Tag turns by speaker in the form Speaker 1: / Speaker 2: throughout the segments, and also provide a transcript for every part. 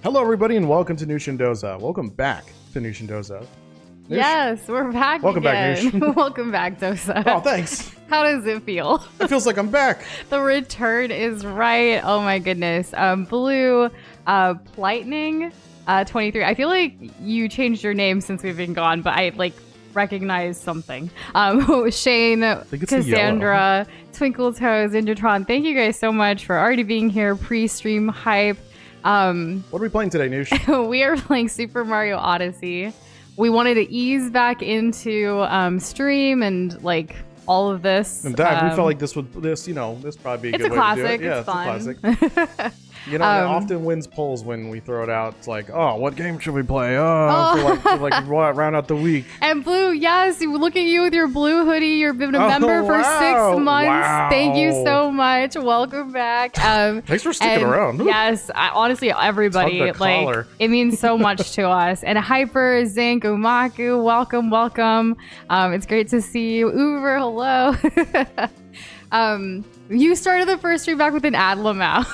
Speaker 1: Hello, everybody, and welcome to Nush and Doza. Welcome back to Nush and Doza. Nush?
Speaker 2: Yes, we're back
Speaker 1: Welcome
Speaker 2: again.
Speaker 1: back, Nush.
Speaker 2: Welcome back, Doza.
Speaker 1: Oh, thanks.
Speaker 2: How does it feel?
Speaker 1: It feels like I'm back.
Speaker 2: The return is right. Oh my goodness. Blue, Lightning, 23. I feel like you changed your name since we've been gone, but I recognize something. Shane, Cassandra, Twinkle Toes, Indratron. Thank you guys so much for already being here. Pre-stream hype.
Speaker 1: What are we playing today, Nush?
Speaker 2: We are playing Super Mario Odyssey. We wanted to ease back into stream and all of this.
Speaker 1: In fact, we felt like this probably be a good way
Speaker 2: classic.
Speaker 1: to do it. Yeah,
Speaker 2: it's fun.
Speaker 1: a classic. You know, it often wins polls when we throw it out. It's like, oh, what game should we play? For round out the week.
Speaker 2: And Blue, yes, look at you with your blue hoodie. You've been a member for 6 months.
Speaker 1: Wow.
Speaker 2: Thank you so much. Welcome back.
Speaker 1: Thanks for sticking around.
Speaker 2: Yes, honestly, everybody, it means so much to us. And Hyper, Zinc, Umaku, welcome. It's great to see you. Uber, hello. You started the first stream back with an ad lamau.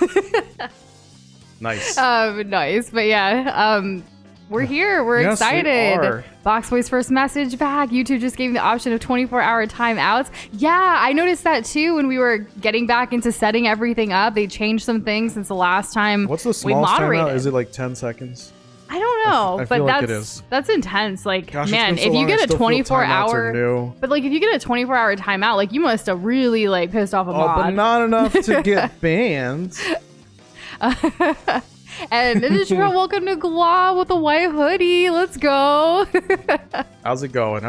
Speaker 1: Nice.
Speaker 2: Nice. But yeah, we're here. We're
Speaker 1: yes,
Speaker 2: excited.
Speaker 1: We are.
Speaker 2: Boxboy's first message back. YouTube just gave me the option of 24-hour timeouts. Yeah, I noticed that too when we were getting back into setting everything up. They changed some things since the last time.
Speaker 1: What's the
Speaker 2: we
Speaker 1: smallest
Speaker 2: moderated.
Speaker 1: timeout? Is it like 10 seconds?
Speaker 2: I don't know,
Speaker 1: I
Speaker 2: but
Speaker 1: feel like it is.
Speaker 2: That's intense.
Speaker 1: Gosh,
Speaker 2: man,
Speaker 1: it's been so
Speaker 2: if you
Speaker 1: long, I
Speaker 2: get a
Speaker 1: still feel
Speaker 2: 24-hour,
Speaker 1: new.
Speaker 2: but if you get a 24-hour timeout, you must have really pissed off a mod.
Speaker 1: But not enough to get banned.
Speaker 2: And Indratron, welcome to Gua with a white hoodie. Let's go.
Speaker 1: How's it going?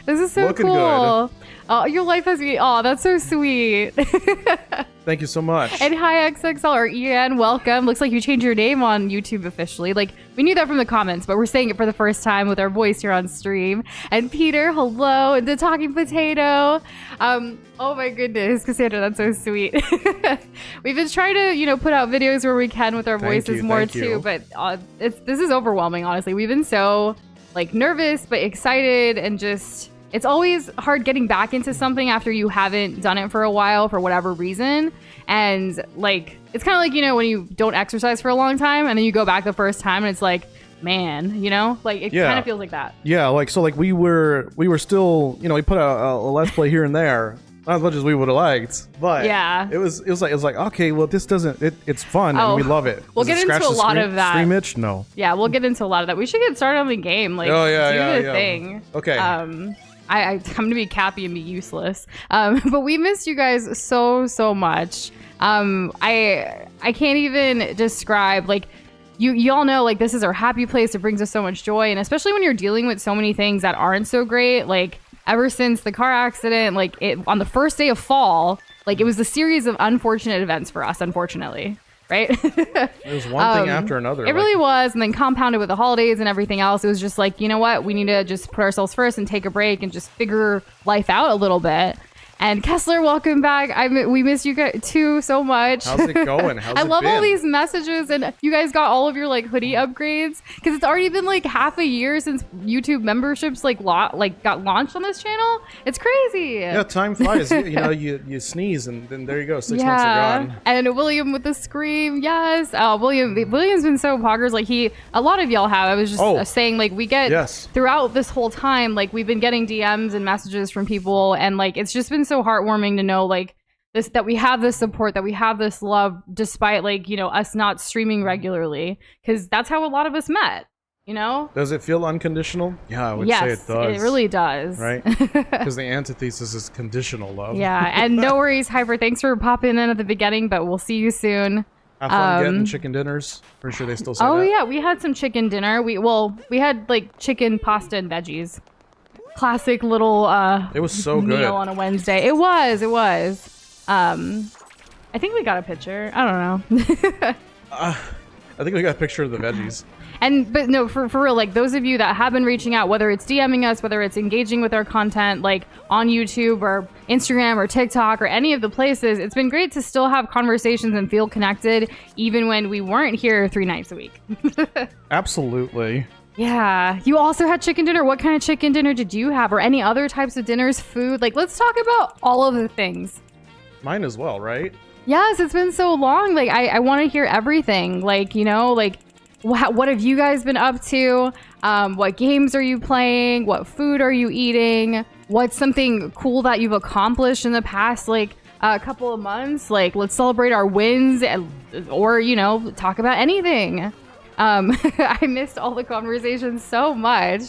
Speaker 2: This is so
Speaker 1: Looking
Speaker 2: cool. Oh, your life has me. Oh, that's so sweet.
Speaker 1: Thank you so much.
Speaker 2: And hi XXL or Ian, welcome. Looks like you changed your name on YouTube officially. We knew that from the comments, but we're saying it for the first time with our voice here on stream. And Peter, hello. And the Talking Potato. Oh my goodness, Cassandra, that's so sweet. We've been trying to, put out videos where we can with our voices more too, but this is overwhelming, honestly. We've been so nervous but excited, and just it's always hard getting back into something after you haven't done it for a while for whatever reason. And it's kind of when you don't exercise for a long time and then you go back the first time and it's man, it kind of feels like that.
Speaker 1: Yeah, we were still, we put a let's play here and there, not as much as we would have liked, but
Speaker 2: yeah,
Speaker 1: it was like okay, well, this doesn't, it's fun and we love it.
Speaker 2: We'll get into a lot of that.
Speaker 1: Stream itch? No.
Speaker 2: Yeah, we'll get into a lot of that. We should get started on the game. Do the thing.
Speaker 1: Okay.
Speaker 2: I'm gonna be Cappy and be useless. But we missed you guys so much. I can't even describe you all know this is our happy place. It brings us so much joy, and especially when you're dealing with so many things that aren't so great. Ever since the car accident, on the first day of fall, it was a series of unfortunate events for us, unfortunately. Right?
Speaker 1: It was one thing after another.
Speaker 2: It really was, and then compounded with the holidays and everything else. It was just you know what? We need to just put ourselves first and take a break and just figure life out a little bit. And Kessler, welcome back. We miss you guys too so much.
Speaker 1: How's it going?
Speaker 2: I love all these messages, and you guys got all of your hoodie upgrades, because it's already been half a year since YouTube memberships got launched on this channel. It's crazy.
Speaker 1: Yeah, time flies. you sneeze and then there you go. 6 months are gone.
Speaker 2: And William with the scream, yes. William's been so poggers. A lot of y'all have. I was just saying we get throughout this whole time we've been getting DMs and messages from people, and it's just been so heartwarming to know this, that we have this support, that we have this love, despite us not streaming regularly, because that's how a lot of us met.
Speaker 1: Does it feel unconditional? Yeah, I would say it does.
Speaker 2: Yes, it really does.
Speaker 1: Right? Because the antithesis is conditional love.
Speaker 2: Yeah, and no worries, Hyper. Thanks for popping in at the beginning, but we'll see you soon.
Speaker 1: Have fun getting chicken dinners. Pretty sure they still say that.
Speaker 2: Oh yeah, we had some chicken dinner. We had chicken, pasta, and veggies. Classic little
Speaker 1: it was so
Speaker 2: meal
Speaker 1: good
Speaker 2: on a Wednesday. It was. I think we got a picture. I don't know.
Speaker 1: I think we got a picture of the veggies.
Speaker 2: But no, for real, those of you that have been reaching out, whether it's DMing us, whether it's engaging with our content on YouTube or Instagram or TikTok or any of the places, it's been great to still have conversations and feel connected even when we weren't here 3 nights a week.
Speaker 1: Absolutely.
Speaker 2: Yeah. You also had chicken dinner. What kind of chicken dinner did you have, or any other types of dinners, food? Let's talk about all of the things.
Speaker 1: Mine as well, right?
Speaker 2: Yes, it's been so long. I want to hear everything. what have you guys been up to? What games are you playing? What food are you eating? What's something cool that you've accomplished in the past, like, a couple of months? Like, let's celebrate our wins, or, you know, talk about anything. I missed all the conversations so much.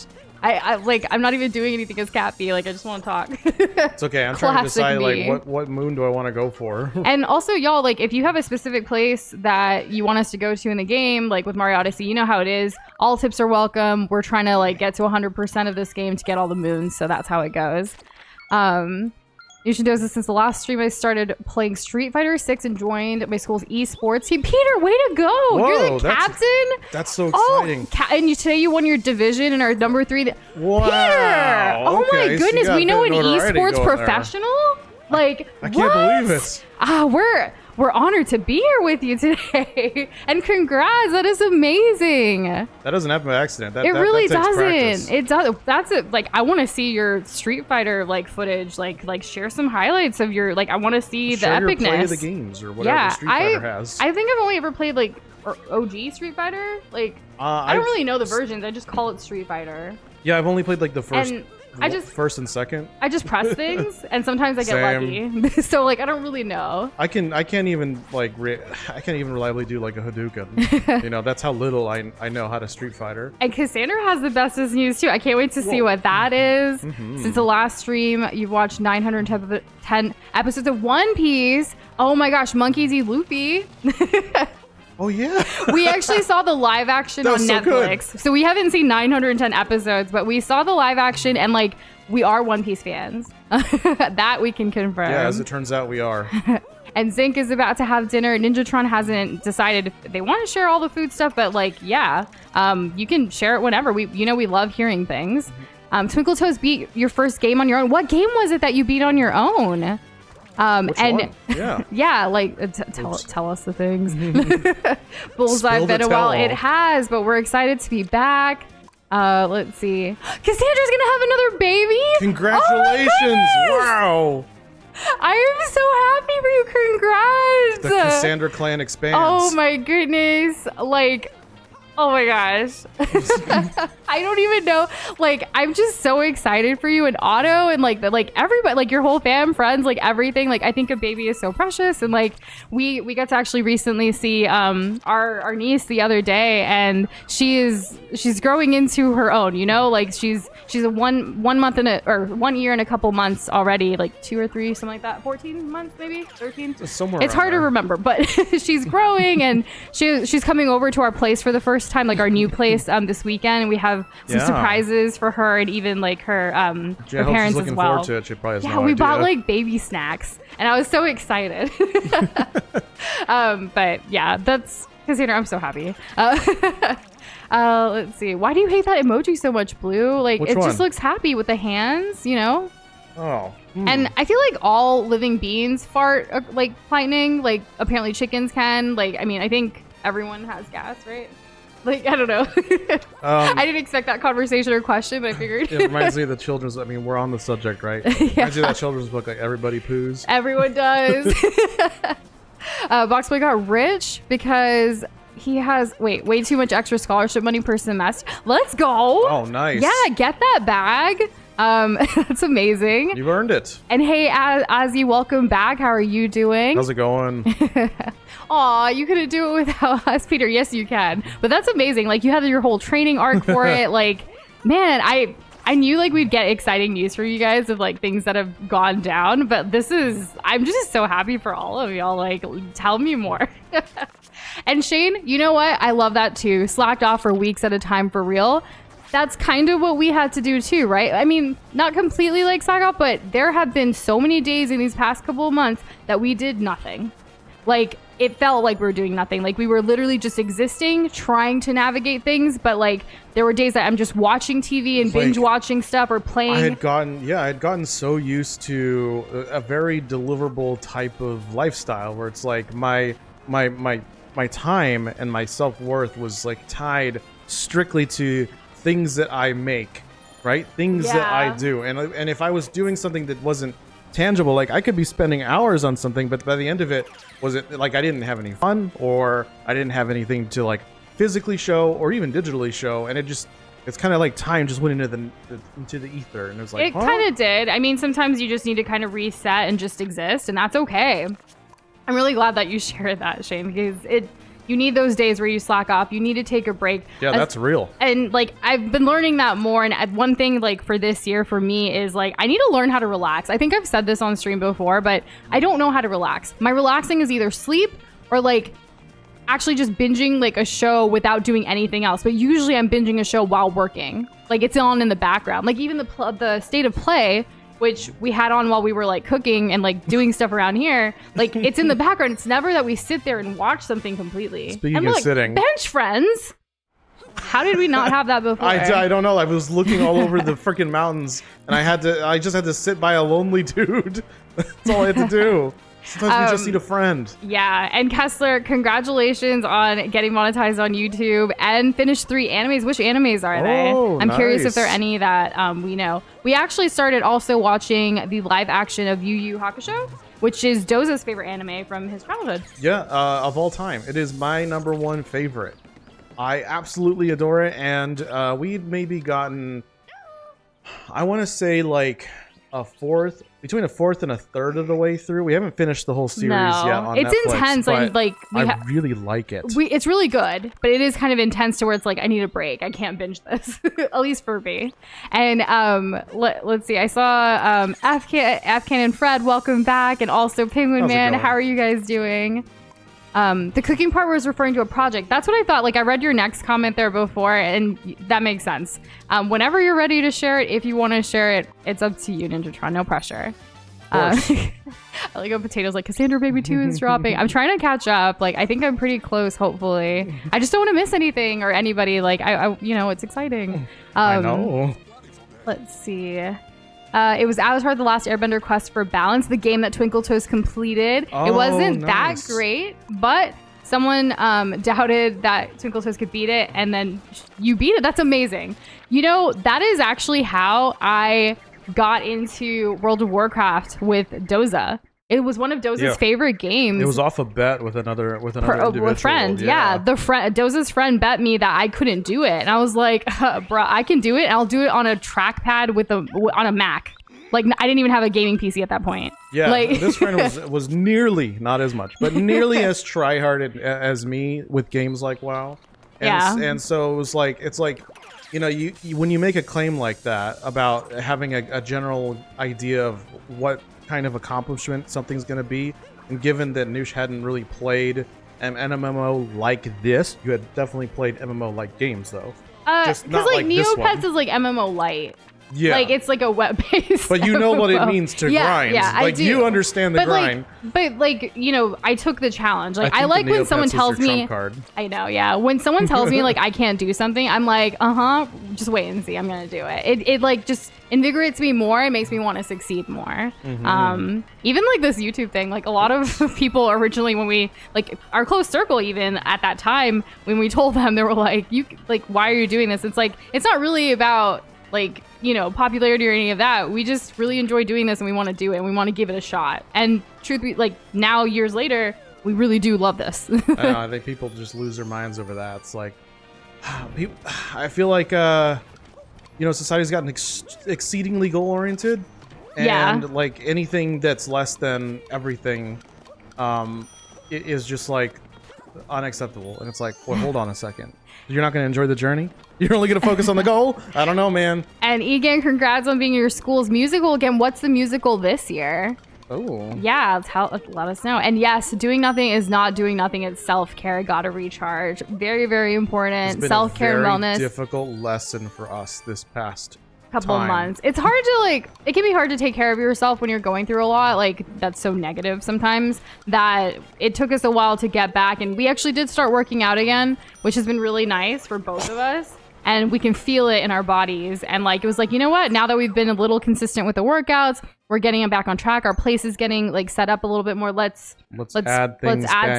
Speaker 2: I'm not even doing anything as Cappy. Like, I just want to talk.
Speaker 1: It's okay. I'm trying to decide,
Speaker 2: me.
Speaker 1: like, what moon do I want to go for?
Speaker 2: And also, y'all, like, if you have a specific place that you want us to go to in the game, like with Mario Odyssey, you know how it is. All tips are welcome. We're trying to, like, get to 100% of this game to get all the moons, so that's how it goes. Doza, since the last stream, I started playing Street Fighter 6 and joined my school's esports team. Peter, way to go!
Speaker 1: Whoa,
Speaker 2: you're the captain.
Speaker 1: That's so exciting.
Speaker 2: And today you won your division and are number 3.
Speaker 1: Wow!
Speaker 2: Peter! Oh
Speaker 1: okay,
Speaker 2: my goodness,
Speaker 1: so
Speaker 2: we know an esports professional. Like,
Speaker 1: I can't believe it.
Speaker 2: We're honored to be here with you today, and congrats! That is amazing.
Speaker 1: That doesn't happen by accident.
Speaker 2: It really
Speaker 1: that takes
Speaker 2: doesn't.
Speaker 1: practice.
Speaker 2: It does. That's it. Like, I want to see your Street Fighter like footage. Like share some highlights of your like. I want to see the epicness.
Speaker 1: Your play of the games or whatever Street Fighter has.
Speaker 2: I think I've only ever played like OG Street Fighter. Like, I don't really know the versions. I just call it Street Fighter.
Speaker 1: Yeah, I've only played like the first. First and second. I
Speaker 2: just press things, and sometimes I get lucky. So like, I don't really know.
Speaker 1: I can't even like I can't even reliably do like a Hadouken. You know, that's how little I know how to Street Fighter.
Speaker 2: And Cassandra has the bestest news too. I can't wait to see what that is. Since the last stream, you've watched 910 episodes of One Piece. Oh my gosh, monkeys eat Luffy.
Speaker 1: Oh yeah.
Speaker 2: We actually saw the live action on Netflix. So we haven't seen 910 episodes, but we saw the live action, and like, we are One Piece fans. That we can confirm.
Speaker 1: Yeah, as it turns out, we are.
Speaker 2: And Zink is about to have dinner. Ninjatron hasn't decided if they want to share all the food stuff, but like, yeah, you can share it whenever. We love hearing things. Twinkle Toes beat your first game on your own. What game was it that you beat on your own?
Speaker 1: Which one? Yeah.
Speaker 2: Yeah, like tell us the things. Bullseye been a while. It has, but we're excited to be back. Let's see. Cassandra's gonna have another baby.
Speaker 1: Congratulations!
Speaker 2: Oh,
Speaker 1: wow.
Speaker 2: I am so happy for you. Congrats.
Speaker 1: The Cassandra clan expands.
Speaker 2: Oh my goodness! Like, oh my gosh. I don't even know. Like, I'm just so excited for you and Otto and like everybody, like your whole fam, friends, like everything. Like, I think a baby is so precious. And like, we got to actually recently see our niece the other day, and she's growing into her own, you know, like she's a one month or 1 year and a couple months already, like 2 or 3, something like that. 14 months, maybe 13.
Speaker 1: Somewhere
Speaker 2: it's hard to remember, but she's growing, and she's coming over to our place for the first time, like our new place, this weekend. And we have some surprises for her, and even like her her parents as well.
Speaker 1: Forward to it. She probably has no
Speaker 2: we
Speaker 1: idea.
Speaker 2: bought like baby snacks, and I was so excited. But yeah, that's Cassandra. I'm so happy. Let's see. Why do you hate that emoji so much, Blue? Like,
Speaker 1: Which
Speaker 2: it
Speaker 1: one?
Speaker 2: just looks happy with the hands, you know?
Speaker 1: Oh.
Speaker 2: And I feel like all living beings fart like lightning. Like, apparently chickens can. Like, I mean, I think everyone has gas, right? Like, I don't know. I didn't expect that conversation or question, but I figured.
Speaker 1: It reminds me of the children's. I mean, we're on the subject, right?
Speaker 2: Yeah.
Speaker 1: Reminds me of that children's book, like Everybody Poos.
Speaker 2: Everyone does. Boxboy got rich because he has way too much extra scholarship money per semester. Let's go.
Speaker 1: Oh, nice.
Speaker 2: Yeah, get that bag. That's amazing.
Speaker 1: You've earned it.
Speaker 2: And hey, Ozzy, welcome back. How are you doing?
Speaker 1: How's it going?
Speaker 2: Aw, you couldn't do it without us, Peter. Yes, you can. But that's amazing. Like, you had your whole training arc for it. Like, man, I knew like we'd get exciting news for you guys of like things that have gone down, but I'm just so happy for all of y'all. Like, tell me more. And Shane, you know what? I love that too. Slacked off for weeks at a time for real. That's kind of what we had to do too, right? I mean, not completely like slack off, but there have been so many days in these past couple of months that we did nothing. Like, it felt like we were doing nothing. Like, we were literally just existing, trying to navigate things. But like, there were days that I'm just watching TV and binge watching stuff or playing. I
Speaker 1: had gotten so used to a very deliverable type of lifestyle where it's like my time and my self-worth was like tied strictly to things that I make, right? Things that I do. And if I was doing something that wasn't tangible, like I could be spending hours on something, but by the end of it, was it like I didn't have any fun or I didn't have anything to like physically show or even digitally show, and it's kind of like time just went into the ether, and it was like,
Speaker 2: it kind of did. I mean, sometimes you just need to kind of reset and just exist, and that's okay. I'm really glad that you shared that, Shane, because you need those days where you slack off. You need to take a break.
Speaker 1: Yeah, that's real.
Speaker 2: And like I've been learning that more. And one thing like for this year for me is like I need to learn how to relax. I think I've said this on stream before, but I don't know how to relax. My relaxing is either sleep or like actually just binging like a show without doing anything else. But usually I'm binging a show while working. Like it's on in the background. Like even the state of play, which we had on while we were like cooking and like doing stuff around here, like it's in the background. It's never that we sit there and watch something completely.
Speaker 1: Speaking
Speaker 2: and we're
Speaker 1: of
Speaker 2: like,
Speaker 1: sitting,
Speaker 2: bench friends. How did we not have that before?
Speaker 1: I don't know. I was looking all over the freaking mountains, and I just had to sit by a lonely dude. That's all I had to do. Sometimes we just need a friend.
Speaker 2: Yeah, and Kessler, congratulations on getting monetized on YouTube and finished 3 animes. Which animes are they? I'm curious if there are any that we know. We actually started also watching the live action of Yu Yu Hakusho, which is Doza's favorite anime from his childhood.
Speaker 1: Yeah, of all time. It is my #1 favorite. I absolutely adore it, and we'd maybe gotten, I want to say like between a fourth and a third of the way through. We haven't finished the whole series yet on Netflix. It's intense.
Speaker 2: And like
Speaker 1: I really like it.
Speaker 2: It's really good, but it is kind of intense to where it's like I need a break. I can't binge this, at least for me. And let's see. I saw Afghan and Fred, welcome back, and also Penguin Man. How are you guys doing? The cooking part was referring to a project. That's what I thought. Like I read your next comment there before, and that makes sense. Whenever you're ready to share it, if you want to share it, it's up to you, Ninjatron. No pressure. I like how Potato's like, Cassandra Baby 2 is dropping. I'm trying to catch up. Like I think I'm pretty close, hopefully. I just don't want to miss anything or anybody. Like I it's exciting.
Speaker 1: I know.
Speaker 2: Let's see. It was Avatar: The Last Airbender Quest for Balance, the game that Twinkle Toes completed. It wasn't that great, but someone doubted that Twinkle Toes could beat it, and then you beat it. That's amazing. You know, that is actually how I got into World of Warcraft with Doza. It was one of Doza's favorite games.
Speaker 1: It was off a bet with another individual.
Speaker 2: A friend. Yeah. Doza's friend bet me that I couldn't do it. And I was like, bro, I can do it. And I'll do it on a trackpad on a Mac. Like, I didn't even have a gaming PC at that point.
Speaker 1: Yeah,
Speaker 2: like,
Speaker 1: this friend was nearly, not as much, but nearly as try-harded as me with games like WoW. And so it's like, you know, you when you make a claim like that about having a general idea of what kind of accomplishment something's going to be, and given that Nush hadn't really played an MMO like this, you had definitely played MMO like games though.
Speaker 2: Because like Neopets is like MMO light.
Speaker 1: Yeah.
Speaker 2: Like it's like a web-based.
Speaker 1: But you know
Speaker 2: MMO.
Speaker 1: what it means to grind.
Speaker 2: Yeah,
Speaker 1: like
Speaker 2: I do.
Speaker 1: You understand the grind.
Speaker 2: But like, you know, I took the challenge. Like I like when someone tells me I know, yeah. When someone tells me like I can't do something, I'm like, just wait and see. I'm gonna do it. It like just invigorates me more. It makes me want to succeed more. Even like this YouTube thing, like a lot of people originally when we like our close circle, even at that time when we told them, they were like, why are you doing this? It's like it's not really about like, you know, popularity or any of that. We just really enjoy doing this and we want to do it and we want to give it a shot. And truth be like now years later, we really do love this.
Speaker 1: I think people just lose their minds over that. It's like, I feel like, you know, society's gotten exceedingly goal oriented, and like anything that's less than everything, is just like unacceptable. And it's like, well, hold on a second. You're not going to enjoy the journey? You're only going to focus on the goal? I don't know, man.
Speaker 2: And Egan, congrats on being your school's musical again. What's the musical this year?
Speaker 1: Oh.
Speaker 2: Yeah, let us know. And yes, doing nothing is not doing nothing. It's self-care. Gotta recharge. Very, very important. Self-care and wellness.
Speaker 1: It's been a very difficult lesson for us this past
Speaker 2: couple of months. It's hard to it can be hard to take care of yourself when you're going through a lot. Like that's so negative sometimes that it took us a while to get back. And we actually did start working out again, which has been really nice for both of us. And we can feel it in our bodies. And like, it was like, you know what? Now that we've been a little consistent with the workouts, we're getting them back on track. Our place is getting like set up a little bit more. Let's add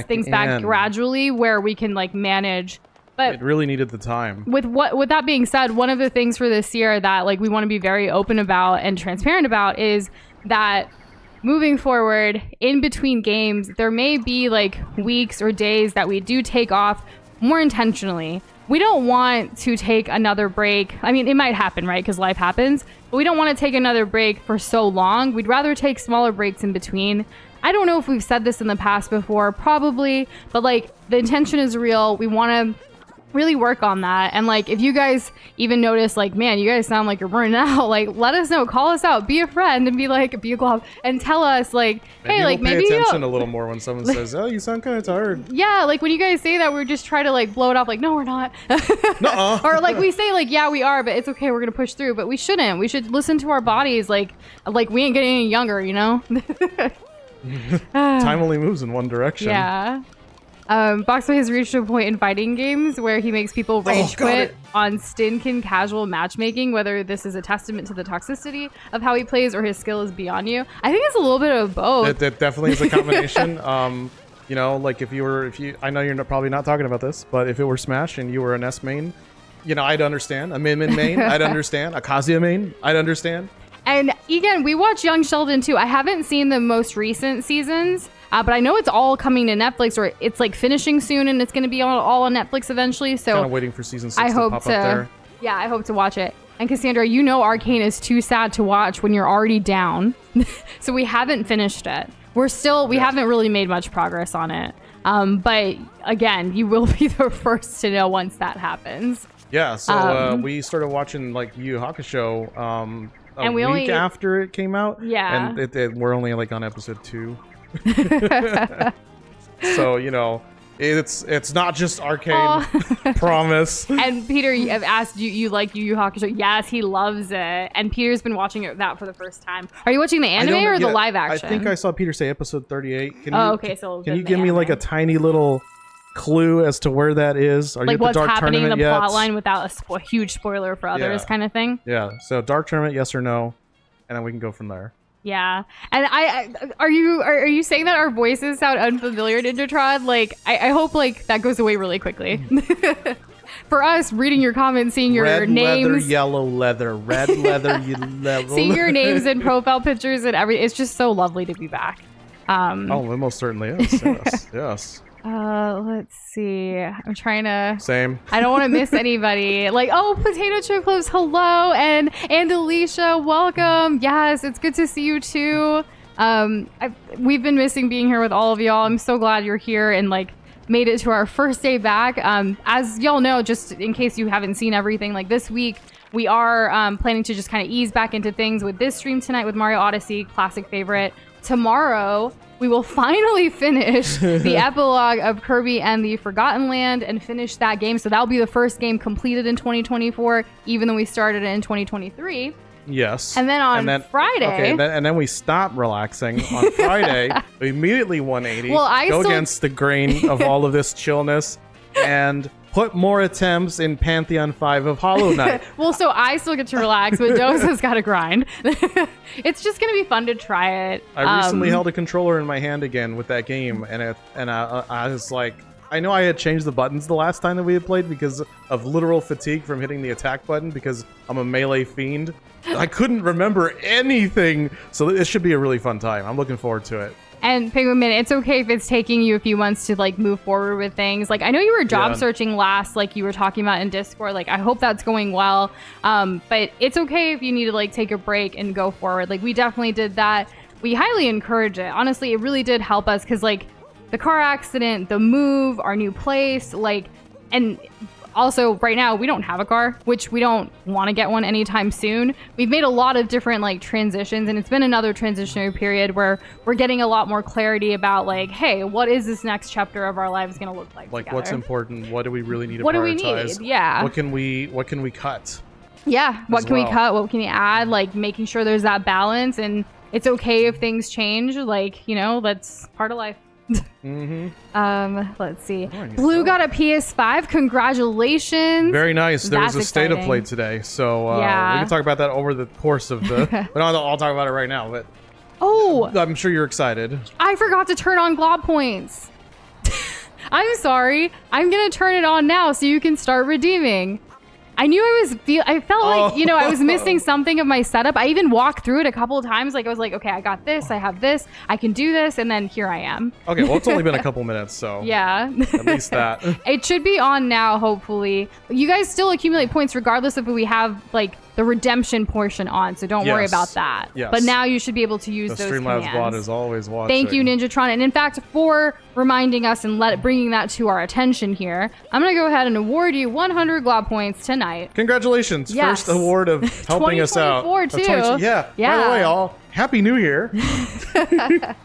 Speaker 2: things back gradually where we can like manage. But
Speaker 1: it really needed the time.
Speaker 2: With that being said, one of the things for this year that like we want to be very open about and transparent about is that moving forward in between games, there may be like weeks or days that we do take off more intentionally. We don't want to take another break. I mean, it might happen, right? Because life happens. But we don't want to take another break for so long. We'd rather take smaller breaks in between. I don't know if we've said this in the past before, probably. But like, the intention is real. We want to really work on that. And like, if you guys even notice, like, man, you guys sound like you're burning out, like, let us know, call us out, be a friend, and be a glob, and tell us, like, hey, like, maybe
Speaker 1: pay attention a little more when someone says, oh, you sound kind of tired.
Speaker 2: Yeah, like when you guys say that, we're just trying to like blow it off, like, no, we're not.
Speaker 1: Nuh-uh.
Speaker 2: Or like we say, like, yeah, we are, but it's okay, we're gonna push through. But we shouldn't. We should listen to our bodies, like we ain't getting any younger, you know.
Speaker 1: Time only moves in one direction.
Speaker 2: Yeah. Boxboy has reached a point in fighting games where he makes people rage quit on stinkin' casual matchmaking, whether this is a testament to the toxicity of how he plays or his skill is beyond you. I think it's a little bit of both.
Speaker 1: That definitely is a combination. You know, like if you, I know you're probably not talking about this, but if it were Smash and you were an S main, you know, I'd understand. A Min main, I'd understand. A Kazuya main, I'd understand.
Speaker 2: And again, we watch Young Sheldon too. I haven't seen the most recent seasons, but I know it's all coming to Netflix, or it's like finishing soon, and it's going to be all on Netflix eventually. So
Speaker 1: kind of waiting for season 6 to pop up there.
Speaker 2: Yeah, I hope to watch it. And Cassandra, you know Arcane is too sad to watch when you're already down. So we haven't finished it. We haven't really made much progress on it. But again, you will be the first to know once that happens.
Speaker 1: Yeah, so we started watching like Yu Yu Hakusho a week after it came out.
Speaker 2: Yeah.
Speaker 1: And we're only like on episode 2. So, you know, it's not just Arcane. Promise.
Speaker 2: And Peter, I've asked you like Yu Yu Hakusho. Yes, he loves it. And Peter's been watching that for the first time. Are you watching the anime or the live action?
Speaker 1: I think I saw Peter say episode 38. Can you give me like a tiny little clue as to where that is? Are
Speaker 2: like
Speaker 1: you at the
Speaker 2: what's
Speaker 1: Dark
Speaker 2: happening in the
Speaker 1: Tournament
Speaker 2: plot
Speaker 1: yet?
Speaker 2: line without a huge spoiler for others, kind of thing?
Speaker 1: Yeah. So Dark Tournament, yes or no, and then we can go from there.
Speaker 2: Yeah. And are you saying that our voices sound unfamiliar, Ninjatron? Like, I hope like that goes away really quickly. For us, reading your comments, seeing your
Speaker 1: red
Speaker 2: names,
Speaker 1: leather, yellow leather, red leather, yellow.
Speaker 2: Seeing your names and profile pictures and everything, it's just so lovely to be back.
Speaker 1: Oh, it most certainly is. Yes. Yes.
Speaker 2: Let's see. I'm trying to.
Speaker 1: Same.
Speaker 2: I don't want to miss anybody. Like, oh, Potato Chip Close, hello, and Alicia, welcome. Yes, it's good to see you too. We've been missing being here with all of y'all. I'm so glad you're here and like made it to our first day back. As y'all know, just in case you haven't seen everything, like this week we are planning to just kind of ease back into things with this stream tonight with Mario Odyssey, classic favorite. Tomorrow we will finally finish the epilogue of Kirby and the Forgotten Land and finish that game. So that'll be the first game completed in 2024, even though we started it in 2023.
Speaker 1: Yes.
Speaker 2: And then on Friday.
Speaker 1: Okay, and then we stop relaxing on Friday. We immediately 180. Go against the grain of all of this chillness and put more attempts in Pantheon 5 of Hollow Knight.
Speaker 2: Well, so I still get to relax, but Doza's got to grind. It's just going to be fun to try it.
Speaker 1: I recently held a controller in my hand again with that game, and I was like, I know I had changed the buttons the last time that we had played because of literal fatigue from hitting the attack button because I'm a melee fiend. I couldn't remember anything, so this should be a really fun time. I'm looking forward to it.
Speaker 2: And Penguin Minute, it's okay if it's taking you a few months to like move forward with things. Like I know you were job searching last, like you were talking about in Discord. Like I hope that's going well. But it's okay if you need to like take a break and go forward. Like we definitely did that. We highly encourage it. Honestly, it really did help us because like the car accident, the move, our new place, like, and also right now we don't have a car, which we don't want to get one anytime soon. We've made a lot of different like transitions, and it's been another transitionary period where we're getting a lot more clarity about like, hey, what is this next chapter of our lives going to look like
Speaker 1: Like
Speaker 2: together?
Speaker 1: what's important? What do we really need to
Speaker 2: what
Speaker 1: prioritize?
Speaker 2: do we need? Yeah.
Speaker 1: What can we cut?
Speaker 2: Yeah. What can we cut? What can we add? Like making sure there's that balance, and it's okay if things change. Like, you know, that's part of life. Let's see. Blue got a PS5. Congratulations.
Speaker 1: Very nice. There was a state of play today, so we can talk about that over the course of the. But I'll talk about it right now. But I'm sure you're excited.
Speaker 2: I forgot to turn on glob points. I'm sorry. I'm gonna turn it on now so you can start redeeming. I knew I felt like, you know, I was missing something of my setup. I even walked through it a couple of times. Like I was like, okay, I got this, I have this, I can do this, and then here I am.
Speaker 1: Okay, well, it's only been a couple minutes, so
Speaker 2: yeah.
Speaker 1: At least that.
Speaker 2: It should be on now, hopefully. You guys still accumulate points regardless if we have like the redemption portion on, so don't worry about that.
Speaker 1: Yes.
Speaker 2: But now you should be able to use
Speaker 1: The
Speaker 2: those
Speaker 1: Streamlabs
Speaker 2: commands.
Speaker 1: bot is always watching.
Speaker 2: Thank you, Ninjatron. And in fact, for reminding us and bringing that to our attention here, I'm going to go ahead and award you 100 glob points tonight.
Speaker 1: Congratulations.
Speaker 2: Yes.
Speaker 1: First award of helping us out.
Speaker 2: 2024 too.
Speaker 1: Yeah. By the way, all, Happy New Year.
Speaker 2: Yes,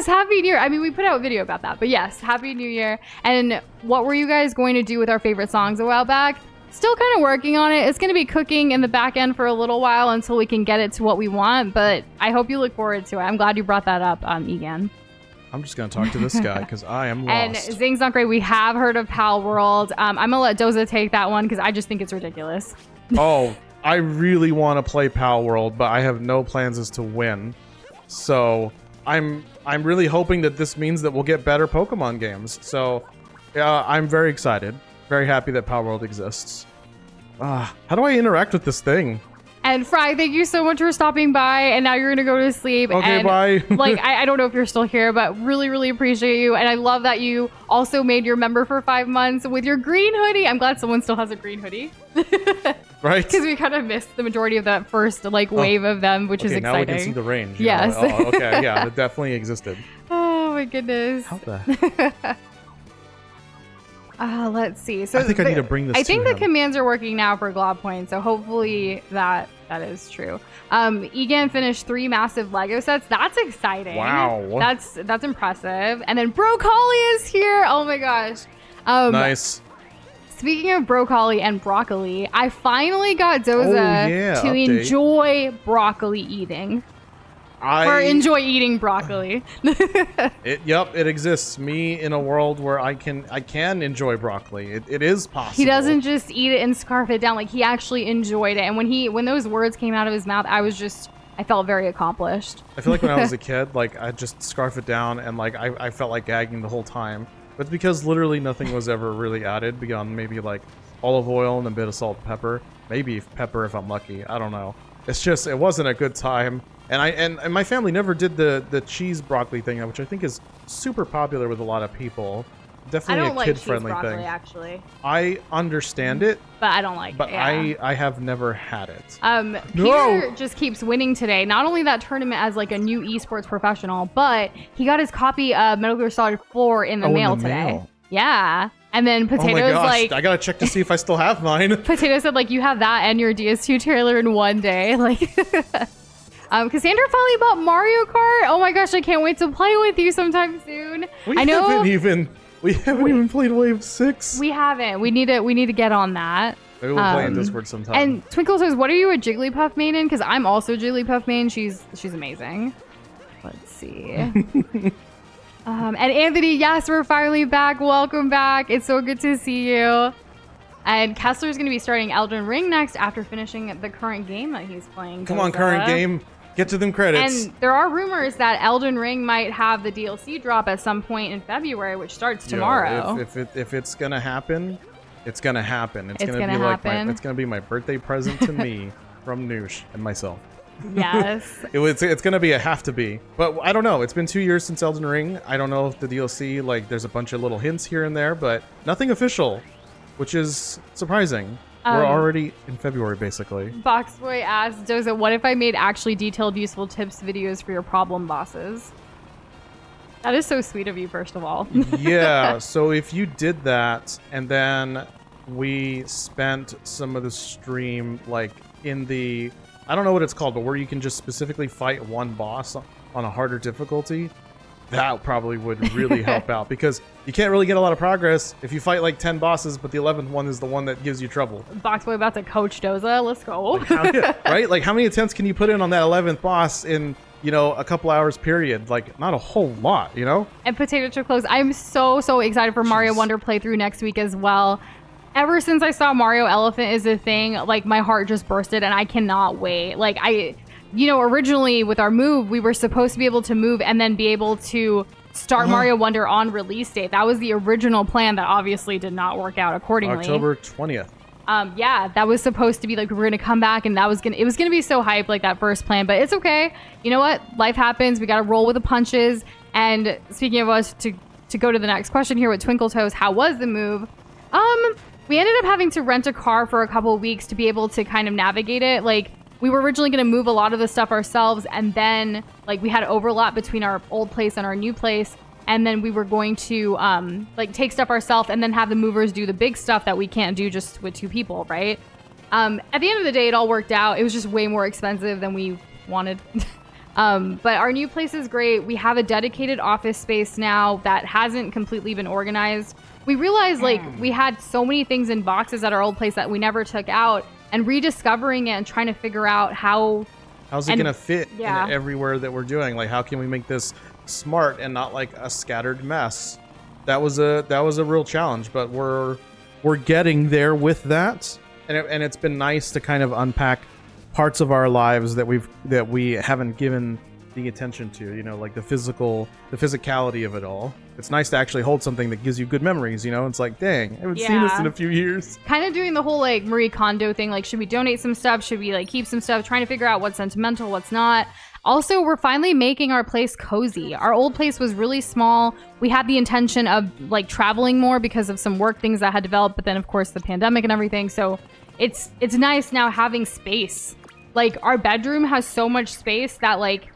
Speaker 2: Happy New Year. I mean, we put out a video about that, but yes, Happy New Year. And what were you guys going to do with our favorite songs a while back? Still kind of working on it. It's going to be cooking in the back end for a little while until we can get it to what we want, but I hope you look forward to it. I'm glad you brought that up, Egan.
Speaker 1: I'm just going to talk to this guy because I am
Speaker 2: And
Speaker 1: lost.
Speaker 2: Zing's not great. We have heard of Pal World. I'm going to let Doza take that one because I just think it's ridiculous.
Speaker 1: Oh, I really want to play Pal World, but I have no plans as to win. So I'm really hoping that this means that we'll get better Pokemon games. So I'm very excited. Very happy that Pal World exists. How do I interact with this thing?
Speaker 2: And Fry, thank you so much for stopping by. And now you're going to go to sleep.
Speaker 1: Okay,
Speaker 2: and,
Speaker 1: bye.
Speaker 2: Like, I don't know if you're still here, but really, really appreciate you. And I love that you also made your member for 5 months with your green hoodie. I'm glad someone still has a green hoodie.
Speaker 1: Right?
Speaker 2: Because we kind of missed the majority of that first wave of them, which is exciting.
Speaker 1: Now we can see the range.
Speaker 2: Yes.
Speaker 1: Oh, okay, yeah, it definitely existed.
Speaker 2: Oh my goodness.
Speaker 1: How the...
Speaker 2: Let's see. So
Speaker 1: I think I need to bring this
Speaker 2: I think
Speaker 1: to
Speaker 2: the
Speaker 1: him.
Speaker 2: commands are working now for Glob Points, so hopefully that is true. Egan finished 3 massive Lego sets. That's exciting.
Speaker 1: Wow.
Speaker 2: That's impressive. And then Broccoli is here. Oh my gosh.
Speaker 1: Nice.
Speaker 2: Speaking of broccoli and broccoli, I finally got Doza to
Speaker 1: update.
Speaker 2: enjoy broccoli eating. Or enjoy eating broccoli.
Speaker 1: It exists. Me in a world where I can enjoy broccoli. It is possible.
Speaker 2: He doesn't just eat it and scarf it down. Like, he actually enjoyed it. And when those words came out of his mouth, I felt very accomplished.
Speaker 1: I feel like when I was a kid, like I just scarf it down and like I felt like gagging the whole time. But because literally nothing was ever really added beyond maybe like olive oil and a bit of salt and pepper. Maybe pepper if I'm lucky. I don't know. It's just, it wasn't a good time. And my family never did the cheese broccoli thing, which I think is super popular with a lot of people. Definitely a kid-friendly
Speaker 2: thing.
Speaker 1: thing.
Speaker 2: Actually,
Speaker 1: I understand it,
Speaker 2: but I don't like
Speaker 1: but
Speaker 2: it. Yeah.
Speaker 1: I have never had it.
Speaker 2: Peter just keeps winning today. Not only that tournament as like a new esports professional, but he got his copy of Metal Gear Solid 4 in the mail today. Yeah. And then Potato's like,
Speaker 1: I gotta check to see if I still have mine.
Speaker 2: Potato said like, you have that and your DS2 trailer in one day. Like, Cassandra finally bought Mario Kart. Oh my gosh, I can't wait to play with you sometime soon.
Speaker 1: We haven't even played Wave 6.
Speaker 2: We haven't. We need to get on that.
Speaker 1: Maybe we'll play in Discord sometime.
Speaker 2: And Twinkle says, what are you a Jigglypuff main in? Because I'm also Jigglypuff main. She's amazing. Let's see. And Anthony, yes, we're finally back. Welcome back. It's so good to see you. And Kessler's going to be starting Elden Ring next after finishing the current game that he's playing.
Speaker 1: Come on, current game. Get to them credits.
Speaker 2: And there are rumors that Elden Ring might have the DLC drop at some point in February, which starts tomorrow.
Speaker 1: If it's going to happen, it's going to happen. It's going to be
Speaker 2: happen.
Speaker 1: it's going to be my birthday present to me from Nush and myself.
Speaker 2: Yes.
Speaker 1: It's going to be a have to be. But I don't know. It's been 2 years since Elden Ring. I don't know if the DLC, like, there's a bunch of little hints here and there, but nothing official, which is surprising. We're already in February, basically.
Speaker 2: Boxboy asked, Doza, what if I made actually detailed, useful tips videos for your problem bosses? That is so sweet of you, first of all.
Speaker 1: Yeah, so if you did that, and then we spent some of the stream, like, in the... I don't know what it's called, but where you can just specifically fight one boss on a harder difficulty, that probably would really help out, because you can't really get a lot of progress if you fight like 10 bosses, but the 11th one is the one that gives you trouble.
Speaker 2: Boxboy about to coach Doza. Let's go.
Speaker 1: Like right? Like, how many attempts can you put in on that 11th boss in, you know, a couple hours period? Like, not a whole lot, you know?
Speaker 2: And Potato Chip Close, I'm so excited for Mario Wonder playthrough next week as well. Ever since I saw Mario Elephant is a thing, like, my heart just bursted, and I cannot wait. Like, you know, originally with our move, we were supposed to be able to move and then be able to start Mario Wonder on release date. That was the original plan that obviously did not work out accordingly.
Speaker 1: October 20th.
Speaker 2: Yeah, that was supposed to be like we were gonna come back, and it was gonna be so hype, like that first plan. But it's okay. You know what? Life happens. We gotta roll with the punches. And speaking of us, to go to the next question here with Twinkle Toes, how was the move? We ended up having to rent a car for a couple of weeks to be able to kind of navigate it. Like, we were originally going to move a lot of the stuff ourselves, and then like we had overlap between our old place and our new place, and then we were going to like take stuff ourselves and then have the movers do the big stuff that we can't do just with 2 people, right? At the end of the day, it all worked out. It was just way more expensive than we wanted. But our new place is great. We have a dedicated office space now that hasn't completely been organized. We realized like we had so many things in boxes at our old place that we never took out, and rediscovering it and trying to figure out how's it gonna fit in
Speaker 1: everywhere that we're doing. Like, how can we make this smart and not like a scattered mess? That was a real challenge, but we're getting there with that, and it's been nice to kind of unpack parts of our lives that we haven't given the attention to, you know, like the physicality of it all. It's nice to actually hold something that gives you good memories, you know. It's like, dang, I haven't seen this in a few years.
Speaker 2: Kind of doing the whole like Marie Kondo thing, like, should we donate some stuff, should we like keep some stuff, trying to figure out what's sentimental, what's not. Also, we're finally making our place cozy. Our old place was really small. We had the intention of like traveling more because of some work things that had developed, but then of course the pandemic and everything, so it's nice now having space. Like, our bedroom has so much space that like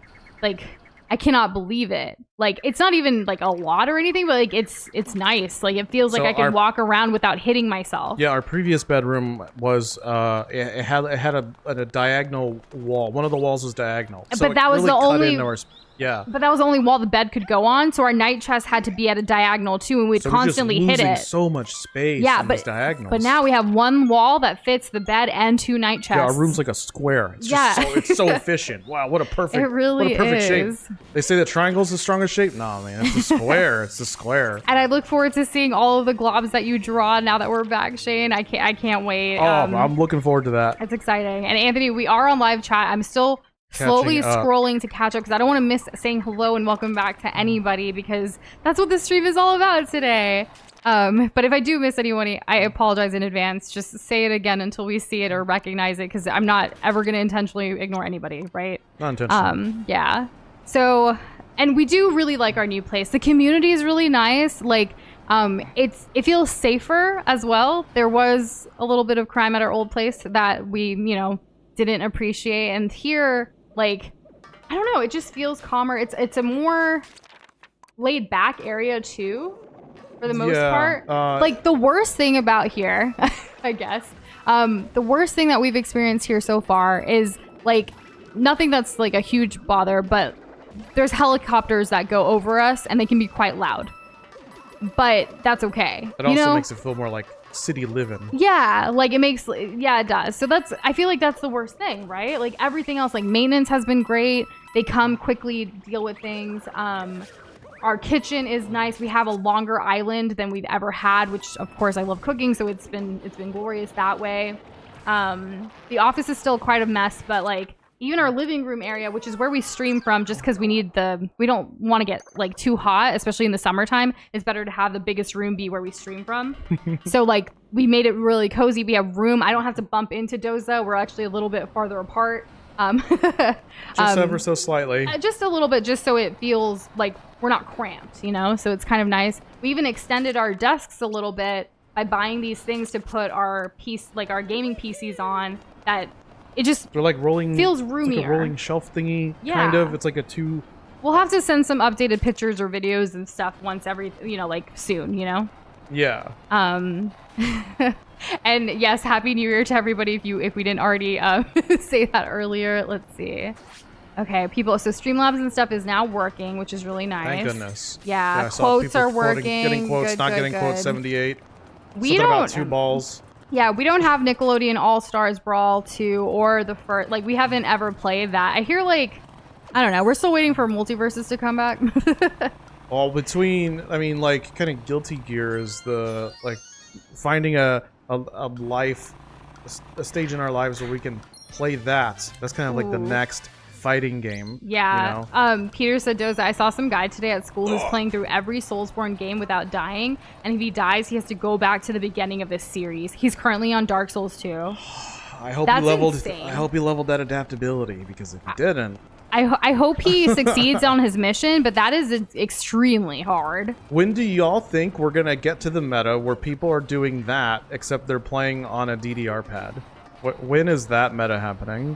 Speaker 2: I cannot believe it. Like, it's not even like a lot or anything, but like it's nice. Like, it feels like I can walk around without hitting myself.
Speaker 1: Yeah, our previous bedroom was it had a diagonal wall. One of the walls was diagonal.
Speaker 2: So but that was really the only
Speaker 1: yeah.
Speaker 2: But that was the only wall the bed could go on, so our night chest had to be at a diagonal too, and we'd constantly hit it.
Speaker 1: So much space.
Speaker 2: Yeah, but
Speaker 1: diagonals.
Speaker 2: But now we have one wall that fits the bed and 2 night chests.
Speaker 1: Yeah, our room's like a square. It's just it's so efficient. Wow, what a perfect.
Speaker 2: It really
Speaker 1: shape. They say the triangle's the strongest shape. No, man, it's a square. It's a square.
Speaker 2: And I look forward to seeing all of the globs that you draw now that we're back, Shane. I can't wait.
Speaker 1: Oh, I'm looking forward to that.
Speaker 2: It's exciting. And Anthony, we are on live chat. I'm still slowly scrolling to catch up because I don't want to miss saying hello and welcome back to anybody, because that's what this stream is all about today. But if I do miss anyone, I apologize in advance. Just say it again until we see it or recognize it, because I'm not ever going to intentionally ignore anybody, right?
Speaker 1: Not intentionally.
Speaker 2: Yeah. So, and we do really like our new place. The community is really nice. Like, it feels safer as well. There was a little bit of crime at our old place that we, didn't appreciate, and here, like, I don't know, it just feels calmer. It's a more laid back area too, for the most part. Like, the worst thing about here, I guess, the worst thing that we've experienced here so far is like nothing that's like a huge bother, but there's helicopters that go over us and they can be quite loud. But that's okay.
Speaker 1: It also makes it feel more like city living.
Speaker 2: Yeah, like it does. So I feel like that's the worst thing, right? Like, everything else, like maintenance has been great. They come quickly, deal with things. Our kitchen is nice. We have a longer island than we've ever had, which of course I love cooking, so it's been glorious that way. The office is still quite a mess, but like even our living room area, which is where we stream from, just because we don't want to get like too hot, especially in the summertime, it's better to have the biggest room be where we stream from. So like we made it really cozy. We have room. I don't have to bump into Doza. We're actually a little bit farther apart.
Speaker 1: Just ever so slightly.
Speaker 2: Just a little bit, just so it feels like we're not cramped, so it's kind of nice. We even extended our desks a little bit by buying these things to put our our gaming PCs on, that they're like rolling, feels roomier.
Speaker 1: It's like a rolling shelf thingy, kind of. It's like a two.
Speaker 2: We'll have to send some updated pictures or videos and stuff once every, like soon,
Speaker 1: Yeah.
Speaker 2: And yes, Happy New Year to everybody if we didn't already say that earlier. Let's see. Okay, people. So Streamlabs and stuff is now working, which is really nice.
Speaker 1: Thank goodness.
Speaker 2: Yeah, quotes are working.
Speaker 1: Getting quotes, not getting quotes. 78.
Speaker 2: We don't.
Speaker 1: About 2 balls.
Speaker 2: Yeah, we don't have Nickelodeon All Stars Brawl 2 or the first. Like, we haven't ever played that. I hear I don't know. We're still waiting for Multiverses to come back.
Speaker 1: Well, kind of Guilty Gear is the finding a life, a stage in our lives where we can play that. That's kind of like the next fighting game.
Speaker 2: Yeah.
Speaker 1: You know?
Speaker 2: Peter said, Doza, I saw some guy today at school who's playing through every Soulsborne game without dying, and if he dies, he has to go back to the beginning of this series. He's currently on Dark Souls 2.
Speaker 1: I hope
Speaker 2: That's
Speaker 1: he leveled.
Speaker 2: insane.
Speaker 1: I hope he leveled that adaptability, because if he didn't,
Speaker 2: I hope he succeeds on his mission, but that is extremely hard.
Speaker 1: when do y'all think we're gonna get to the meta where people are doing that, except they're playing on a DDR pad? When is that meta happening?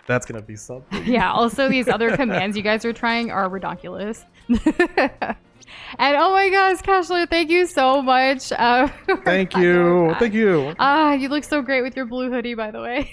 Speaker 1: That's gonna be something.
Speaker 2: Yeah, also these other commands you guys are trying are ridiculous. And oh my gosh, Cashler, thank you so much.
Speaker 1: Thank you. Thank you.
Speaker 2: You look so great with your blue hoodie, by the way.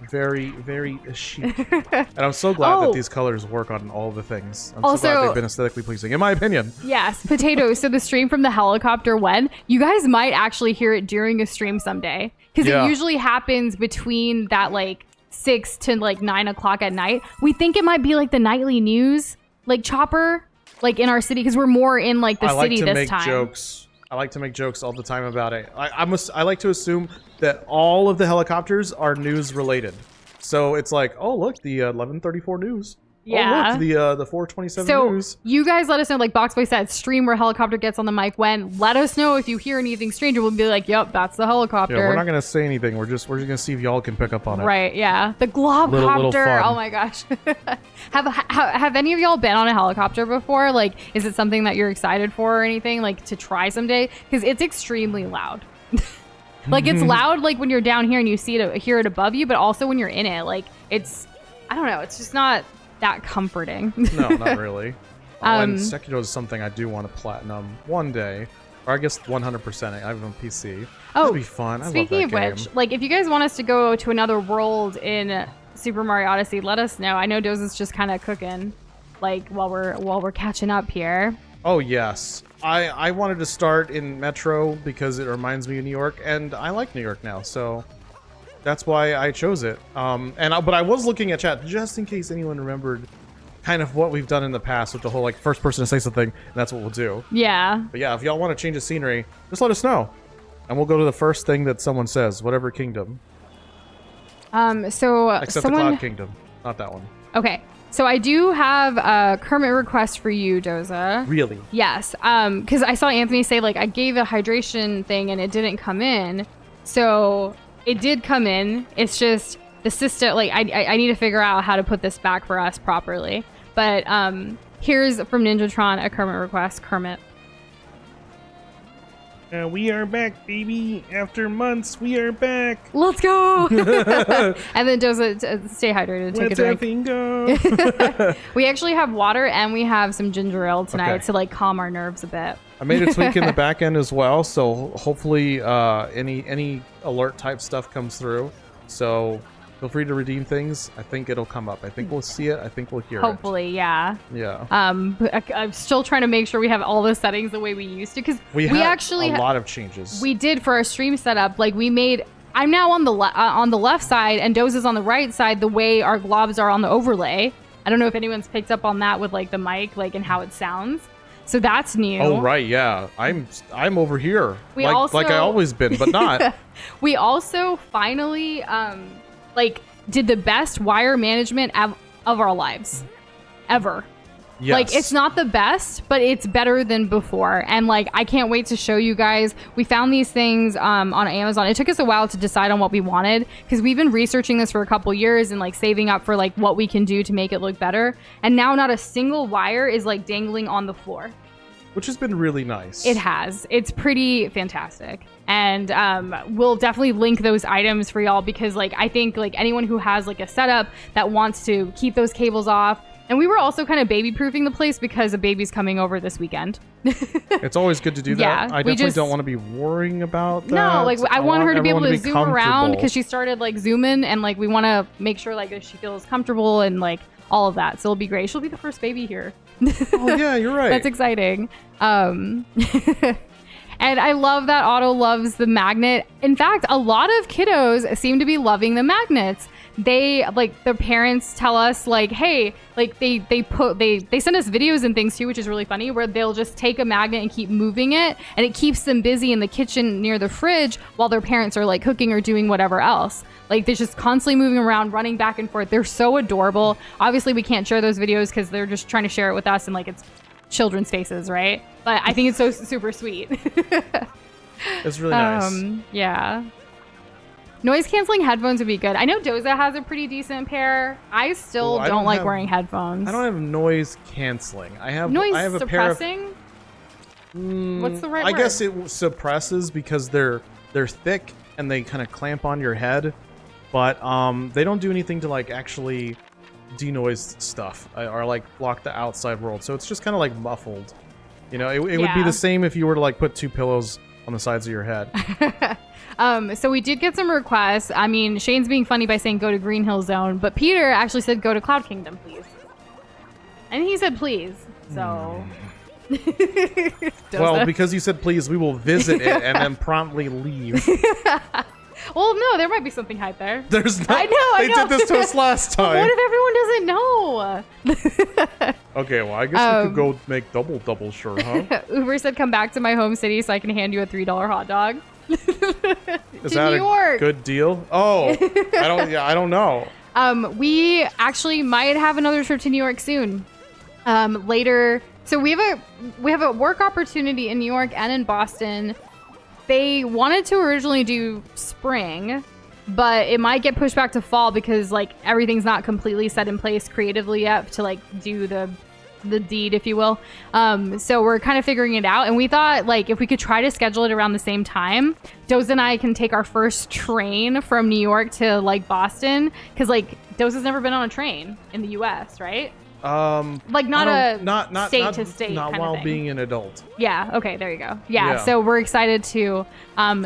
Speaker 1: Very, very chic. And I'm so glad that these colors work on all the things. I'm so glad they've been aesthetically pleasing, in my opinion.
Speaker 2: Yes, Potato. So the stream from the helicopter when you guys might actually hear it during a stream someday, because it usually happens between that like 6 to like 9 o'clock at night. We think it might be like the nightly news, like chopper, like in our city, because we're more in like the city this time.
Speaker 1: I like to make jokes all the time about it. I like to assume that all of the helicopters are news related. So it's like, oh look, the 11:34 news.
Speaker 2: Yeah.
Speaker 1: Oh look, the 4:27 news.
Speaker 2: So you guys let us know, like Boxboy said, stream where helicopter gets on the mic when. Let us know if you hear anything strange. We'll be like, yep, that's the helicopter.
Speaker 1: Yeah, we're not gonna say anything. We're just gonna see if y'all can pick up on it.
Speaker 2: Right? Yeah, the globcopter.
Speaker 1: Little fun.
Speaker 2: Oh my gosh. Have any of y'all been on a helicopter before? Like, is it something that you're excited for or anything? Like to try someday? Because it's extremely loud. Like it's loud, like when you're down here and you see it, hear it above you, but also when you're in it, like it's, I don't know, it's just not that comforting.
Speaker 1: No, not really. And Sekiro is something I do want to platinum one day, or I guess 100%. I have it on PC. It'll be fun.
Speaker 2: Speaking of which, like if you guys want us to go to another world in Super Mario Odyssey, let us know. I know Doza's just kind of cooking, like while we're catching up here.
Speaker 1: Oh yes, I wanted to start in Metro because it reminds me of New York, and I like New York now, so that's why I chose it. But I was looking at chat just in case anyone remembered kind of what we've done in the past with the whole like first person to say something, and that's what we'll do.
Speaker 2: Yeah.
Speaker 1: But yeah, if y'all want to change the scenery, just let us know, and we'll go to the first thing that someone says, whatever kingdom. Except the Cloud Kingdom, not that one.
Speaker 2: Okay. So I do have a Kermit request for you, Doza.
Speaker 1: Really?
Speaker 2: Yes. Because I saw Anthony say like I gave a hydration thing and it didn't come in. So it did come in. It's just the system. Like I need to figure out how to put this back for us properly. But here's from Ninjatron a Kermit request. Kermit.
Speaker 1: We are back, baby. After months, we are back.
Speaker 2: Let's go. And then Doza, stay hydrated. Take a drink.
Speaker 1: Go.
Speaker 2: We actually have water and we have some ginger ale tonight to like calm our nerves a bit.
Speaker 1: I made a tweak in the back end as well, so hopefully any alert type stuff comes through. So feel free to redeem things. I think it'll come up. I think we'll see it. I think we'll hear
Speaker 2: Hopefully, yeah.
Speaker 1: Yeah.
Speaker 2: I'm still trying to make sure we have all the settings the way we used to, because we
Speaker 1: actually a lot of changes.
Speaker 2: We did for our stream setup. Like we made. I'm now on the left side and Doza's on the right side. The way our globs are on the overlay. I don't know if anyone's picked up on that with like the mic, like and how it sounds. So that's new.
Speaker 1: Oh right, yeah. I'm over here.
Speaker 2: We
Speaker 1: like I always been, but not.
Speaker 2: We also finally like did the best wire management of our lives ever.
Speaker 1: Yes.
Speaker 2: Like it's not the best, but it's better than before. And like I can't wait to show you guys. We found these things on Amazon. It took us a while to decide on what we wanted because we've been researching this for a couple years and like saving up for like what we can do to make it look better. And now not a single wire is like dangling on the floor.
Speaker 1: Which has been really nice.
Speaker 2: It has. It's pretty fantastic. And we'll definitely link those items for y'all because like I think like anyone who has like a setup that wants to keep those cables off. And we were also kind of baby-proofing the place because a baby's coming over this weekend.
Speaker 1: It's always good to do that.
Speaker 2: Yeah,
Speaker 1: I definitely don't want to be worrying about that.
Speaker 2: No, like I want her to be able to zoom around because she
Speaker 1: she
Speaker 2: started like zooming and like we want to make sure like that she feels comfortable and like all of that. So it'll be great. She'll be the first baby here.
Speaker 1: Oh yeah, you're right.
Speaker 2: That's exciting. And I love that Otto loves the magnet. In fact, a lot of kiddos seem to be loving the magnets. they like their parents tell us like, hey, like they send us videos and things too, which is really funny, where they'll just take a magnet and keep moving it, and it keeps them busy in the kitchen near the fridge while their parents are like cooking or doing whatever else. Like they're just constantly moving around, running back and forth. They're so adorable. Obviously we can't share those videos because they're just trying to share it with us, and like it's children's faces, right? But I think it's so super sweet.
Speaker 1: It's really nice.
Speaker 2: Yeah. Noise canceling headphones would be good. I know Doza has a pretty decent pair. I still don't like wearing headphones.
Speaker 1: I don't have noise canceling. I have
Speaker 2: noise
Speaker 1: a pair of,
Speaker 2: suppressing. What's the right word?
Speaker 1: I guess it suppresses because they're thick and they kind of clamp on your head, but they don't do anything to like actually denoise stuff or like block the outside world. So it's just kind of like muffled. You know, it would be the same if you were to like put two pillows on the sides of your head.
Speaker 2: So we did get some requests. I mean, Shane's being funny by saying go to Green Hill Zone, but Peter actually said go to Cloud Kingdom, please. And he said please. So
Speaker 1: well, because you said please, we will visit it and then promptly leave.
Speaker 2: Well, no, there might be something hype there.
Speaker 1: There's not.
Speaker 2: I know.
Speaker 1: They did this to us last time.
Speaker 2: What if everyone doesn't know?
Speaker 1: Okay, well, I guess we could go make double sure, huh?
Speaker 2: Uber said come back to my home city so I can hand you a $3 hot dog.
Speaker 1: Is that
Speaker 2: New York.
Speaker 1: A good deal? Oh, I don't know.
Speaker 2: We actually might have another trip to New York soon. Later. So we have a work opportunity in New York and in Boston. They wanted to originally do spring, but it might get pushed back to fall because like everything's not completely set in place creatively yet to like do the deed, if you will. So we're kind of figuring it out, and we thought like if we could try to schedule it around the same time, Doza and I can take our first train from New York to like Boston, because like Doza's never been on a train in the US, right? Like not state to state,
Speaker 1: not
Speaker 2: kind
Speaker 1: while
Speaker 2: of thing.
Speaker 1: being an adult.
Speaker 2: Yeah. Okay. There you go. Yeah. So we're excited to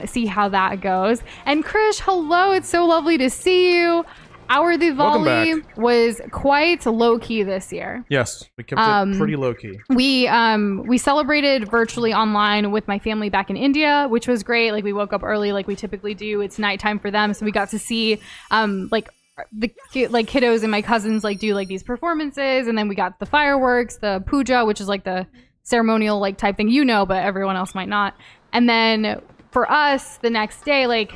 Speaker 2: see how that goes. And Krish, hello. It's so lovely to see you. Our Diwali was quite low key this year.
Speaker 1: Yes, we kept it pretty low key.
Speaker 2: We celebrated virtually online with my family back in India, which was great. Like we woke up early, like we typically do. It's nighttime for them, so we got to see like the kiddos and my cousins like do like these performances, and then we got the fireworks, the puja, which is like the ceremonial like type thing, you know, but everyone else might not. And then for us the next day, like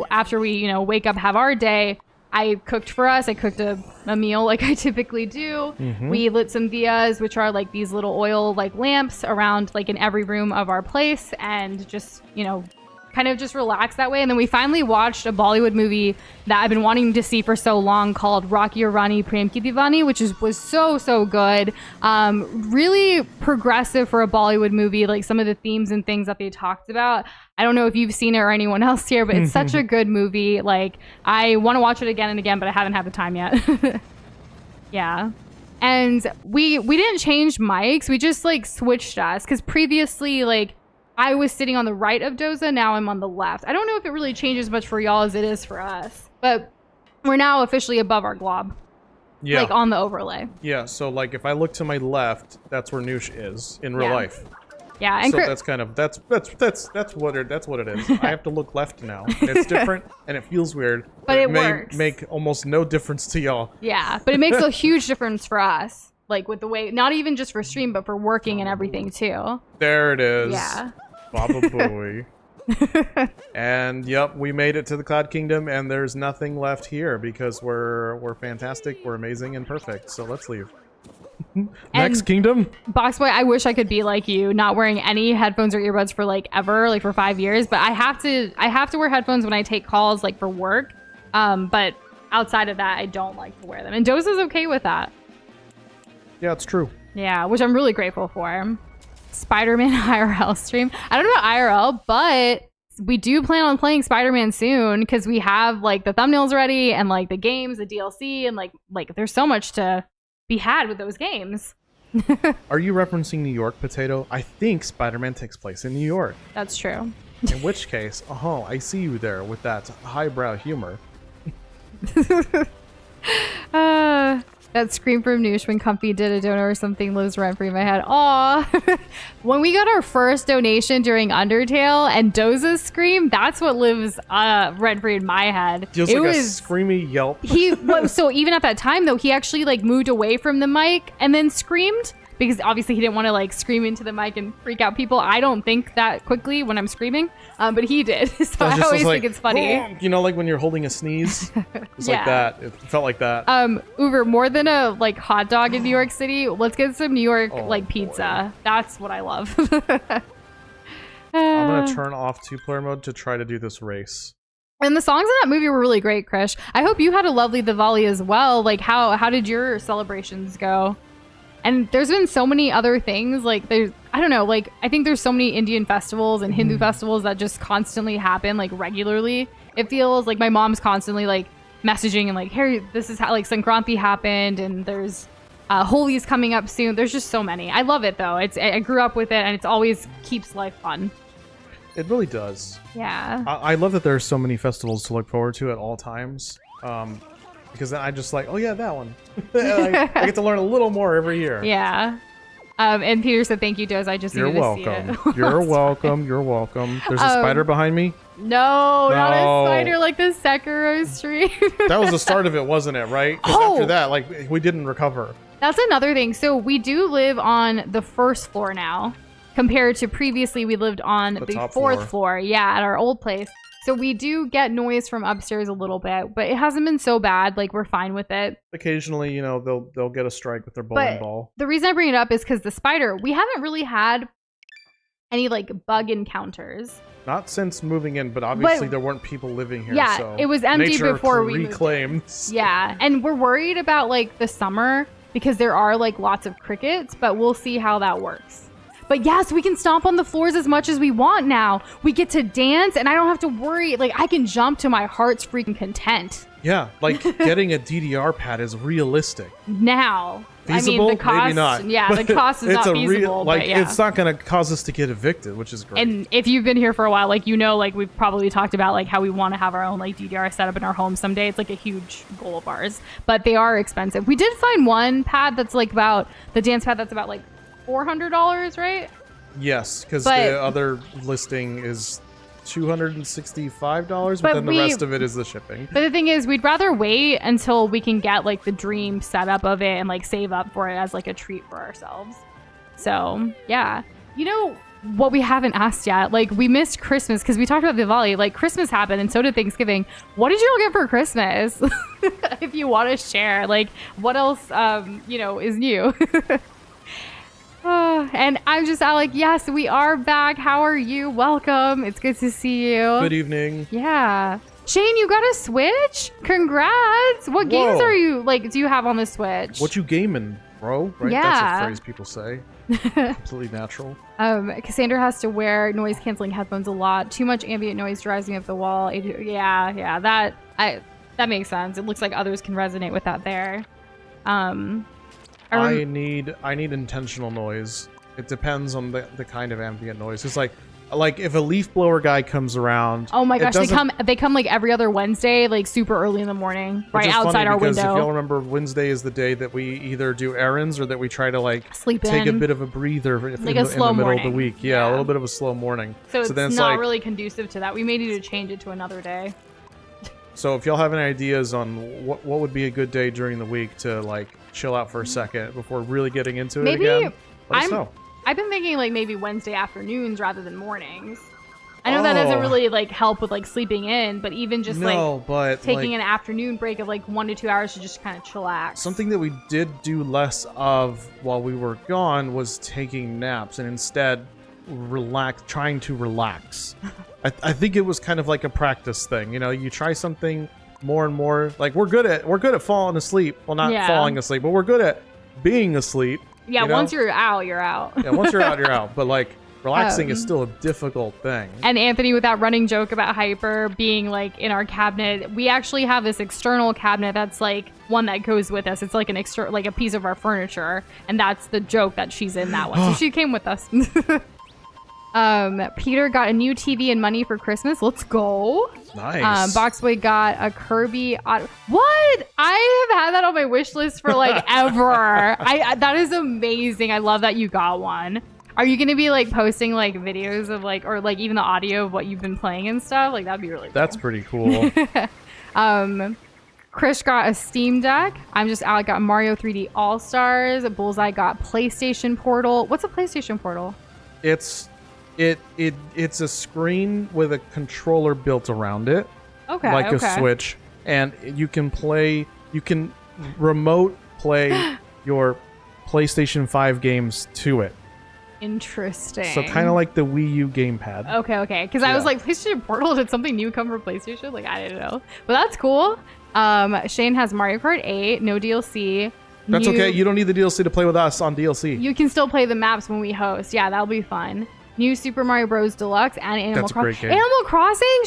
Speaker 2: after we wake up, have our day, I cooked for us. I cooked a meal like I typically do. We lit some diyas, which are like these little oil like lamps around like in every room of our place, and just kind of just relax that way. And then we finally watched a Bollywood movie that I've been wanting to see for so long called Rocky Aur Rani Prem Ki Divani, which was so good. Really progressive for a Bollywood movie, like some of the themes and things that they talked about. I don't know if you've seen it or anyone else here, but it's such a good movie. Like I want to watch it again and again, but I haven't had the time yet. Yeah. And we didn't change mics. We just like switched us, because previously like I was sitting on the right of Doza. Now I'm on the left. I don't know if it really changes much for y'all as it is for us, but we're now officially above our glob. Yeah. Like on the overlay.
Speaker 1: Yeah. So like if I look to my left, that's where Nush is in real life.
Speaker 2: Yeah. And
Speaker 1: so that's kind of that's what it is. I have to look left now. And it's different and it feels weird.
Speaker 2: But it
Speaker 1: may
Speaker 2: works.
Speaker 1: Make almost no difference to y'all.
Speaker 2: Yeah, but it makes a huge difference for us. Like with the way, not even just for stream, but for working and everything too.
Speaker 1: There it is.
Speaker 2: Yeah.
Speaker 1: Baba Booey. And yep, we made it to the Cloud Kingdom, and there's nothing left here because we're fantastic, we're amazing and perfect. So let's leave. Next kingdom.
Speaker 2: Boxboy, I wish I could be like you, not wearing any headphones or earbuds for like ever, like for 5 years. But I have to wear headphones when I take calls, like for work. But outside of that, I don't like to wear them. And Doza's okay with that.
Speaker 1: Yeah, it's true.
Speaker 2: Yeah, which I'm really grateful for. Spider-Man IRL stream. I don't know about IRL, but we do plan on playing Spider-Man soon, because we have like the thumbnails ready and like the games, the DLC, and like there's so much to be had with those games.
Speaker 1: Are you referencing New York, Potato? I think Spider-Man takes place in New York.
Speaker 2: That's true.
Speaker 1: In which case, I see you there with that highbrow humor.
Speaker 2: That scream from Nush when Comfy did a donor or something lives rent free in my head. Aw. When we got our first donation during Undertale and Doza's scream, that's what lives rent free in my head.
Speaker 1: Feels like a screamy yelp.
Speaker 2: So even at that time though, he actually like moved away from the mic and then screamed. Because obviously he didn't want to like scream into the mic and freak out people. I don't think that quickly when I'm screaming, but he did. So I always think it's funny.
Speaker 1: You know, like when you're holding a sneeze, it's like that. It felt like that.
Speaker 2: Uber, more than a like hot dog in New York City, let's get some New York pizza. Boy. That's what I love.
Speaker 1: I'm gonna turn off 2-player mode to try to do this race.
Speaker 2: And the songs in that movie were really great, Krish. I hope you had a lovely Diwali as well. Like how did your celebrations go? And there's been so many other things, like I don't know, like I think there's so many Indian festivals and Hindu festivals that just constantly happen, like regularly. It feels like my mom's constantly like messaging and like, hey, this is how like Sankranti happened and there's Holi's coming up soon. There's just so many. I love it though. I grew up with it and it's always keeps life fun.
Speaker 1: It really does.
Speaker 2: Yeah.
Speaker 1: I love that there's so many festivals to look forward to at all times. Because then I just like, oh yeah, that one. I get to learn a little more every year.
Speaker 2: Yeah. And Peter said, thank you, Doza. I just needed to see it.
Speaker 1: You're welcome. You're welcome. There's a spider behind me.
Speaker 2: No, not a spider like the Sekiro stream.
Speaker 1: That was the start of it, wasn't it? Right? Because after that, like we didn't recover.
Speaker 2: That's another thing. So we do live on the first floor now, compared to previously we lived on the fourth floor. Yeah, at our old place. So we do get noise from upstairs a little bit, but it hasn't been so bad. Like we're fine with it.
Speaker 1: Occasionally, you know, they'll get a strike with their bowling ball.
Speaker 2: The reason I bring it up is because the spider, we haven't really had any like bug encounters.
Speaker 1: Not since moving in, but obviously there weren't people living here.
Speaker 2: Yeah,
Speaker 1: so
Speaker 2: it was empty before we
Speaker 1: reclaimed.
Speaker 2: Yeah, and we're worried about like the summer because there are like lots of crickets, but we'll see how that works. But yes, we can stomp on the floors as much as we want now. We get to dance and I don't have to worry. Like I can jump to my heart's freaking content.
Speaker 1: Yeah, like getting a DDR pad is realistic.
Speaker 2: Now.
Speaker 1: Feasible?
Speaker 2: I mean, the cost,
Speaker 1: maybe not.
Speaker 2: Yeah, the cost is not feasible.
Speaker 1: It's not going to cause us to get evicted, which is great.
Speaker 2: And if you've been here for a while, like you know, like we've probably talked about like how we want to have our own like DDR setup in our home someday. It's like a huge goal of ours. But they are expensive. We did find one pad that's like about, the dance pad that's about like $400, right?
Speaker 1: Yes, because the other listing is $265, but then the rest of it is the shipping.
Speaker 2: But the thing is, we'd rather wait until we can get like the dream setup of it and like save up for it as like a treat for ourselves. So yeah, you know what we haven't asked yet? Like we missed Christmas because we talked about Diwali. Like Christmas happened and so did Thanksgiving. What did you all get for Christmas? If you want to share, like what else, you know, is new? And I'm just like, yes, we are back. How are you? Welcome. It's good to see you.
Speaker 1: Good evening.
Speaker 2: Yeah. Shane, you got a Switch? Congrats. What games are you, like, do you have on the Switch?
Speaker 1: What you gaming, bro? Right?
Speaker 2: Yeah.
Speaker 1: That's a phrase people say. Completely natural.
Speaker 2: Cassandra has to wear noise canceling headphones a lot. Too much ambient noise drives me up the wall. Yeah, that makes sense. It looks like others can resonate with that there.
Speaker 1: I need intentional noise. It depends on the kind of ambient noise. It's like if a leaf blower guy comes around.
Speaker 2: Oh my gosh, they come like every other Wednesday, like super early in the morning, right outside our window.
Speaker 1: If y'all remember, Wednesday is the day that we either do errands or that we try to like take a bit of a breather in the middle of the week. Yeah, a little bit of a slow morning.
Speaker 2: So then it's not really conducive to that. We may need to change it to another day.
Speaker 1: So if y'all have any ideas on what would be a good day during the week to like chill out for a second before really getting into it again, let us know.
Speaker 2: I've been thinking like maybe Wednesday afternoons rather than mornings. I know that doesn't really like help with like sleeping in, but even just taking an afternoon break of like 1 to 2 hours to just kind of chillax.
Speaker 1: Something that we did do less of while we were gone was taking naps and instead trying to relax. I think it was kind of like a practice thing. You know, you try something more and more. Like we're good at falling asleep. Well, not falling asleep, but we're good at being asleep.
Speaker 2: Yeah,
Speaker 1: you know?
Speaker 2: Once you're out, you're out.
Speaker 1: Yeah, once you're out, you're out. But like relaxing is still a difficult thing.
Speaker 2: And Anthony, with that running joke about Hyper being like in our cabinet, we actually have this external cabinet that's like one that goes with us. It's like an extra, like a piece of our furniture, and that's the joke that she's in that one. So she came with us. Peter got a new TV and money for Christmas. Let's go.
Speaker 1: Nice.
Speaker 2: Boxboy got a Kirby. What? I have had that on my wish list for like ever. That is amazing. I love that you got one. Are you gonna be like posting like videos of like, or like even the audio of what you've been playing and stuff? Like that'd be really cool.
Speaker 1: That's pretty cool.
Speaker 2: Chris got a Steam Deck. Alec got Mario 3D All Stars. Bullseye got PlayStation Portal. What's a PlayStation Portal?
Speaker 1: It's a screen with a controller built around it.
Speaker 2: Okay.
Speaker 1: Like a Switch. And you can remote play your PlayStation 5 games to it.
Speaker 2: Interesting.
Speaker 1: So kind of like the Wii U gamepad.
Speaker 2: Okay. Because I was like, PlayStation Portal, did something new come for PlayStation? Like, I didn't know. But that's cool. Shane has Mario Kart 8, no DLC.
Speaker 1: That's okay. You don't need the DLC to play with us on DLC.
Speaker 2: You can still play the maps when we host. Yeah, that'll be fun. New Super Mario Bros. Deluxe and Animal Crossing.
Speaker 1: Great game.
Speaker 2: Animal Crossing?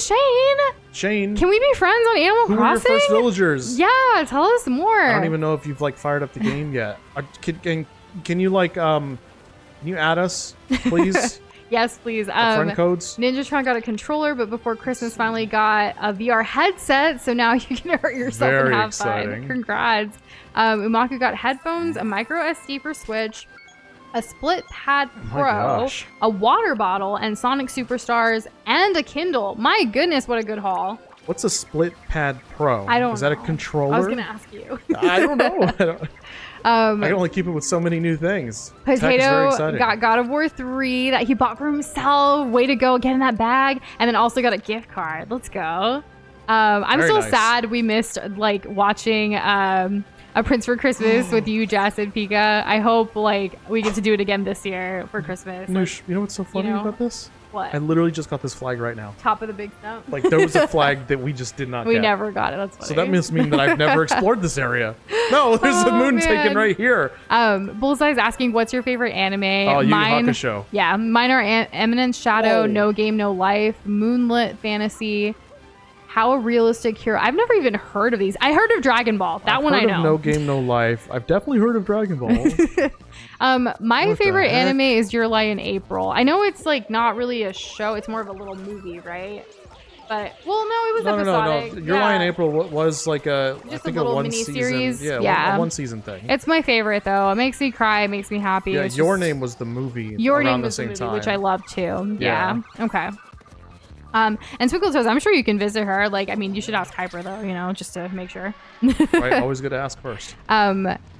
Speaker 2: Shane, can we be friends on Animal Crossing?
Speaker 1: Who were your first villagers?
Speaker 2: Yeah, tell us more.
Speaker 1: I don't even know if you've like fired up the game yet. Can you like can you add us, please?
Speaker 2: Yes, please.
Speaker 1: Friend codes.
Speaker 2: Ninjatron got a controller, but before Christmas finally got a VR headset, so now you can hurt yourself and have fun. Congrats. Umaku got headphones, a micro SD for Switch, a Split Pad Pro, a water bottle, and Sonic Superstars, and a Kindle. My goodness, what a good haul.
Speaker 1: What's a Split Pad Pro?
Speaker 2: I don't know.
Speaker 1: Is that a controller?
Speaker 2: I was going to ask you.
Speaker 1: I don't know. I can only keep it with so many new things.
Speaker 2: Potato got God of War 3 that he bought for himself. Way to go, getting that bag. And then also got a gift card. Let's go. I'm so sad we missed like watching A Prince for Christmas with you, Jess, and Pika. I hope like we get to do it again this year for Christmas.
Speaker 1: Nush, you know what's so funny about this?
Speaker 2: What?
Speaker 1: I literally just got this flag right now.
Speaker 2: Top of the big stump.
Speaker 1: Like there was a flag that we just did not get.
Speaker 2: We never got it. That's funny.
Speaker 1: So that must mean that I've never explored this area. No, there's a moon taken right here.
Speaker 2: Bullseye's asking, what's your favorite anime?
Speaker 1: Oh, Yu Yu Hakusho.
Speaker 2: Yeah, mine are Eminence Shadow, No Game, No Life, Moonlit Fantasy, How a Realistic Hero. I've never even heard of these. I heard of Dragon Ball. That one I know.
Speaker 1: No Game, No Life. I've definitely heard of Dragon Ball.
Speaker 2: My favorite anime is Your Lie in April. I know it's like not really a show. It's more of a little movie, right? But well, no, it was episodic.
Speaker 1: No. Your Lie in April was like
Speaker 2: just
Speaker 1: I think
Speaker 2: a little
Speaker 1: one
Speaker 2: mini
Speaker 1: season.
Speaker 2: series.
Speaker 1: Yeah, a one season thing.
Speaker 2: It's my favorite though. It makes me cry. It makes me happy.
Speaker 1: Yeah, Your Name was the movie.
Speaker 2: Your Name
Speaker 1: around
Speaker 2: was
Speaker 1: the same
Speaker 2: movie,
Speaker 1: time,
Speaker 2: which I love too.
Speaker 1: Yeah.
Speaker 2: Okay. And Twinkle Toes, I'm sure you can visit her. Like, I mean, you should ask Hyper though, just to make sure.
Speaker 1: Right, always good to ask first.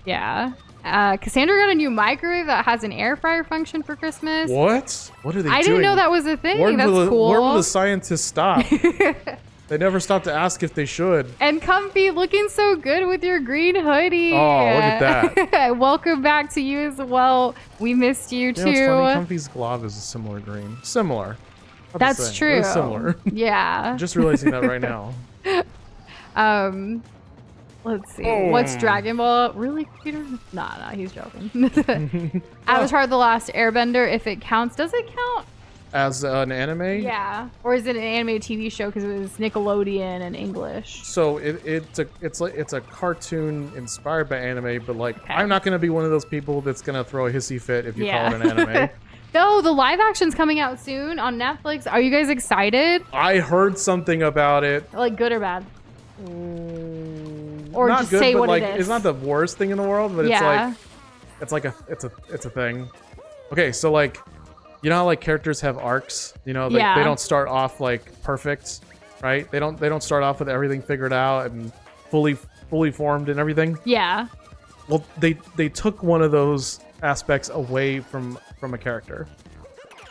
Speaker 2: Yeah. Cassandra got a new microwave that has an air fryer function for Christmas.
Speaker 1: What? What are they doing?
Speaker 2: I didn't know that was a thing. That's cool.
Speaker 1: Where will the scientists stop? They never stop to ask if they should.
Speaker 2: And Comfy, looking so good with your green hoodie.
Speaker 1: Oh, look at that.
Speaker 2: Welcome back to you as well. We missed you too.
Speaker 1: It's funny. Comfy's glove is a similar green. Similar.
Speaker 2: That's true.
Speaker 1: It's similar.
Speaker 2: Yeah.
Speaker 1: Just realizing that right now.
Speaker 2: Let's see. What's Dragon Ball? Really, Peter? Nah, he's joking. Avatar: The Last Airbender, if it counts. Does it count?
Speaker 1: As an anime?
Speaker 2: Yeah. Or is it an animated TV show because it was Nickelodeon and English?
Speaker 1: So it's a cartoon inspired by anime, but like I'm not gonna be one of those people that's gonna throw a hissy fit if you call it an anime.
Speaker 2: No, the live action's coming out soon on Netflix. Are you guys excited?
Speaker 1: I heard something about it.
Speaker 2: Like good or bad? Or
Speaker 1: not
Speaker 2: just
Speaker 1: good,
Speaker 2: say
Speaker 1: but
Speaker 2: what
Speaker 1: like
Speaker 2: it is.
Speaker 1: it's not the worst thing in the world, but it's a thing. Okay, so like you know how like characters have arcs, they don't start off like perfect, right? They don't start off with everything figured out and fully formed and everything.
Speaker 2: Yeah.
Speaker 1: Well, they took one of those aspects away from a character.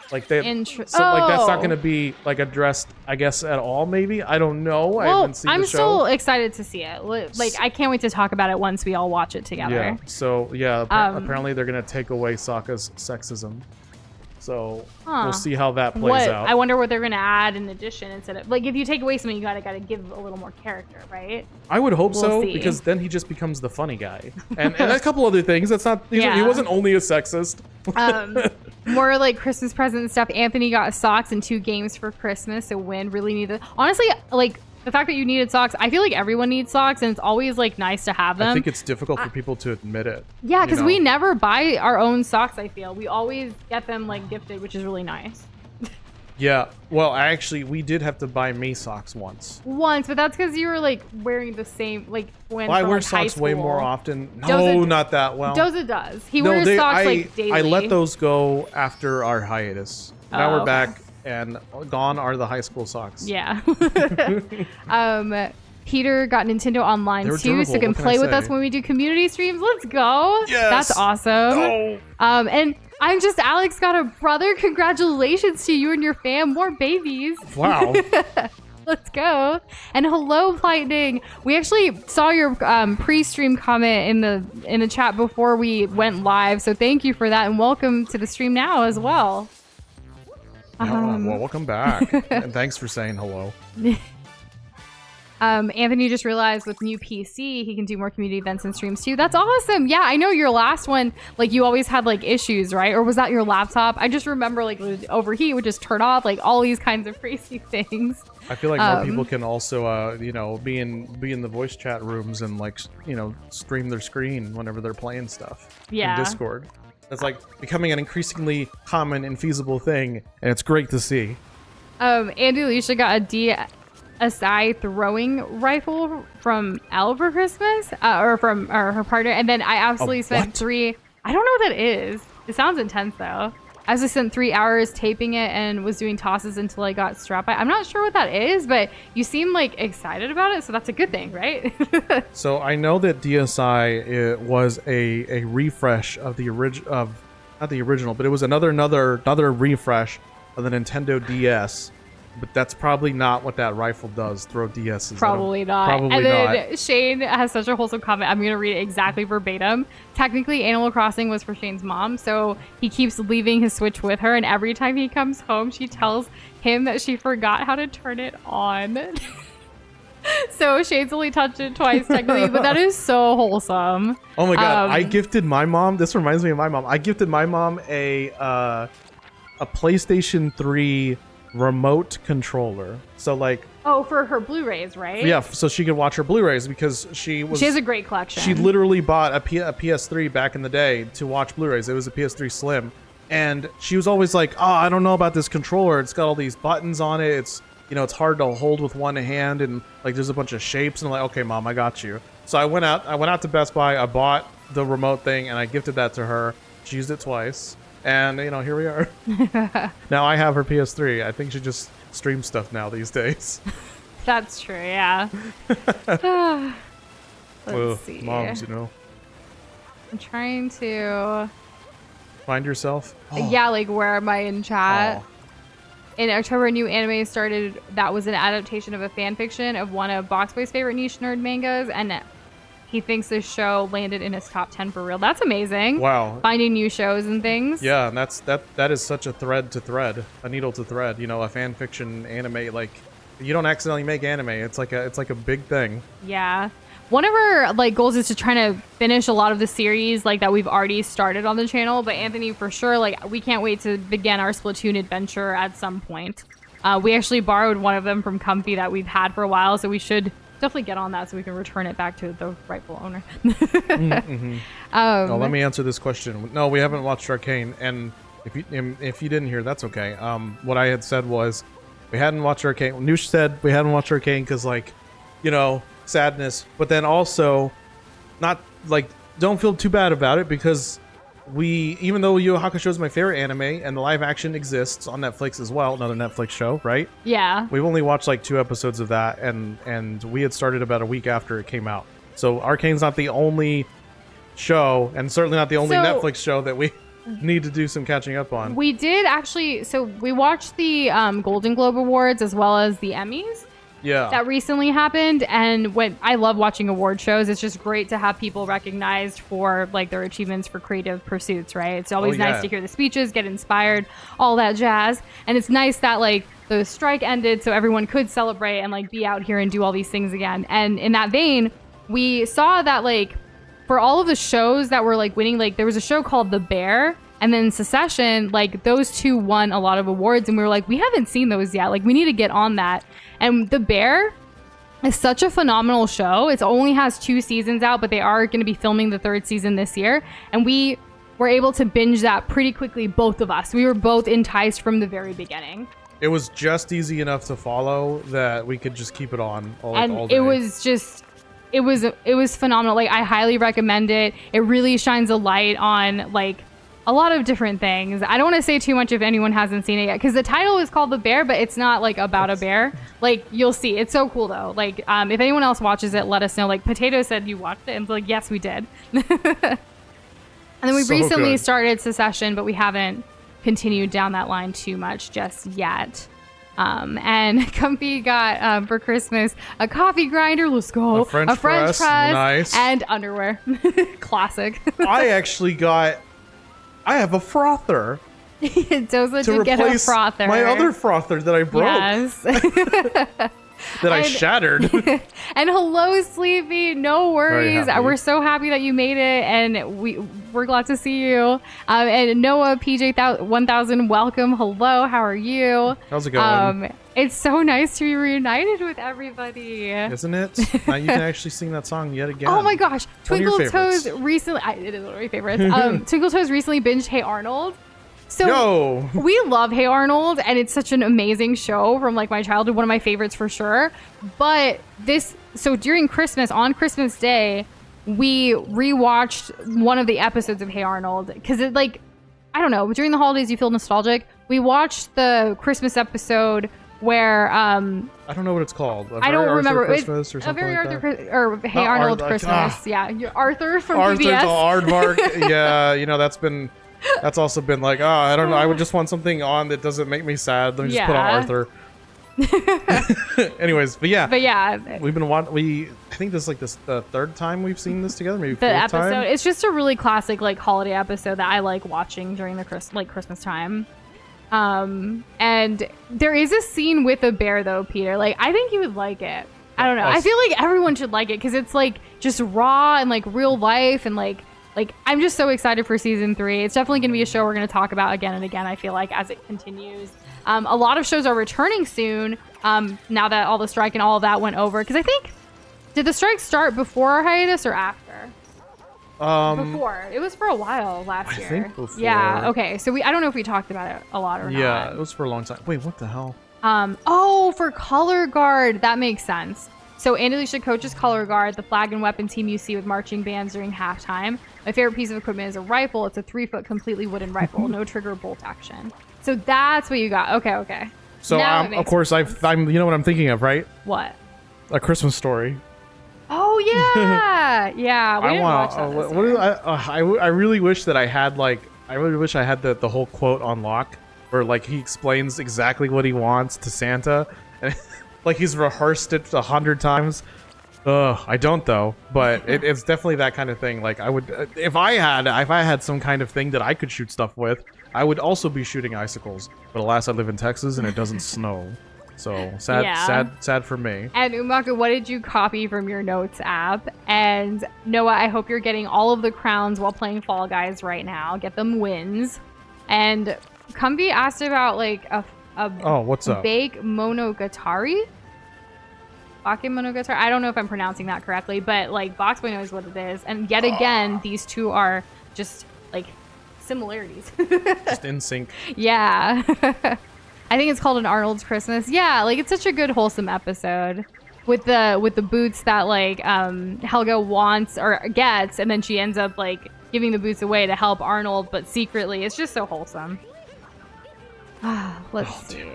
Speaker 1: Like like that's not going to be like addressed, I guess, at all. Maybe I don't know.
Speaker 2: Well,
Speaker 1: I haven't seen
Speaker 2: I'm
Speaker 1: the show.
Speaker 2: still excited to see it. Like I can't wait to talk about it once we all watch it together.
Speaker 1: Yeah. So yeah, apparently they're going to take away Sokka's sexism. So we'll see how that plays out.
Speaker 2: I wonder what they're going to add in addition instead of like if you take away something, you gotta give a little more character, right?
Speaker 1: I would hope
Speaker 2: We'll see.
Speaker 1: because then he just becomes the funny guy, and a couple other things. That's not. He wasn't only a sexist.
Speaker 2: More like Christmas present and stuff. Anthony got socks and 2 games for Christmas. So Win really needed. Honestly, like the fact that you needed socks, I feel like everyone needs socks, and it's always like nice to have them.
Speaker 1: I think it's difficult for people to admit it.
Speaker 2: Yeah, because we never buy our own socks. I feel we always get them like gifted, which is really nice.
Speaker 1: Yeah. Well, we did have to buy me socks once.
Speaker 2: Once, but that's because you were like wearing the same like when.
Speaker 1: Well, I
Speaker 2: from,
Speaker 1: wear
Speaker 2: like, high
Speaker 1: socks way
Speaker 2: school.
Speaker 1: more often. No,
Speaker 2: Doza-
Speaker 1: not that well.
Speaker 2: Doza does. He wears socks like daily.
Speaker 1: I let those go after our hiatus. Now we're
Speaker 2: okay.
Speaker 1: back, and gone are the high school socks.
Speaker 2: Yeah. Peter got Nintendo Online
Speaker 1: They're
Speaker 2: too, so
Speaker 1: durable,
Speaker 2: can
Speaker 1: what can
Speaker 2: play
Speaker 1: I
Speaker 2: with
Speaker 1: say?
Speaker 2: us when we do community streams. Let's go.
Speaker 1: Yes.
Speaker 2: That's awesome.
Speaker 1: Oh.
Speaker 2: And Alex got a brother. Congratulations to you and your fam. More babies.
Speaker 1: Wow.
Speaker 2: Let's go. And hello, Lightning. We actually saw your pre-stream comment in the chat before we went live, so thank you for that, and welcome to the stream now as well.
Speaker 1: Well, welcome back, and thanks for saying hello.
Speaker 2: Anthony just realized with new PC, he can do more community events and streams too. That's awesome. Yeah, I know your last one, like you always had like issues, right? Or was that your laptop? I just remember like it would overheat, would just turn off, like all these kinds of crazy things.
Speaker 1: I feel like more people can also, be in the voice chat rooms and like, stream their screen whenever they're playing stuff.
Speaker 2: Yeah.
Speaker 1: In Discord. That's like becoming an increasingly common and feasible thing, and it's great to see.
Speaker 2: Andy Alicia got a DSI throwing rifle from Elle for Christmas, or from her partner, and then I absolutely spent
Speaker 1: what?
Speaker 2: 3. I don't know what that is. It sounds intense though. I actually spent 3 hours taping it and was doing tosses until I got strapped. I'm not sure what that is, but you seem like excited about it, so that's a good thing, right?
Speaker 1: So I know that DSI was a refresh of the not the original, but it was another refresh of the Nintendo DS. But that's probably not what that rifle does. Throw DSs.
Speaker 2: Probably not.
Speaker 1: Probably
Speaker 2: and then
Speaker 1: not.
Speaker 2: Shane has such a wholesome comment. I'm going to read it exactly verbatim. Technically, Animal Crossing was for Shane's mom, so he keeps leaving his Switch with her, and every time he comes home, she tells him that she forgot how to turn it on. So Shane's only touched it twice, technically, but that is so wholesome.
Speaker 1: Oh my god! I gifted my mom. This reminds me of my mom. I gifted my mom a PlayStation 3 remote controller. So like,
Speaker 2: oh, for her Blu-rays, right?
Speaker 1: yeah, so she could watch her Blu-rays because she
Speaker 2: has a great collection.
Speaker 1: She literally bought a PS3 back in the day to watch Blu-rays. It was a PS3 Slim, and she was always like, "Oh, I don't know about this controller. It's got all these buttons on it. It's it's hard to hold with one hand, and like there's a bunch of shapes." And I'm like, "Okay, mom, I got you." So I went out to Best Buy. I bought the remote thing, and I gifted that to her. She used it twice. And, here we are. Now I have her PS3. I think she just streams stuff now these days.
Speaker 2: That's true, yeah. Let's see.
Speaker 1: Moms,
Speaker 2: I'm trying to...
Speaker 1: Find yourself?
Speaker 2: Yeah, like where am I in chat?
Speaker 1: Oh.
Speaker 2: In October, a new anime started that was an adaptation of a fan fiction of one of Boxboy's favorite niche nerd mangas, and he thinks this show landed in his top 10 for real. That's amazing.
Speaker 1: Wow.
Speaker 2: Finding new shows and things.
Speaker 1: Yeah, and that is such a thread to thread, a needle to thread. A fan fiction anime, like you don't accidentally make anime. It's like a big thing.
Speaker 2: Yeah. One of our goals is to try to finish a lot of the series that we've already started on the channel. But Anthony, for sure, we can't wait to begin our Splatoon adventure at some point. We actually borrowed one of them from Comfy that we've had for a while, so we should definitely get on that so we can return it back to the rightful owner.
Speaker 1: Mm-hmm. Let me answer this question. No, we haven't watched Arcane, and if you didn't hear, that's okay. What I had said was we hadn't watched Arcane. Nush said we hadn't watched Arcane because sadness, but then also not don't feel too bad about it because even though Yu Yu Hakusho is my favorite anime and the live action exists on Netflix as well, another Netflix show, right?
Speaker 2: Yeah.
Speaker 1: We've only watched 2 episodes of that, and we had started about a week after it came out. So Arcane's not the only show, and certainly not the only Netflix show that we need to do some catching up on.
Speaker 2: We did actually, so we watched the Golden Globe Awards as well as the Emmys.
Speaker 1: Yeah.
Speaker 2: That recently happened, and I love watching award shows. It's just great to have people recognized for their achievements for creative pursuits, right? It's always nice to hear the speeches, get inspired, all that jazz. And it's nice that the strike ended so everyone could celebrate and be out here and do all these things again. And in that vein, we saw that for all of the shows that were winning, there was a show called The Bear, and then Secession, those 2 won a lot of awards, and we were we haven't seen those yet. We need to get on that. And The Bear is such a phenomenal show. It only has 2 seasons out, but they are going to be filming the 3rd season this year. And we were able to binge that pretty quickly, both of us. We were both enticed from the very beginning.
Speaker 1: It was just easy enough to follow that we could just keep it on all
Speaker 2: And
Speaker 1: day.
Speaker 2: it was phenomenal. Like, I highly recommend it. It really shines a light on like a lot of different things. I don't want to say too much if anyone hasn't seen it yet, because the title is called The Bear, but it's not like about a bear. Like, you'll see. It's so cool though. Like, if anyone else watches it, let us know. Like, Potato said you watched it, and like, yes, we did. And then we
Speaker 1: So
Speaker 2: recently
Speaker 1: good.
Speaker 2: started Secession, but we haven't continued down that line too much just yet. And Comfy got for Christmas a coffee grinder. Let's go.
Speaker 1: A French press. Nice.
Speaker 2: And underwear. Classic.
Speaker 1: I have a frother
Speaker 2: Doza
Speaker 1: to
Speaker 2: did get a
Speaker 1: replace
Speaker 2: frother.
Speaker 1: my other frother that I broke,
Speaker 2: Yes.
Speaker 1: that I shattered.
Speaker 2: And hello, Sleepy. No worries.
Speaker 1: happy.
Speaker 2: We're so happy that you made it, and we're glad to see you. And Noah PJ 1000, welcome. Hello, how are you?
Speaker 1: How's it going?
Speaker 2: It's so nice to be reunited with everybody.
Speaker 1: Isn't it? Now you can actually sing that song yet again.
Speaker 2: Oh my gosh,
Speaker 1: One of your
Speaker 2: Twinkle Toes
Speaker 1: favorites.
Speaker 2: recently. It is one of my favorites. Twinkle Toes recently binged Hey Arnold. So
Speaker 1: Yo!
Speaker 2: we love Hey Arnold, and it's such an amazing show from like my childhood, one of my favorites for sure. But during Christmas, on Christmas Day, we rewatched one of the episodes of Hey Arnold because it, like, I don't know, during the holidays you feel nostalgic. We watched the Christmas episode where
Speaker 1: I don't know what it's called.
Speaker 2: I don't remember.
Speaker 1: Christmas or
Speaker 2: a
Speaker 1: something
Speaker 2: very
Speaker 1: like
Speaker 2: Arthur
Speaker 1: that.
Speaker 2: or Hey
Speaker 1: Not
Speaker 2: Arnold
Speaker 1: Arthur,
Speaker 2: Christmas. Yeah, you're Arthur from
Speaker 1: Arthur's
Speaker 2: PBS.
Speaker 1: Aardvark. Yeah, you know, that's also been like, I don't know. I would just want something on that doesn't make me sad. Let me just put on Arthur. Anyways, but yeah, we've been I think this is like the third time we've seen this together, maybe
Speaker 2: the
Speaker 1: fourth
Speaker 2: episode.
Speaker 1: time.
Speaker 2: It's just a really classic like holiday episode that I like watching during the Christmas time. And there is a scene with a bear though, Peter. Like, I think you would like it. I don't know. I feel like everyone should like it because it's like just raw and like real life, and like I'm just so excited for season 3. It's definitely going to be a show we're going to talk about again and again, I feel like, as it continues. A lot of shows are returning soon, now that all the strike and all of that went over. Because I think, did the strike start before our hiatus or after? Before. It was for a while last year.
Speaker 1: I think before.
Speaker 2: Yeah, okay. So I don't know if we talked about it a lot or not.
Speaker 1: Yeah, it was for a long time. Wait, what the hell?
Speaker 2: For Color Guard. That makes sense. So Andy Alicia coaches Color Guard, the flag and weapon team you see with marching bands during halftime. My favorite piece of equipment is a rifle. It's a 3-foot completely wooden rifle, no trigger, bolt action. So that's what you got. Okay.
Speaker 1: So
Speaker 2: Now it
Speaker 1: of
Speaker 2: makes
Speaker 1: course
Speaker 2: sense.
Speaker 1: I'm you know what I'm thinking of, right?
Speaker 2: What?
Speaker 1: A Christmas Story.
Speaker 2: Oh yeah, yeah. We didn't watch that this
Speaker 1: what
Speaker 2: year.
Speaker 1: I really wish that I had the whole quote on lock, where like he explains exactly what he wants to Santa, and like he's rehearsed it 100 times. I don't though, but it's definitely that kind of thing. Like I would, if I had some kind of thing that I could shoot stuff with, I would also be shooting icicles. But alas, I live in Texas and it doesn't snow, so sad for me.
Speaker 2: And Umaka, what did you copy from your notes app? And Noah, I hope you're getting all of the crowns while playing Fall Guys right now. Get them wins. And Kumbi asked about like a
Speaker 1: what's up?
Speaker 2: Bake Monogatari. Bakemonogatari. I don't know if I'm pronouncing that correctly, but like Boxboy knows what it is. And yet again, these two are just like similarities.
Speaker 1: Just in sync.
Speaker 2: Yeah. I think it's called An Arnold's Christmas. Yeah, like it's such a good wholesome episode with the boots that like Helga wants or gets, and then she ends up like giving the boots away to help Arnold, but secretly. It's just so wholesome. Let's see.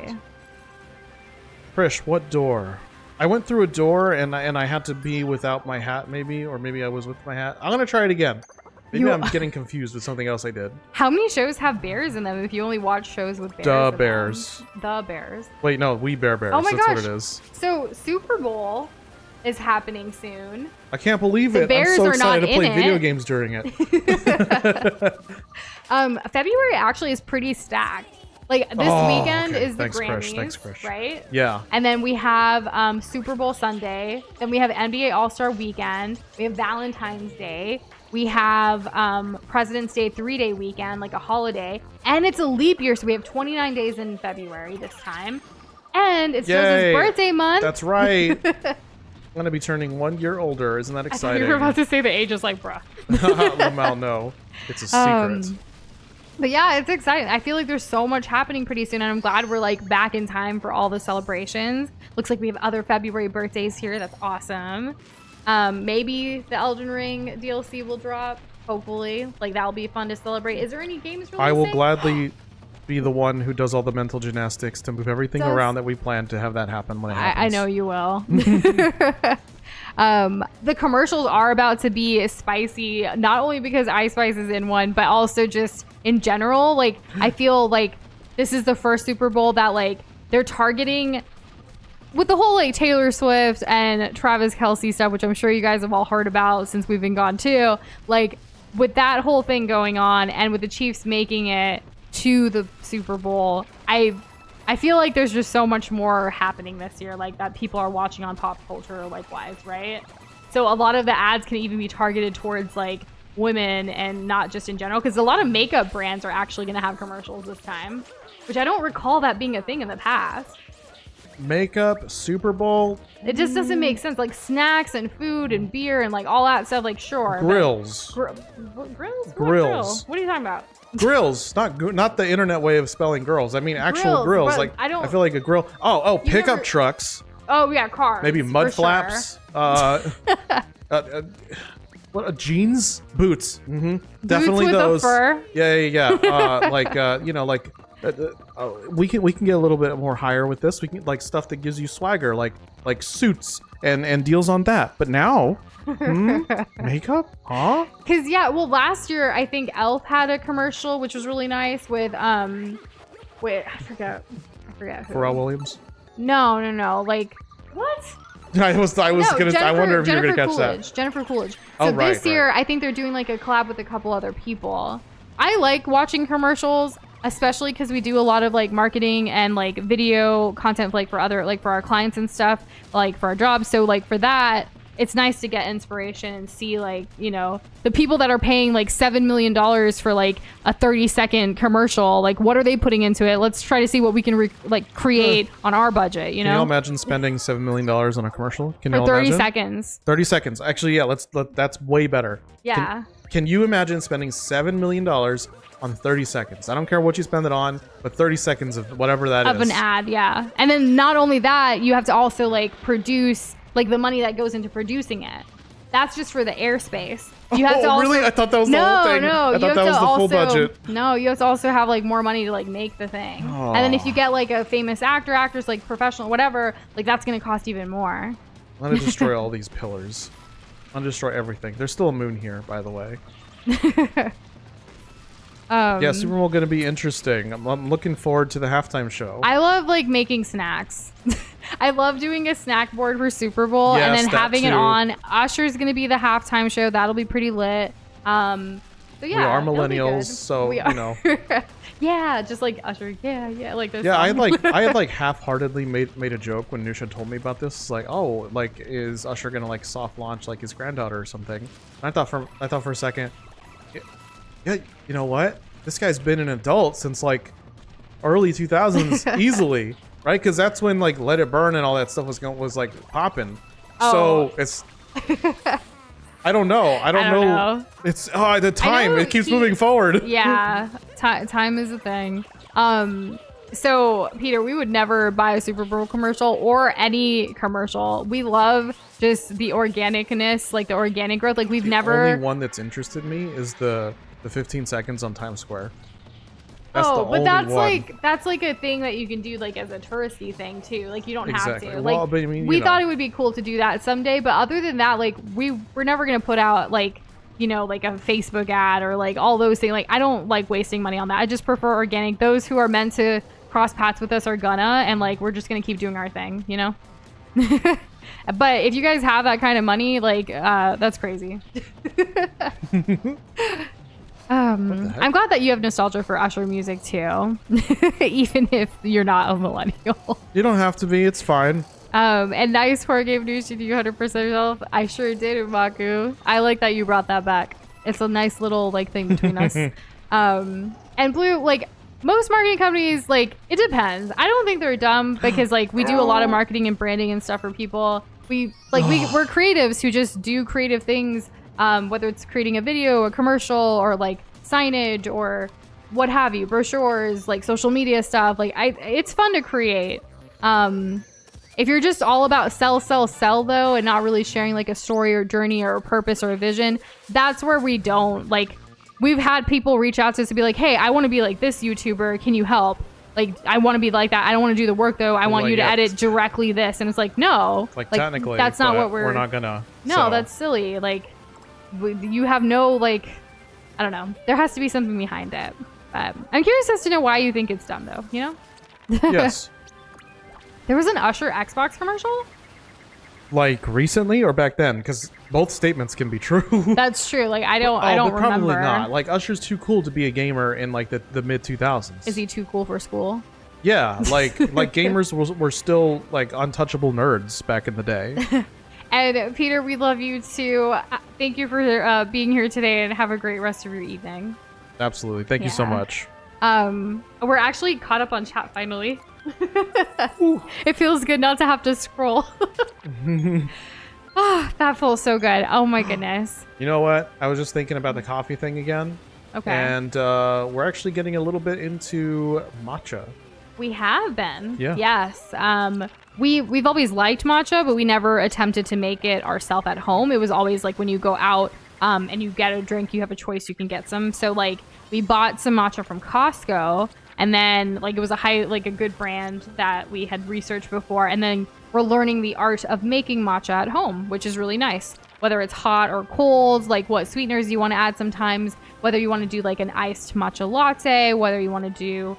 Speaker 1: Frisch, what door? I went through a door and I had to be without my hat, maybe, or maybe I was with my hat. I'm gonna try it again. Maybe I'm getting confused with something else I did.
Speaker 2: How many shows have bears in them if you only watch shows with bears?
Speaker 1: The
Speaker 2: in
Speaker 1: Bears.
Speaker 2: them? The Bears.
Speaker 1: Wait, no, We Bear Bears.
Speaker 2: Oh my
Speaker 1: That's
Speaker 2: gosh.
Speaker 1: what it is.
Speaker 2: So Super Bowl is happening soon.
Speaker 1: I can't believe
Speaker 2: The
Speaker 1: it.
Speaker 2: Bears
Speaker 1: I'm so
Speaker 2: are not
Speaker 1: excited to
Speaker 2: in
Speaker 1: play video
Speaker 2: it.
Speaker 1: games during it.
Speaker 2: February actually is pretty stacked. Like this weekend
Speaker 1: okay.
Speaker 2: is the
Speaker 1: Thanks,
Speaker 2: Grammys,
Speaker 1: Krish. Thanks, Krish.
Speaker 2: right?
Speaker 1: Yeah.
Speaker 2: And then we have Super Bowl Sunday. Then we have NBA All-Star Weekend. We have Valentine's Day. We have President's Day 3-day weekend, like a holiday. And it's a leap year, so we have 29 days in February this time. And it's Doza's
Speaker 1: Yay.
Speaker 2: birthday month.
Speaker 1: That's right. I'm gonna be turning 1 year older. Isn't that
Speaker 2: I thought
Speaker 1: exciting?
Speaker 2: you were about to say the age is like, bruh.
Speaker 1: Lamel, no. It's a secret.
Speaker 2: But yeah, it's exciting. I feel like there's so much happening pretty soon, and I'm glad we're like back in time for all the celebrations. Looks like we have other February birthdays here. That's awesome. Maybe the Elden Ring DLC will drop. Hopefully, like that'll be fun to celebrate. Is there any games releasing?
Speaker 1: I will gladly be the one who does all the mental gymnastics to move everything around that we plan to have that happen when it happens.
Speaker 2: I know you will. The commercials are about to be spicy, not only because Ice Spice is in one, but also just in general. Like, I feel like this is the first Super Bowl that like they're targeting with the whole like Taylor Swift and Travis Kelce stuff, which I'm sure you guys have all heard about since we've been gone too. Like, with that whole thing going on, and with the Chiefs making it to the Super Bowl, I feel like there's just so much more happening this year, like that people are watching on pop culture, like wise, right? So a lot of the ads can even be targeted towards like women and not just in general, because a lot of makeup brands are actually going to have commercials this time, which I don't recall that being a thing in the past.
Speaker 1: Makeup, Super Bowl.
Speaker 2: It just doesn't make sense. Like snacks and food and beer and like all that stuff. Like sure.
Speaker 1: Grills.
Speaker 2: Grills.
Speaker 1: Grills.
Speaker 2: Grill? What are you talking about?
Speaker 1: Grills, not the internet way of spelling girls. I mean actual grills. Like I feel like a grill. Oh, pickup trucks.
Speaker 2: Oh yeah, cars.
Speaker 1: Maybe mud flaps.
Speaker 2: Sure.
Speaker 1: What jeans, boots.
Speaker 2: Boots
Speaker 1: Definitely
Speaker 2: with
Speaker 1: those.
Speaker 2: A fur.
Speaker 1: Yeah. We can get a little bit more higher with this. We can like stuff that gives you swagger, like suits and deals on that. But now. Makeup? Huh?
Speaker 2: Because well, last year I think Elf had a commercial which was really nice with wait, I forget who.
Speaker 1: Pharrell Williams?
Speaker 2: No. Like what?
Speaker 1: I wonder if you were gonna catch that.
Speaker 2: Jennifer Coolidge. So this year I think they're doing like a collab with a couple other people. I like watching commercials, especially because we do a lot of like marketing and like video content like for our clients and stuff, like for our jobs. So like for that, it's nice to get inspiration and see like, you know, the people that are paying like $7 million for like a 30-second commercial, like what are they putting into it? Let's try to see what we can create on our budget, you know?
Speaker 1: Can you imagine spending $7 million on a commercial?
Speaker 2: For 30 seconds.
Speaker 1: 30 seconds. Actually, yeah, that's way better.
Speaker 2: Yeah.
Speaker 1: Can you imagine spending $7 million on 30 seconds? I don't care what you spend it on, but 30 seconds of whatever that is.
Speaker 2: Of an ad, yeah. And then not only that, you have to also like produce like the money that goes into producing it. That's just for the airspace. You have to also,
Speaker 1: really? I thought that was the whole thing.
Speaker 2: No,
Speaker 1: I thought that was the full budget.
Speaker 2: No, you have to also have like more money to like make the thing. And then if you get like a famous actress, like professional, whatever, like that's gonna cost even more.
Speaker 1: I'm gonna destroy all these pillars. I'm gonna destroy everything. There's still a moon here, by the way. Yeah, Super Bowl gonna be interesting. I'm looking forward to the halftime show.
Speaker 2: I love like making snacks. I love doing a snack board for Super Bowl and then having it on. Usher's gonna be the halftime show. That'll be pretty lit. So yeah,
Speaker 1: we are millennials, so you know.
Speaker 2: Yeah, just like Usher. Yeah, like this.
Speaker 1: Yeah, I had like half-heartedly made a joke when Nush had told me about this. It's like, oh, like is Usher gonna like soft launch like his granddaughter or something? And I thought for a second, yeah, you know what? This guy's been an adult since like early 2000s easily, right? Because that's when like Let It Burn and all that stuff was like popping. So it's. I don't know. I don't know. It's the time. It keeps moving forward.
Speaker 2: Yeah, time is a thing. So Peter, we would never buy a Super Bowl commercial or any commercial. We love just the organicness, like the organic growth. Like we've never.
Speaker 1: The only one that's interested me is the 15 seconds on Times Square. That's
Speaker 2: that's like a thing that you can do like as a touristy thing too. Like you don't have to. Like
Speaker 1: well, but I mean,
Speaker 2: we thought it would be cool to do that someday, but other than that, like we're never gonna put out like, you know, like a Facebook ad or like all those things. Like I don't like wasting money on that. I just prefer organic. Those who are meant to cross paths with us are gonna, and like we're just gonna keep doing our thing, you know. But if you guys have that kind of money, like that's crazy. I'm glad that you have nostalgia for Usher music too, even if you're not a millennial.
Speaker 1: You don't have to be. It's fine.
Speaker 2: And nice for game news. Did you 100% yourself? I sure did, Umaku. I like that you brought that back. It's a nice little like thing between us. And Blue, like most marketing companies, like it depends. I don't think they're dumb because like we do a lot of marketing and branding and stuff for people. We're creatives who just do creative things. Whether it's creating a video, a commercial, or like signage or what have you, brochures, like social media stuff. Like it's fun to create. If you're just all about sell though, and not really sharing like a story or journey or a purpose or a vision, that's where we don't like. We've had people reach out to us to be like, hey, I want to be like this YouTuber. Can you help? Like, I want to be like that. I don't want to do the work though. I want you to edit directly this. And it's like, no,
Speaker 1: like technically,
Speaker 2: that's not what we're
Speaker 1: not gonna.
Speaker 2: No,
Speaker 1: so.
Speaker 2: That's silly. Like, you have no like, I don't know. There has to be something behind it. I'm curious as to know why you think it's dumb though. You know?
Speaker 1: Yes.
Speaker 2: There was an Usher Xbox commercial?
Speaker 1: Like recently or back then? Because both statements can be true.
Speaker 2: That's true. Like I don't
Speaker 1: but
Speaker 2: remember.
Speaker 1: Probably not. Like Usher's too cool to be a gamer in like the mid 2000s.
Speaker 2: Is he too cool for school?
Speaker 1: Yeah, like gamers were still like untouchable nerds back in the day.
Speaker 2: And Peter, we love you too. Thank you for being here today, and have a great rest of your evening.
Speaker 1: Absolutely. Thank you so much.
Speaker 2: We're actually caught up on chat finally. It feels good not to have to scroll. That feels so good. Oh my goodness.
Speaker 1: You know what? I was just thinking about the coffee thing again.
Speaker 2: Okay.
Speaker 1: And we're actually getting a little bit into matcha.
Speaker 2: We have been.
Speaker 1: Yeah.
Speaker 2: Yes. We've always liked matcha, but we never attempted to make it ourselves at home. It was always like when you go out and you get a drink, you have a choice, you can get some. So like we bought some matcha from Costco. And then like it was a good brand that we had researched before. And then we're learning the art of making matcha at home, which is really nice. Whether it's hot or cold, like what sweeteners you want to add sometimes, whether you want to do like an iced matcha latte, whether you want to do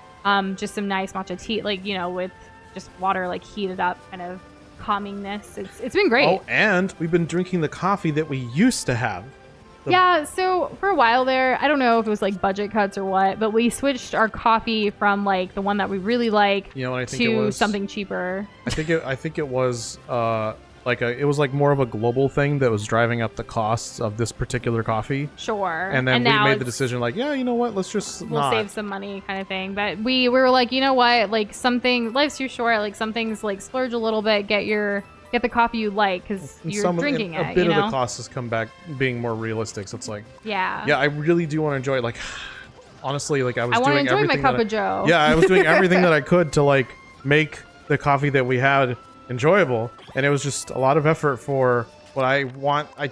Speaker 2: just some nice matcha tea, like, you know, with just water, like heated up kind of calmingness. It's been great.
Speaker 1: Oh, and we've been drinking the coffee that we used to have.
Speaker 2: Yeah, so for a while there, I don't know if it was like budget cuts or what, but we switched our coffee from like the one that we really like to something cheaper.
Speaker 1: I think it was it was like more of a global thing that was driving up the costs of this particular coffee.
Speaker 2: Sure.
Speaker 1: And then we made the decision like, yeah, you know what, let's just
Speaker 2: we'll save some money kind of thing. But we were like, you know what, like life's too short, like some things like splurge a little bit, get the coffee you like because you're drinking it.
Speaker 1: A bit of the cost has come back being more realistic. So it's like, yeah, I really do want to enjoy it. Like, honestly, like I want to enjoy my
Speaker 2: cup of Joe.
Speaker 1: Yeah, I was doing everything that I could to like make the coffee that we had enjoyable, and it was just a lot of effort for what I want. I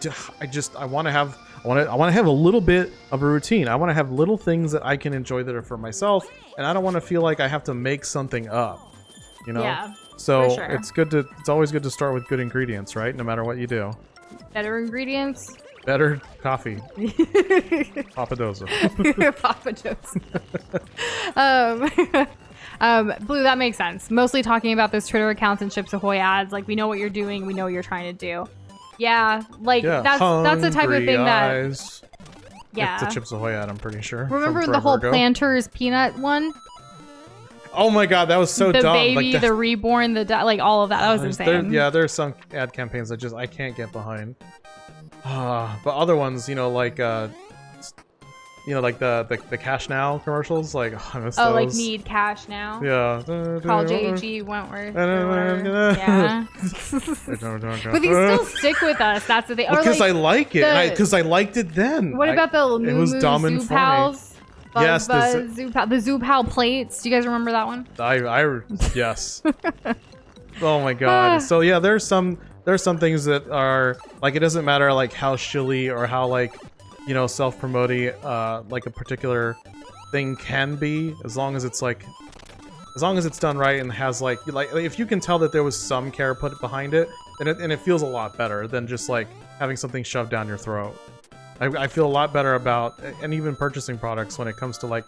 Speaker 1: want to have a little bit of a routine. I want to have little things that I can enjoy that are for myself, and I don't want to feel like I have to make something up. You know.
Speaker 2: Yeah.
Speaker 1: So it's always good to start with good ingredients, right? No matter what you do.
Speaker 2: Better ingredients.
Speaker 1: Better coffee. Papa Doza.
Speaker 2: Papa Doza. Blue, that makes sense. Mostly talking about those Twitter accounts and Chips Ahoy ads. Like we know what you're doing. We know what you're trying to do. Yeah. Like that's the type of thing
Speaker 1: eyes.
Speaker 2: Yeah.
Speaker 1: It's a Chips Ahoy ad, I'm pretty sure.
Speaker 2: Remember the whole Planters peanut one?
Speaker 1: Oh my god, that was so dumb.
Speaker 2: The baby, the reborn, like all of that. That was insane.
Speaker 1: There's some ad campaigns that I can't get behind. But other ones, like the Cash Now commercials, like I miss those.
Speaker 2: Like need cash now.
Speaker 1: Yeah.
Speaker 2: Call J.G. Wentworth. Yeah. But these still stick with us. That's the thing.
Speaker 1: Because I like it. Because I liked it then.
Speaker 2: What about the Moo
Speaker 1: It was dumb and funny.
Speaker 2: Yes, the Zoo Pal plates. Do you guys remember that one?
Speaker 1: Yes. Oh my god. So yeah, there's some things that are like, it doesn't matter like how shilly or how like self-promoting like a particular thing can be, as long as it's done right and has like if you can tell that there was some care put behind it, and it feels a lot better than just like having something shoved down your throat. I feel a lot better about, and even purchasing products when it comes to like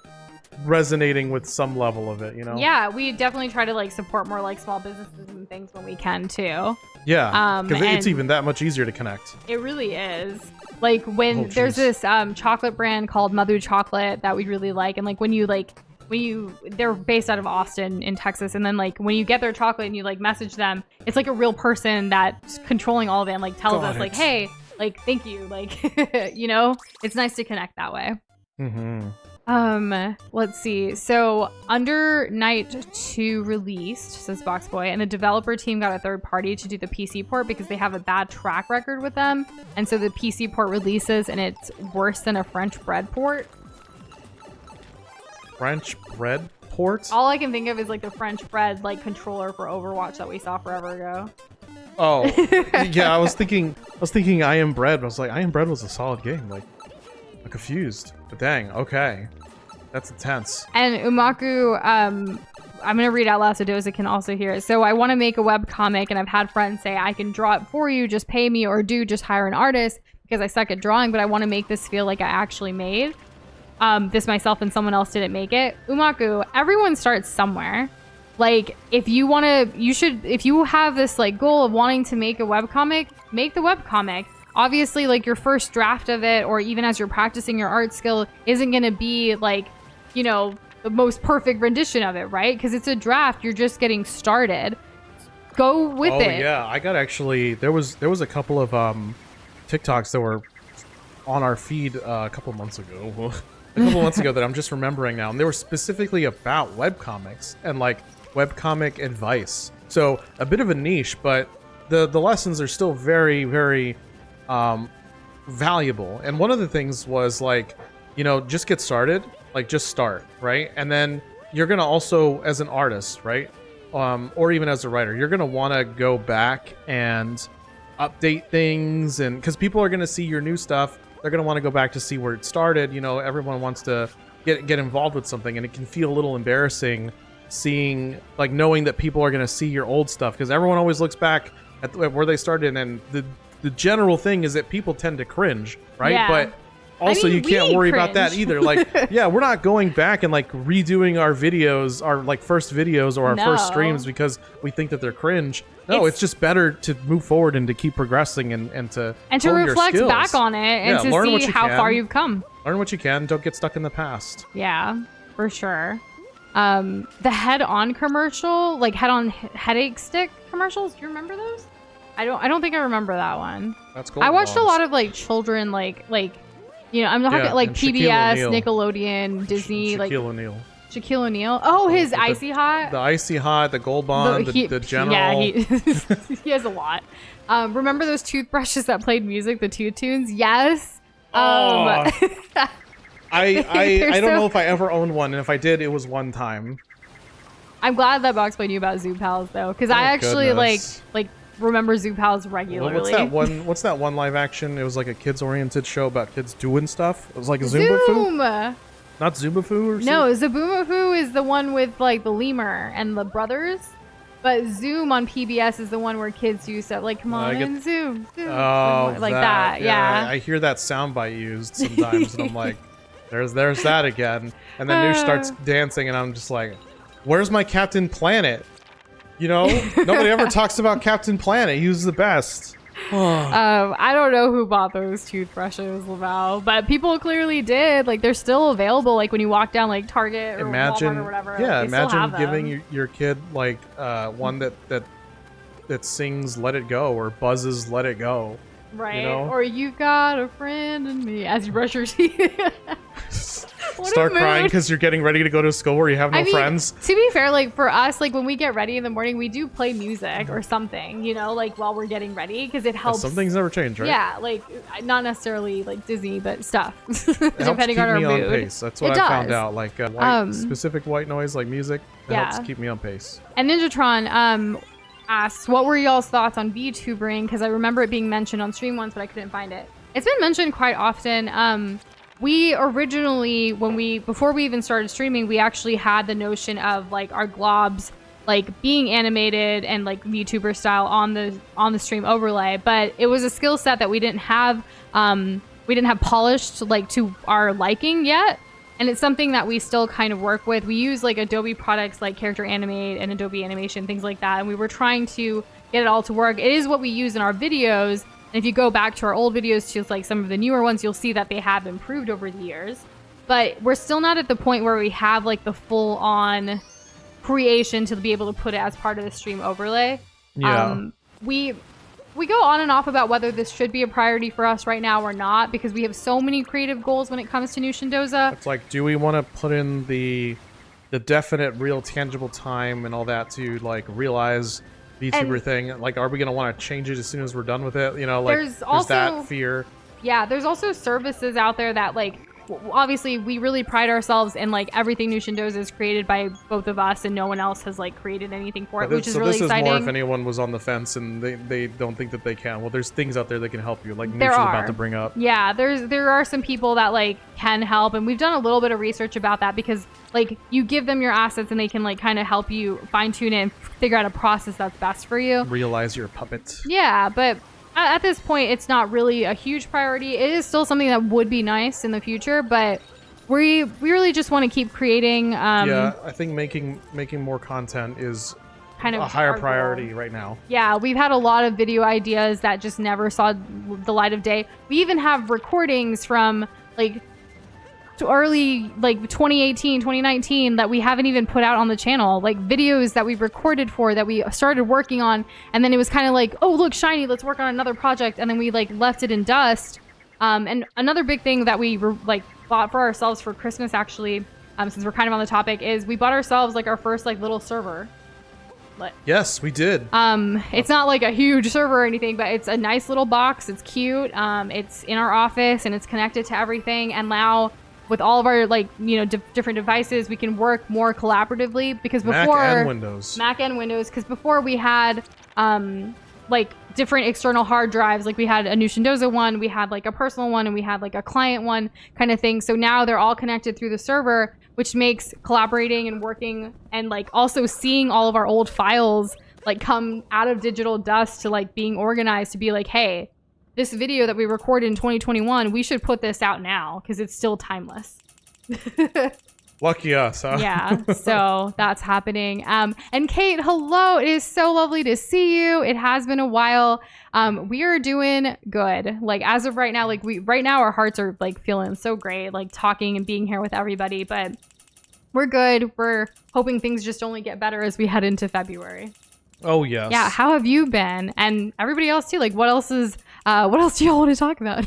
Speaker 1: resonating with some level of it,
Speaker 2: Yeah, we definitely try to like support more like small businesses and things when we can too.
Speaker 1: Yeah, because it's even that much easier to connect.
Speaker 2: It really is. Like when there's this chocolate brand called Mother Chocolate that we really like, and like when they're based out of Austin in Texas, and then like when you get their chocolate and you like message them, it's like a real person that's controlling all of it and like tells us like, hey, like thank you, like it's nice to connect that way. Let's see. So under Night 2 released, says Boxboy, and the developer team got a third party to do the PC port because they have a bad track record with them, and so the PC port releases and it's worse than a French bread port.
Speaker 1: French bread port?
Speaker 2: All I can think of is like the French bread like controller for Overwatch that we saw forever ago.
Speaker 1: Oh, yeah. I was thinking I Am Bread. I was like, I Am Bread was a solid game. Like, I'm confused. But dang, okay, that's intense.
Speaker 2: And Umaku, I'm gonna read out loud so Doza can also hear it. So I want to make a webcomic, and I've had friends say I can draw it for you, just pay me, or just hire an artist because I suck at drawing. But I want to make this feel like I actually made this myself, and someone else didn't make it. Umaku, everyone starts somewhere. Like, if you want to, if you have this like goal of wanting to make a webcomic, make the webcomic. Obviously, like your first draft of it, or even as you're practicing your art skill, isn't going to be like, you know, the most perfect rendition of it, right? Because it's a draft. You're just getting started. Go with it. Oh
Speaker 1: yeah, I got actually, there was a couple of TikToks that were on our feed a couple months ago. That I'm just remembering now, and they were specifically about webcomics and like webcomic advice. So a bit of a niche, but the lessons are still very, very valuable. And one of the things was like, you know, just get started, like just start, right? And then you're gonna also, as an artist, right, or even as a writer, you're gonna want to go back and update things, and because people are gonna see your new stuff, they're gonna want to go back to see where it started. You know, everyone wants to get involved with something, and it can feel a little embarrassing seeing, like, knowing that people are gonna see your old stuff, because everyone always looks back at where they started, and the general thing is that people tend to cringe, right?
Speaker 2: Yeah.
Speaker 1: But also, you can't worry about that either. Like, yeah, we're not going back and like redoing our videos, our like first videos or our first streams because we think that they're cringe. No, it's just better to move forward and to keep progressing and to
Speaker 2: reflect back on it and to see how far you've come.
Speaker 1: Learn what you can. Don't get stuck in the past.
Speaker 2: Yeah, for sure. The head-on commercial, like head-on headache stick commercials. Do you remember those? I don't think I remember that one.
Speaker 1: That's cool.
Speaker 2: I watched a lot of like children like. You know, I'm talking like PBS, Nickelodeon, Disney, Shaquille O'Neal. Oh, his Icy Hot.
Speaker 1: The Icy Hot, the Gold Bond, the General. Yeah,
Speaker 2: he has a lot. Remember those toothbrushes that played music, the Toot Tunes? Yes.
Speaker 1: I don't know if I ever owned one, and if I did, it was one time.
Speaker 2: I'm glad that Box Boy knew about Zoo Pals though, because I actually like remember Zoo Pals regularly.
Speaker 1: Well, what's that one live action? It was like a kids-oriented show about kids doing stuff. It was like a Zoom. Not Zubafoo or something?
Speaker 2: No, Zabumafoo is the one with like the lemur and the brothers. But Zoom on PBS is the one where kids use stuff like, come on and Zoom.
Speaker 1: Oh,
Speaker 2: like that. Yeah.
Speaker 1: I hear that soundbite used sometimes, and I'm like, there's that again. And then Nush starts dancing, and I'm just like, where's my Captain Planet? You know, nobody ever talks about Captain Planet. He was the best.
Speaker 2: I don't know who bought those toothbrushes, Laval, but people clearly did. Like, they're still available. Like when you walk down like Target or Walmart or whatever.
Speaker 1: Yeah, imagine giving your kid like one that sings "Let It Go" or buzzes "Let It Go."
Speaker 2: Right.
Speaker 1: You know?
Speaker 2: Or "You've got a friend in me" as you brush your teeth.
Speaker 1: Start crying because you're getting ready to go to school where you have no friends.
Speaker 2: To be fair, like for us, like when we get ready in the morning, we do play music or something, you know, like while we're getting ready, because it helps.
Speaker 1: Some things never change, right?
Speaker 2: Yeah, like not necessarily like Disney, but stuff.
Speaker 1: Depending on our mood. On pace. That's what I found out. Like specific white noise, like music, helps keep me on pace. And
Speaker 2: Ninjatron asks, what were y'all's thoughts on VTubering? Because I remember it being mentioned on stream once, but I couldn't find it. It's been mentioned quite often. We originally, before we even started streaming, we actually had the notion of like our globs like being animated and like VTuber style on the stream overlay, but it was a skill set that we didn't have polished like to our liking yet. And it's something that we still kind of work with. We use like Adobe products like Character Animate and Adobe Animation, things like that. And we were trying to get it all to work. It is what we use in our videos. And if you go back to our old videos to like some of the newer ones, you'll see that they have improved over the years. But we're still not at the point where we have like the full on creation to be able to put it as part of the stream overlay.
Speaker 1: Yeah.
Speaker 2: We go on and off about whether this should be a priority for us right now or not, because we have so many creative goals when it comes to Nush and Doza.
Speaker 1: It's like, do we want to put in the definite, real, tangible time and all that to like realize VTuber thing? Like, are we gonna want to change it as soon as we're done with it? You know, like there's that fear.
Speaker 2: Yeah, there's also services out there that like obviously we really pride ourselves in like everything Nush and Doza is created by both of us, and no one else has like created anything for it, which is really exciting.
Speaker 1: This is more if anyone was on the fence and they don't think that they can. Well, there's things out there that can help you, like Nush is about to bring up.
Speaker 2: Yeah, there are some people that like can help, and we've done a little bit of research about that, because like you give them your assets and they can like kind of help you fine tune it and figure out a process that's best for you.
Speaker 1: Realize you're a puppet.
Speaker 2: Yeah, but at this point, it's not really a huge priority. It is still something that would be nice in the future, but we really just want to keep creating.
Speaker 1: Yeah, I think making more content is kind of a higher priority right now.
Speaker 2: Yeah, we've had a lot of video ideas that just never saw the light of day. We even have recordings from like early like 2018, 2019 that we haven't even put out on the channel, like videos that we recorded for that we started working on, and then it was kind of like, oh look, shiny, let's work on another project, and then we like left it in dust. And another big thing that we like bought for ourselves for Christmas, actually, since we're kind of on the topic, is we bought ourselves like our first like little server.
Speaker 1: Yes, we did.
Speaker 2: It's not like a huge server or anything, but it's a nice little box. It's cute. It's in our office and it's connected to everything, and now with all of our like different devices, we can work more collaboratively, because before
Speaker 1: Mac and Windows,
Speaker 2: because before we had like different external hard drives. Like we had a Nush and Doza one, we had like a personal one, and we had like a client one kind of thing. So now they're all connected through the server, which makes collaborating and working and like also seeing all of our old files like come out of digital dust to like being organized to be like, hey, this video that we recorded in 2021, we should put this out now because it's still timeless.
Speaker 1: Lucky us, huh?
Speaker 2: Yeah, so that's happening. And Kate, hello. It is so lovely to see you. It has been a while. We are doing good. Like as of right now, like right now our hearts are like feeling so great, like talking and being here with everybody, but we're good. We're hoping things just only get better as we head into February.
Speaker 1: Oh, yes.
Speaker 2: Yeah, how have you been? And everybody else too. Like what else do y'all want to talk about?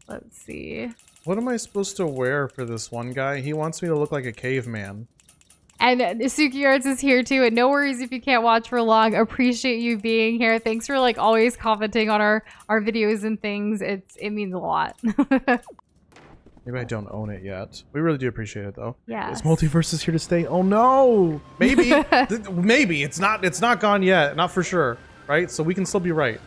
Speaker 2: Let's see.
Speaker 1: What am I supposed to wear for this one guy? He wants me to look like a caveman.
Speaker 2: And Suki Arts is here too. And no worries if you can't watch for long. Appreciate you being here. Thanks for like always commenting on our videos and things. It means a lot.
Speaker 1: Maybe I don't own it yet. We really do appreciate it though.
Speaker 2: Yeah.
Speaker 1: Is Multiverse here to stay? Oh no! Maybe. Maybe. It's not gone yet. Not for sure. Right? So we can still be right.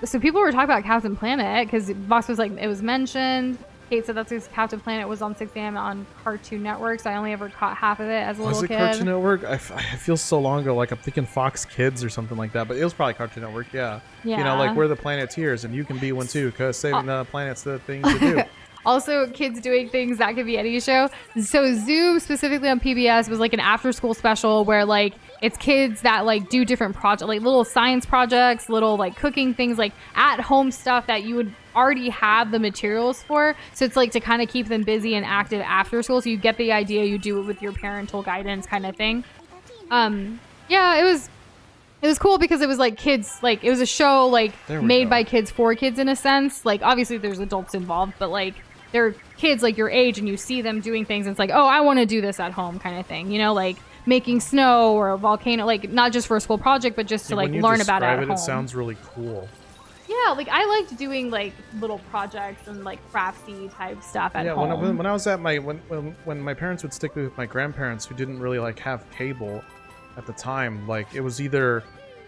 Speaker 2: So people were talking about Captain Planet because Vox was like, it was mentioned. Kate said that's because Captain Planet was on 6 a.m. on Cartoon Network, so I only ever caught half of it as a little kid. Was it
Speaker 1: Cartoon Network? I feel so long ago, like I'm thinking Fox Kids or something like that, but it was probably Cartoon Network, yeah. You know, like we're the Planeteers, and you can be one too, because saving the planet's the thing to do.
Speaker 2: Also, kids doing things, that could be any show. So Zoom, specifically on PBS, was like an after-school special where like it's kids that like do different projects, like little science projects, little like cooking things, like at-home stuff that you would already have the materials for. So it's like to kind of keep them busy and active after school. So you get the idea, you do it with your parental guidance kind of thing. Yeah, it was cool because it was like kids, like it was a show like made by kids for kids in a sense. Like obviously there's adults involved, but like they're kids like your age and you see them doing things and it's like, oh, I want to do this at home kind of thing, you know, like making snow or a volcano, like not just for a school project, but just to like learn about it at home.
Speaker 1: It sounds really cool.
Speaker 2: Yeah, like I liked doing like little projects and like craftsy type stuff at home.
Speaker 1: Yeah, when I was at when my parents would stick with my grandparents who didn't really like have cable at the time, like it was either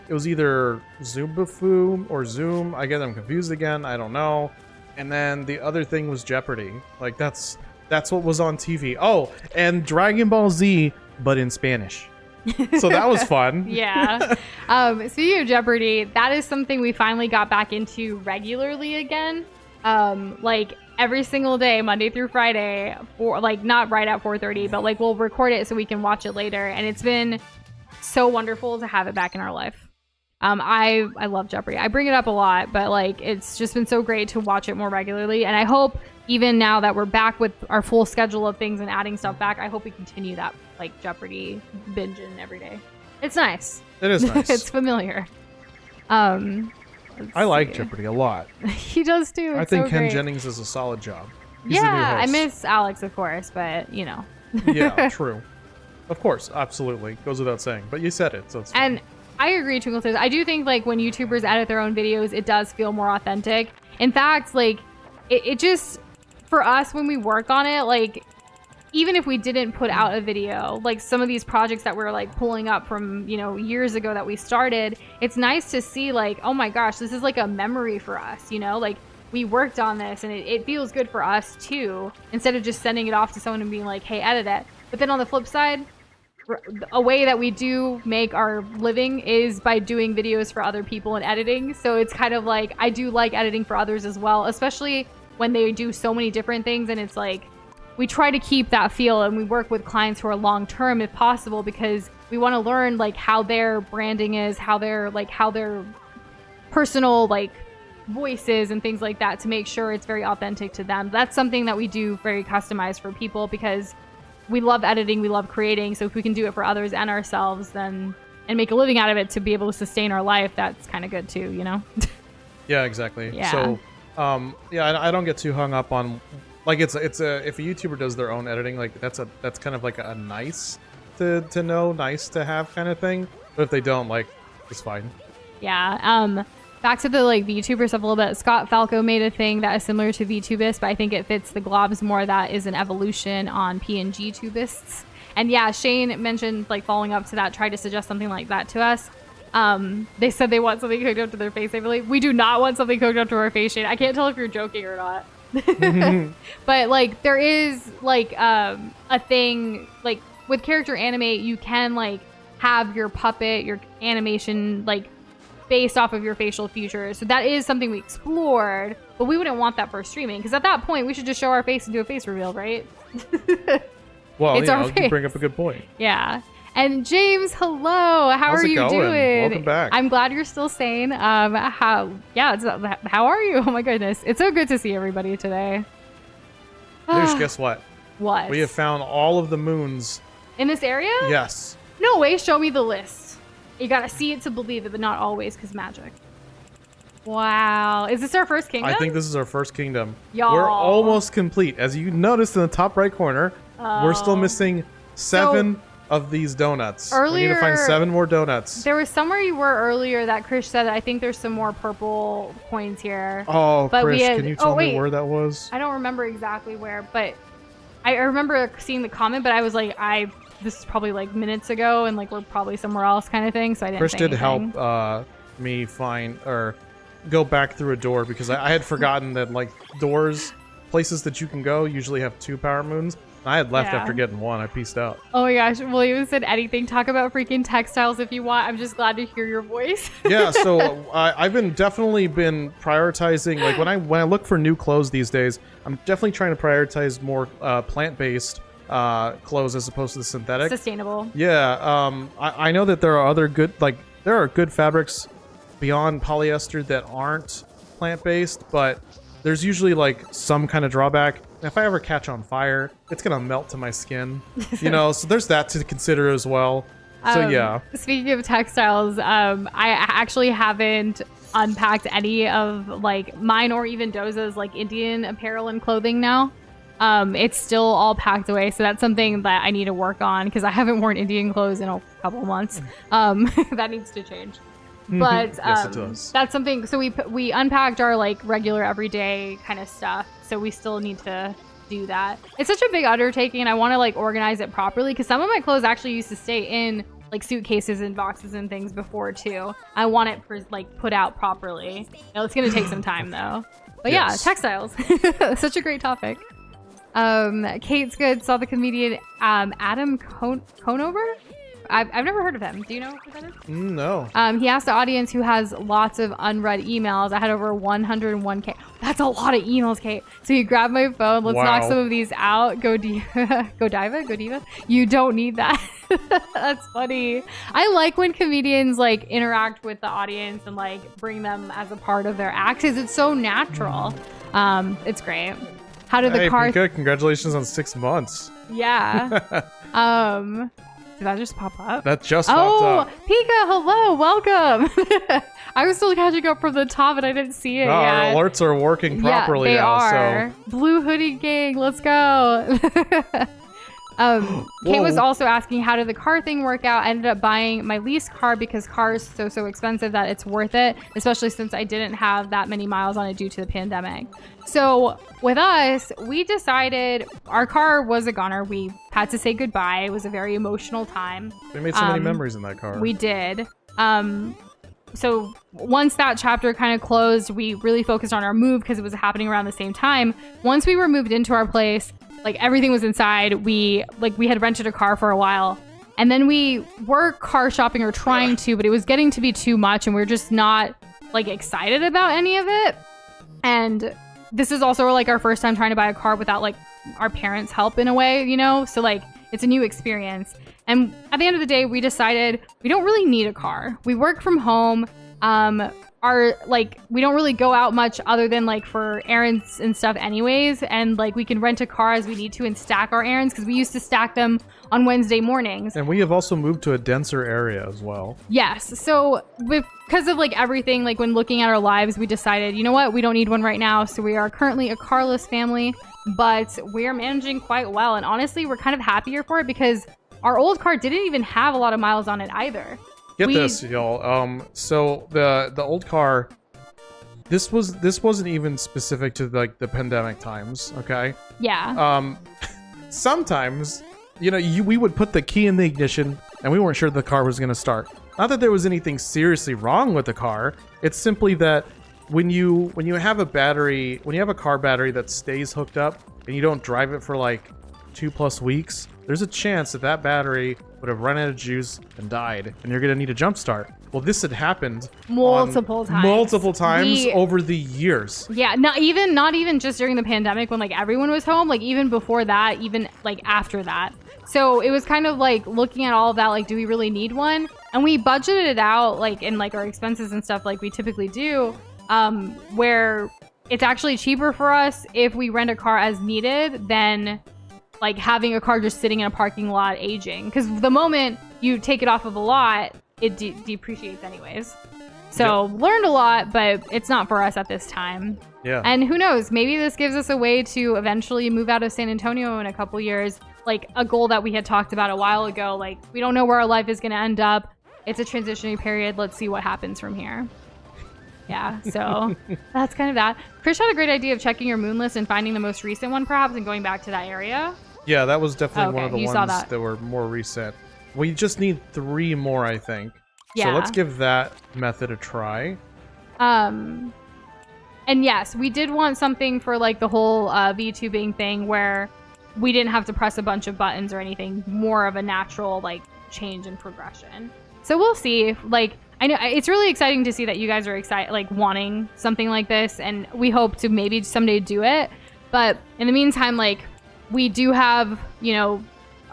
Speaker 1: Zoomafoo or Zoom. I get them confused again. I don't know. And then the other thing was Jeopardy. Like that's what was on TV. Oh, and Dragon Ball Z, but in Spanish. So that was fun.
Speaker 2: Yeah. Speaking of Jeopardy, that is something we finally got back into regularly again. Like every single day, Monday through Friday, for like not right at 4:30, but like we'll record it so we can watch it later. And it's been so wonderful to have it back in our life. I love Jeopardy. I bring it up a lot, but like it's just been so great to watch it more regularly. And I hope even now that we're back with our full schedule of things and adding stuff back, I hope we continue that like Jeopardy binging every day. It's nice.
Speaker 1: It is nice.
Speaker 2: It's familiar.
Speaker 1: I like Jeopardy a lot.
Speaker 2: He does too.
Speaker 1: I think Ken Jennings does a solid job.
Speaker 2: He's yeah, I miss Alex, of course, but you know.
Speaker 1: Yeah, true. Of course, absolutely. Goes without saying. But you said it, so it's fine.
Speaker 2: And I agree, Twinkle Toes. I do think like when YouTubers edit their own videos, it does feel more authentic. In fact, like it just, for us when we work on it, like even if we didn't put out a video, like some of these projects that we're like pulling up from, you know, years ago that we started, it's nice to see like, oh my gosh, this is like a memory for us, you know, like we worked on this and it feels good for us too, instead of just sending it off to someone and being like, hey, edit it. But then on the flip side, a way that we do make our living is by doing videos for other people and editing. So it's kind of like, I do like editing for others as well, especially when they do so many different things. And it's like, we try to keep that feel, and we work with clients who are long-term if possible, because we want to learn like how their branding is, how their personal like voices and things like that, to make sure it's very authentic to them. That's something that we do very customized for people, because we love editing, we love creating. So if we can do it for others and ourselves, then, and make a living out of it to be able to sustain our life, that's kind of good too, you know?
Speaker 1: Yeah, exactly.
Speaker 2: Yeah.
Speaker 1: So, yeah, I don't get too hung up on, like, if a YouTuber does their own editing, like that's kind of like a nice to know, nice to have kind of thing. But if they don't, like, it's fine.
Speaker 2: Yeah. Back to the like VTuber stuff a little bit. Scott Falco made a thing that is similar to VTubist, but I think it fits the globs more. That is an evolution on PNG tubists. And yeah, Shane mentioned like following up to that, tried to suggest something like that to us. They said they want something cooked up to their face. I believe we do not want something cooked up to our face, Shane. I can't tell if you're joking or not. But like there is like a thing like with character animate, you can like have your puppet, your animation like based off of your facial features. So that is something we explored, but we wouldn't want that for streaming, because at that point we should just show our face and do a face reveal, right?
Speaker 1: Well,
Speaker 2: it's
Speaker 1: you know, you bring up a good point.
Speaker 2: Yeah. And James, hello. How are you doing?
Speaker 1: Welcome back.
Speaker 2: I'm glad you're still sane. How are you? Oh my goodness. It's so good to see everybody today.
Speaker 1: Nush, guess what?
Speaker 2: What?
Speaker 1: We have found all of the moons.
Speaker 2: In this area?
Speaker 1: Yes.
Speaker 2: No way, show me the list. You gotta see it to believe it, but not always, because magic. Wow. Is this our first kingdom?
Speaker 1: I think this is our first kingdom.
Speaker 2: Y'all.
Speaker 1: We're almost complete. As you noticed in the top right corner, we're still missing 7 of these donuts. We need to find 7 more donuts.
Speaker 2: There was somewhere you were earlier that Krish said that I think there's some more purple coins here.
Speaker 1: Oh, but Krish, can you tell me where that was?
Speaker 2: I don't remember exactly where, but I remember seeing the comment, but I was like, this is probably like minutes ago, and like we're probably somewhere else kind of thing, so I didn't
Speaker 1: Krish
Speaker 2: say
Speaker 1: did
Speaker 2: anything.
Speaker 1: help me find, or go back through a door, because I had forgotten that like doors, places that you can go, usually have 2 power moons. I had left after getting 1. I pieced out.
Speaker 2: Oh my gosh. William said anything. Talk about freaking textiles if you want. I'm just glad to hear your voice.
Speaker 1: Yeah, so I've definitely been prioritizing, like when I look for new clothes these days, I'm definitely trying to prioritize more plant-based clothes as opposed to the synthetic.
Speaker 2: Sustainable.
Speaker 1: Yeah, I know that there are other good, like there are good fabrics beyond polyester that aren't plant-based, but there's usually like some kind of drawback. If I ever catch on fire, it's gonna melt to my skin, you know. So there's that to consider as well. So yeah.
Speaker 2: Speaking of textiles, I actually haven't unpacked any of like mine or even Doza's like Indian apparel and clothing now. It's still all packed away, so that's something that I need to work on, because I haven't worn Indian clothes in a couple of months. That needs to change. But
Speaker 1: yes, it does.
Speaker 2: That's something. So we unpacked our like regular everyday kind of stuff, so we still need to do that. It's such a big undertaking, and I want to like organize it properly, because some of my clothes actually used to stay in like suitcases and boxes and things before too. I want it put out properly. It's gonna take some time though. But yeah, textiles. Such a great topic. Kate's good. Saw the comedian Adam Conover. I've never heard of him. Do you know who that is?
Speaker 1: No.
Speaker 2: He asked the audience who has lots of unread emails. I had over 101K. That's a lot of emails, Kate. So you grab my phone. Let's knock some of these out. Go Diva. Go Diva. You don't need that. That's funny. I like when comedians like interact with the audience and like bring them as a part of their act, because it's so natural. It's great. How did the car?
Speaker 1: Pika, congratulations on 6 months.
Speaker 2: Yeah. Did that just pop up?
Speaker 1: That just popped up.
Speaker 2: Pika, hello, welcome. I was still catching up from the top and I didn't see it yet.
Speaker 1: Our alerts are working properly
Speaker 2: they
Speaker 1: now.
Speaker 2: are.
Speaker 1: So.
Speaker 2: Blue hoodie gang, let's go. Kate was
Speaker 1: Whoa.
Speaker 2: also asking, how did the car thing work out? I ended up buying my lease car because car is so expensive that it's worth it, especially since I didn't have that many miles on it due to the pandemic. So with us, we decided our car was a goner. We had to say goodbye. It was a very emotional time.
Speaker 1: We made so many memories in that car.
Speaker 2: We did. So once that chapter kind of closed, we really focused on our move because it was happening around the same time. Once we were moved into our place, like everything was inside. We had rented a car for a while, and then we were car shopping or trying to, but it was getting to be too much, and we are just not like excited about any of it. And this is also like our first time trying to buy a car without like our parents' help in a way, you know? So like it's a new experience. And at the end of the day, we decided we don't really need a car. We work from home. We don't really go out much other than like for errands and stuff anyways. And like we can rent a car as we need to and stack our errands because we used to stack them on Wednesday mornings.
Speaker 1: And we have also moved to a denser area as well.
Speaker 2: Yes. So because of like everything, like when looking at our lives, we decided, you know what, we don't need one right now. So we are currently a carless family, but we are managing quite well. And honestly, we're kind of happier for it because our old car didn't even have a lot of miles on it either.
Speaker 1: Get this, y'all. So the old car, this wasn't even specific to like the pandemic times, okay?
Speaker 2: Yeah.
Speaker 1: Sometimes, you know, we would put the key in the ignition and we weren't sure the car was going to start. Not that there was anything seriously wrong with the car. It's simply that when you have a car battery that stays hooked up and you don't drive it for like 2+ weeks, there's a chance that battery would have run out of juice and died, and you're gonna need a jump start. Well, this had happened
Speaker 2: multiple times
Speaker 1: over the years.
Speaker 2: Yeah, not even just during the pandemic when like everyone was home, like even before that, even like after that. So it was kind of like looking at all of that, like, do we really need one? And we budgeted it out like in like our expenses and stuff like we typically do, where it's actually cheaper for us if we rent a car as needed than like having a car just sitting in a parking lot aging, because the moment you take it off of a lot, it depreciates anyways. So learned a lot, but it's not for us at this time.
Speaker 1: Yeah.
Speaker 2: And who knows, maybe this gives us a way to eventually move out of San Antonio in a couple years, like a goal that we had talked about a while ago. Like, we don't know where our life is going to end up. It's a transitioning period. Let's see what happens from here. Yeah, so that's kind of that. Krish had a great idea of checking your moon list and finding the most recent one perhaps and going back to that area.
Speaker 1: Yeah, that was definitely one of the
Speaker 2: you
Speaker 1: ones
Speaker 2: saw that.
Speaker 1: that were more recent. We just need 3 more, I think.
Speaker 2: Yeah.
Speaker 1: So let's give that method a try.
Speaker 2: And yes, we did want something for like the whole VTubing thing where we didn't have to press a bunch of buttons or anything, more of a natural like change and progression. So we'll see if, like, I know it's really exciting to see that you guys are excited, like wanting something like this, and we hope to maybe someday do it. But in the meantime, like, we do have, you know,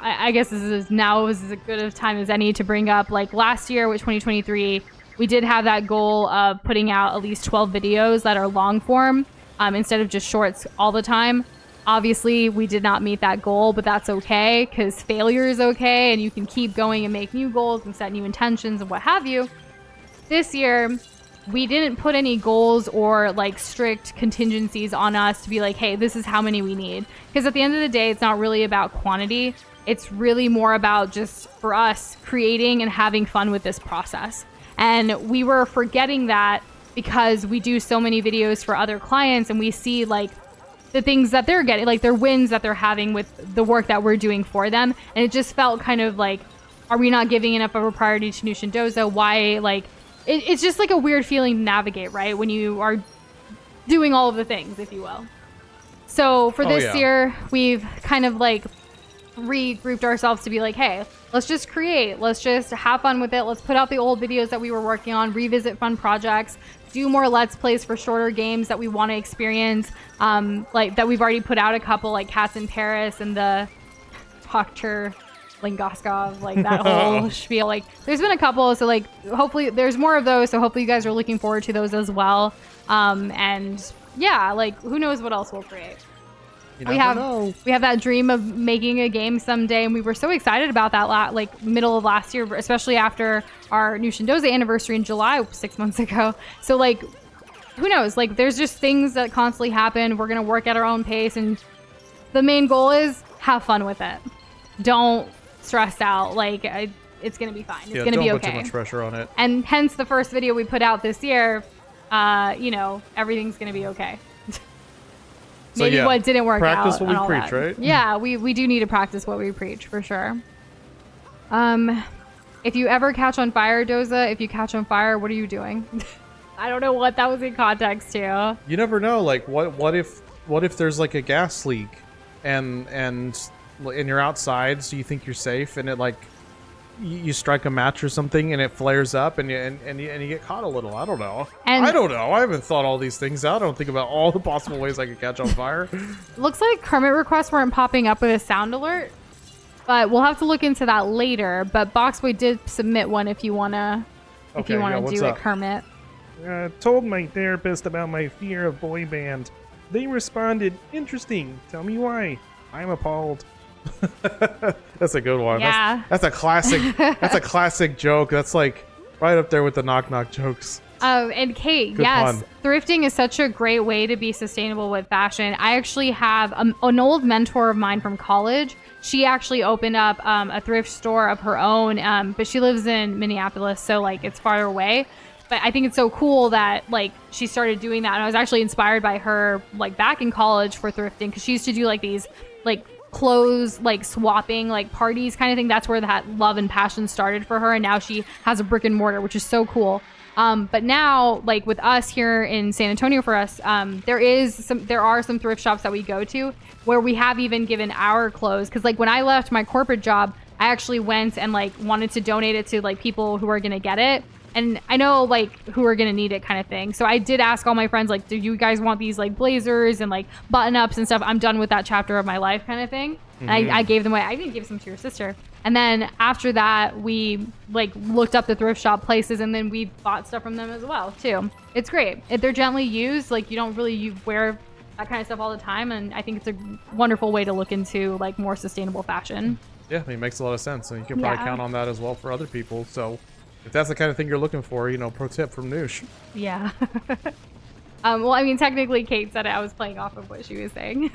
Speaker 2: I guess this is as good a time as any to bring up, like last year with 2023, we did have that goal of putting out at least 12 videos that are long form instead of just shorts all the time. Obviously, we did not meet that goal, but that's okay because failure is okay and you can keep going and make new goals and set new intentions and what have you. This year, we didn't put any goals or like strict contingencies on us to be like, hey, this is how many we need. Because at the end of the day, it's not really about quantity. It's really more about just for us creating and having fun with this process. And we were forgetting that because we do so many videos for other clients and we see like the things that they're getting, like their wins that they're having with the work that we're doing for them. And it just felt kind of like, are we not giving enough of a priority to Nush and Doza? Why, like, it's just like a weird feeling to navigate, right? When you are doing all of the things, if you will. So for this year, we've kind of like regrouped ourselves to be like, hey, let's just create. Let's just have fun with it. Let's put out the old videos that we were working on, revisit fun projects, do more Let's Plays for shorter games that we want to experience. Like that we've already put out a couple, like Cats in Paris and the Dr. Lingoskov, like that whole spiel. Like there's been a couple, so like hopefully there's more of those, so hopefully you guys are looking forward to those as well. And yeah, like who knows what else we'll create. We have that dream of making a game someday, and we were so excited about that like middle of last year, especially after our Nush and Doza anniversary in July 6 months ago. So like who knows, like there's just things that constantly happen. We're gonna work at our own pace, and the main goal is have fun with it. don't stress out. Like, it's gonna be fine. It's gonna be
Speaker 1: don't
Speaker 2: okay.
Speaker 1: put too much pressure on it.
Speaker 2: And hence the first video we put out this year, you know, everything's gonna be okay.
Speaker 1: So,
Speaker 2: Maybe
Speaker 1: yeah,
Speaker 2: what didn't work out.
Speaker 1: practice what
Speaker 2: and
Speaker 1: we
Speaker 2: all
Speaker 1: preach,
Speaker 2: that.
Speaker 1: right?
Speaker 2: Yeah, we do need to practice what we preach for sure. If you ever catch on fire, Doza, if you catch on fire, what are you doing? I don't know what that was in context to.
Speaker 1: You never know. Like, what if there's like a gas leak, and you're outside, so you think you're safe, and it like you strike a match or something, and it flares up, and you get caught a little. I don't know. I don't know. I haven't thought all these things out. I don't think about all the possible ways I could catch on fire.
Speaker 2: Looks like Kermit requests weren't popping up with a sound alert, but we'll have to look into that later. But Boxboy did submit one if you wanna do it, Kermit.
Speaker 3: Told my therapist about my fear of boy band. They responded, "Interesting. Tell me why." I'm appalled.
Speaker 1: That's a good one.
Speaker 2: Yeah.
Speaker 1: That's a classic. That's a classic joke. That's like right up there with the knock knock jokes.
Speaker 2: And Kate,
Speaker 1: Good
Speaker 2: yes,
Speaker 1: pun.
Speaker 2: thrifting is such a great way to be sustainable with fashion. I actually have an old mentor of mine from college. She actually opened up a thrift store of her own, but she lives in Minneapolis, so like it's far away. But I think it's so cool that like she started doing that, and I was actually inspired by her like back in college for thrifting, because she used to do like these like clothes like swapping like parties kind of thing. That's where that love and passion started for her, and now she has a brick and mortar, which is so cool. But now, like with us here in San Antonio, for us, there are some thrift shops that we go to where we have even given our clothes. Because like when I left my corporate job, I actually went and like wanted to donate it to like people who are gonna get it, and I know like who are gonna need it kind of thing. So I did ask all my friends, like, do you guys want these like blazers and like button ups and stuff? I'm done with that chapter of my life kind of thing. And I gave them away. I even gave some to your sister. And then after that, we like looked up the thrift shop places, and then we bought stuff from them as well too. It's great. If they're gently used, like you don't really wear that kind of stuff all the time, and I think it's a wonderful way to look into like more sustainable fashion.
Speaker 1: Yeah, I mean, it makes a lot of sense, and you can probably count on that as well for other people. So if that's the kind of thing you're looking for, you know, pro tip from Nush.
Speaker 2: Yeah. Well, I mean, technically, Kate said it. I was playing off of what she was saying.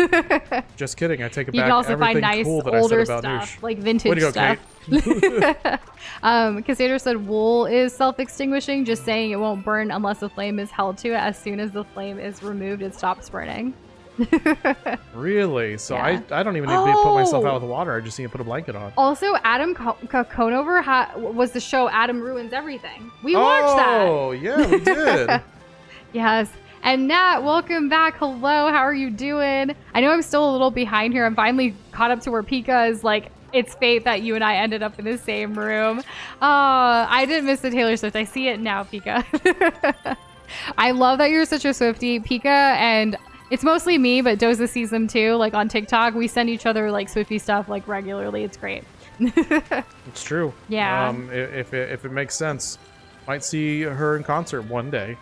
Speaker 1: Just kidding. I take it
Speaker 2: You
Speaker 1: back.
Speaker 2: can also
Speaker 1: Everything
Speaker 2: find nice
Speaker 1: cool that
Speaker 2: older
Speaker 1: I said about
Speaker 2: stuff,
Speaker 1: Nush.
Speaker 2: like vintage
Speaker 1: Way to go,
Speaker 2: stuff. Cassander said wool is self-extinguishing, just saying it won't burn unless the flame is held to it. As soon as the flame is removed, it stops burning.
Speaker 1: Really? So
Speaker 2: Yeah.
Speaker 1: I don't even need to put myself out with water. I just need to put a blanket on.
Speaker 2: Also, Adam Conover was the show Adam Ruins Everything. We watched that.
Speaker 1: Oh, yeah, we did.
Speaker 2: Yes. And Nat, welcome back. Hello, how are you doing? I know I'm still a little behind here. I'm finally caught up to where Pika is like, it's fate that you and I ended up in the same room. I didn't miss the Taylor Swift. I see it now, Pika. I love that you're such a Swiftie, Pika, and it's mostly me, but Doza sees them too. Like on TikTok, we send each other like Swiftie stuff like regularly. It's great.
Speaker 1: It's true.
Speaker 2: Yeah.
Speaker 1: If it makes sense, might see her in concert one day.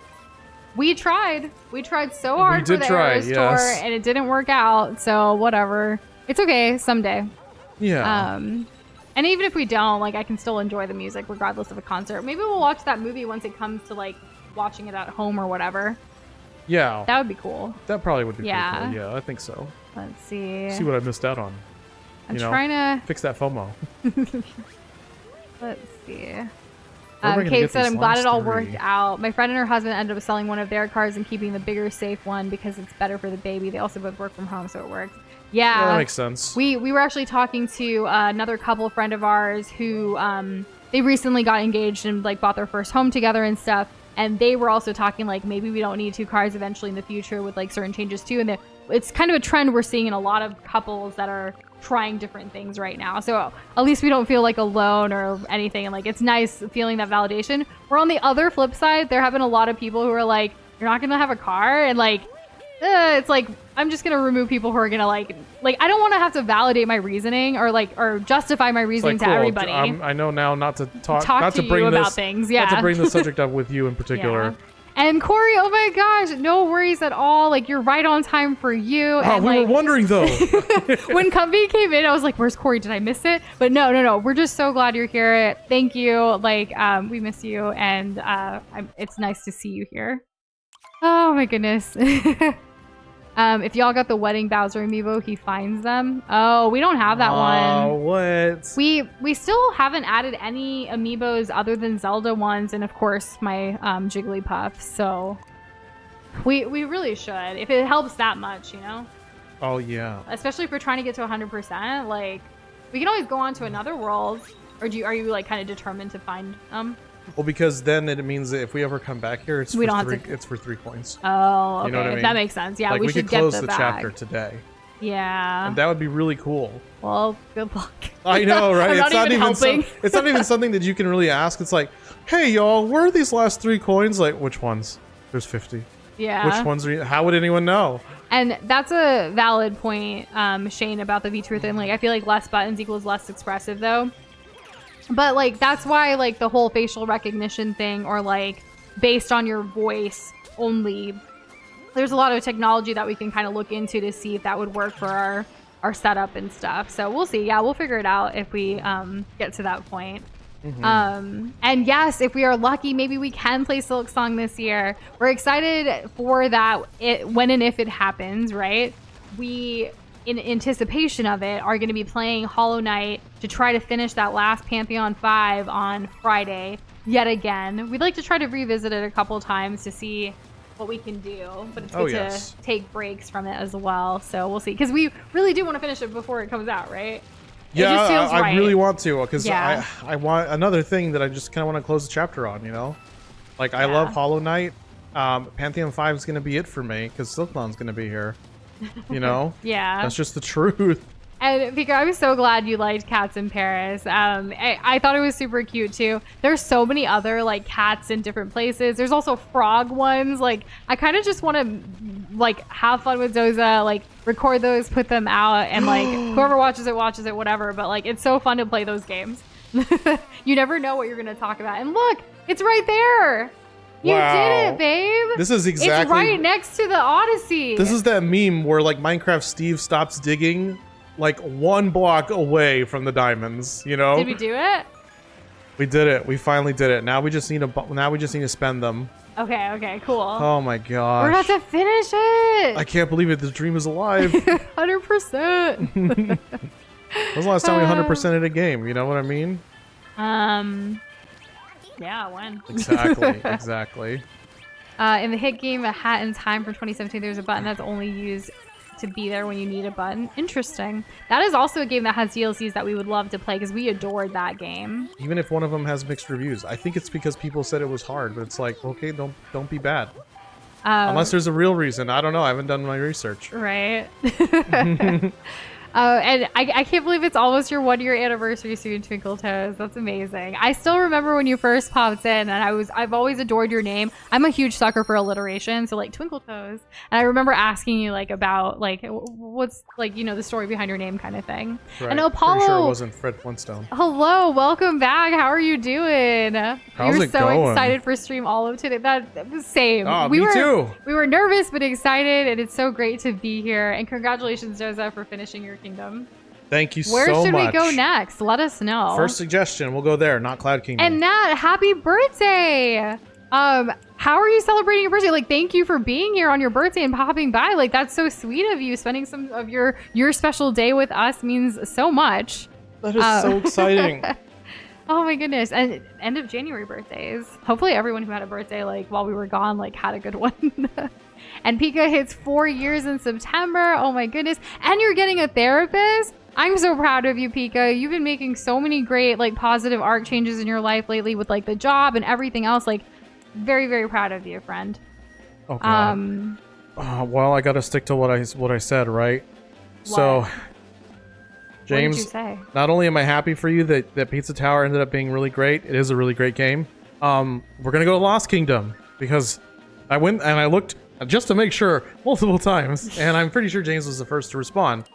Speaker 2: We tried. We tried so hard for the Eras tour,
Speaker 1: yes.
Speaker 2: and it didn't work out. So whatever. It's okay. Someday.
Speaker 1: Yeah.
Speaker 2: And even if we don't, like, I can still enjoy the music regardless of a concert. Maybe we'll watch that movie once it comes to like watching it at home or whatever.
Speaker 1: Yeah.
Speaker 2: That would be cool.
Speaker 1: That probably would be
Speaker 2: Yeah.
Speaker 1: pretty cool. Yeah, I think so.
Speaker 2: Let's see.
Speaker 1: See what I missed out on.
Speaker 2: I'm trying to.
Speaker 1: Fix that FOMO.
Speaker 2: Let's see.
Speaker 1: Where am I gonna
Speaker 2: Kate
Speaker 1: get
Speaker 2: said,
Speaker 1: these
Speaker 2: I'm glad it
Speaker 1: last
Speaker 2: all
Speaker 1: three?
Speaker 2: worked out. My friend and her husband ended up selling one of their cars and keeping the bigger, safe one because it's better for the baby. They also both work from home, so it works.
Speaker 1: Yeah, that makes sense.
Speaker 2: We were actually talking to another couple friend of ours who they recently got engaged and like bought their first home together and stuff. And they were also talking like maybe we don't need two cars eventually in the future with like certain changes too. And it's kind of a trend we're seeing in a lot of couples that are trying different things right now. So at least we don't feel like alone or anything. And like it's nice feeling that validation. Where on the other flip side, there have been a lot of people who are like, you're not gonna have a car, and like it's like I'm just gonna remove people who are gonna like I don't want to have to validate my reasoning or justify my reasoning to everybody.
Speaker 1: I know now not to talk
Speaker 2: to
Speaker 1: bring
Speaker 2: you
Speaker 1: this,
Speaker 2: about things. Yeah,
Speaker 1: not to bring the subject up with you in particular.
Speaker 2: Yeah. And Corey, oh my gosh, no worries at all. Like you're right on time for you. And,
Speaker 1: we were wondering though.
Speaker 2: When Cumby came in, I was like, "Where's Corey? Did I miss it?" But no. We're just so glad you're here. Thank you. Like we miss you, and it's nice to see you here. Oh my goodness. If y'all got the Wedding Bowser amiibo, he finds them. Oh, we don't have that one.
Speaker 1: Oh, what?
Speaker 2: We still haven't added any amiibos other than Zelda ones, and of course my Jigglypuff. So we really should, if it helps that much, you know.
Speaker 1: Oh yeah.
Speaker 2: Especially if we're trying to get to 100%. Like, we can always go on to another world. Or are you like kind of determined to find
Speaker 1: Well, because then it means that if we ever come back here, it's it's for 3 coins.
Speaker 2: Oh, okay.
Speaker 1: You know what I mean?
Speaker 2: That makes sense. Yeah,
Speaker 1: like,
Speaker 2: we
Speaker 1: we
Speaker 2: should
Speaker 1: could close
Speaker 2: get
Speaker 1: the
Speaker 2: bag.
Speaker 1: chapter today.
Speaker 2: Yeah.
Speaker 1: And that would be really cool.
Speaker 2: Well, good luck.
Speaker 1: I know, right?
Speaker 2: I'm not even helping.
Speaker 1: It's not even something that you can really ask. It's like, hey, y'all, where are these last 3 coins? Like, which ones? There's 50.
Speaker 2: Yeah.
Speaker 1: Which ones are you? How would anyone know?
Speaker 2: And that's a valid point, Shane, about the VTuber thing. Like, I feel like less buttons equals less expressive, though. But, like, that's why, like, the whole facial recognition thing, or, like, based on your voice only, there's a lot of technology that we can kind of look into to see if that would work for our setup and stuff. So we'll see. Yeah, we'll figure it out if we get to that point. Mm-hmm. And yes, if we are lucky, maybe we can play Silk Song this year. We're excited for that when and if it happens, right? We, in anticipation of it, are going to be playing Hollow Knight to try to finish that last Pantheon 5 on Friday yet again. We'd like to try to revisit it a couple times to see what we can do, but it's good to take breaks from it as well. So we'll see, because we really do want to finish it before it comes out, right?
Speaker 1: Yeah,
Speaker 2: it just feels right.
Speaker 1: I really want to, because
Speaker 2: Yeah.
Speaker 1: I want another thing that I just kind of want to close the chapter on, you know? Like, I love Hollow Knight. Pantheon 5 is going to be it for me, because Silkmon's going to be here, you know?
Speaker 2: Yeah.
Speaker 1: That's just the truth.
Speaker 2: And Pika, I'm so glad you liked Cats in Paris. I thought it was super cute too. There's so many other like cats in different places. There's also frog ones. Like, I kind of just want to like have fun with Doza, like record those, put them out, and like whoever watches it, whatever. But like, it's so fun to play those games. You never know what you're gonna talk about. And look, it's right there. You did it, babe.
Speaker 1: This is exactly.
Speaker 2: It's right next to the Odyssey.
Speaker 1: This is that meme where like Minecraft Steve stops digging like 1 block away from the diamonds, you know?
Speaker 2: Did we do it?
Speaker 1: We did it. We finally did it. Now we just need to spend them.
Speaker 2: Okay, cool.
Speaker 1: Oh my gosh.
Speaker 2: We're about to finish it.
Speaker 1: I can't believe it. The dream is alive.
Speaker 2: 100%.
Speaker 1: When was the last time we 100%ed a game? You know what I mean?
Speaker 2: Yeah, when?
Speaker 1: Exactly.
Speaker 2: In the hit game, A Hat in Time from 2017, there's a button that's only used to be there when you need a button. Interesting. That is also a game that has DLCs that we would love to play, because we adored that game.
Speaker 1: Even if one of them has mixed reviews, I think it's because people said it was hard. But it's like, okay, don't be bad. Unless there's a real reason. I don't know. I haven't done my research.
Speaker 2: Right. And I can't believe it's almost your 1-year anniversary soon, Twinkle Toes. That's amazing. I still remember when you first popped in, and I've always adored your name. I'm a huge sucker for alliteration, so like Twinkle Toes. And I remember asking you like about like what's like, you know, the story behind your name kind of thing.
Speaker 1: Right.
Speaker 2: And Apollo.
Speaker 1: Pretty sure it wasn't Fred Flintstone.
Speaker 2: Hello, welcome back. How are you doing?
Speaker 1: How's
Speaker 2: You're
Speaker 1: it
Speaker 2: so
Speaker 1: going?
Speaker 2: excited for stream all of today. That was same.
Speaker 1: Oh, me too.
Speaker 2: We were nervous but excited, and it's so great to be here. And congratulations, Doza, for finishing your kingdom.
Speaker 1: Thank you so
Speaker 2: Where
Speaker 1: much.
Speaker 2: should we go next? Let us know.
Speaker 1: First suggestion, we'll go there, not Cloud Kingdom.
Speaker 2: And Nat, happy birthday! How are you celebrating your birthday? Like, thank you for being here on your birthday and popping by. Like, that's so sweet of you. Spending some of your special day with us means so much.
Speaker 1: That is so exciting.
Speaker 2: Oh my goodness. And end of January birthdays. Hopefully everyone who had a birthday like while we were gone like had a good one. And Pika hits 4 years in September. Oh my goodness. And you're getting a therapist? I'm so proud of you, Pika. You've been making so many great like positive arc changes in your life lately with like the job and everything else. Like, very, very proud of you, friend.
Speaker 1: Oh God. Well, I gotta stick to what I said, right?
Speaker 2: What?
Speaker 1: So James,
Speaker 2: what did you say?
Speaker 1: Not only am I happy for you that Pizza Tower ended up being really great, it is a really great game. We're gonna go to Lost Kingdom, because I went and I looked just to make sure multiple times, and I'm pretty sure James was the first to respond.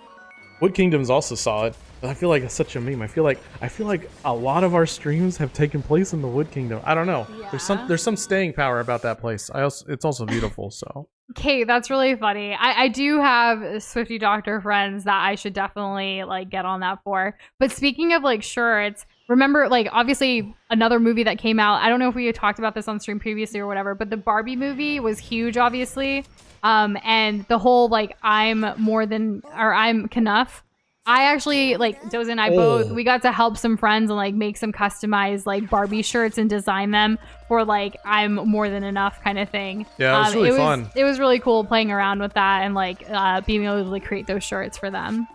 Speaker 1: Wood Kingdoms also saw it. I feel like it's such a meme. I feel like a lot of our streams have taken place in the Wood Kingdom. I don't know.
Speaker 2: Yeah.
Speaker 1: There's some staying power about that place. It's also beautiful. So.
Speaker 2: Okay, that's really funny. I do have Swifty Doctor friends that I should definitely like get on that for. But speaking of like shirts, remember like obviously another movie that came out. I don't know if we had talked about this on stream previously or whatever, but the Barbie movie was huge, obviously. And the whole like I'm enough. I actually like Doza and I both. We got to help some friends and like make some customized like Barbie shirts and design them for like I'm more than enough kind of thing.
Speaker 1: Yeah, it was really fun.
Speaker 2: It was really cool playing around with that and like being able to like, create those shirts for them.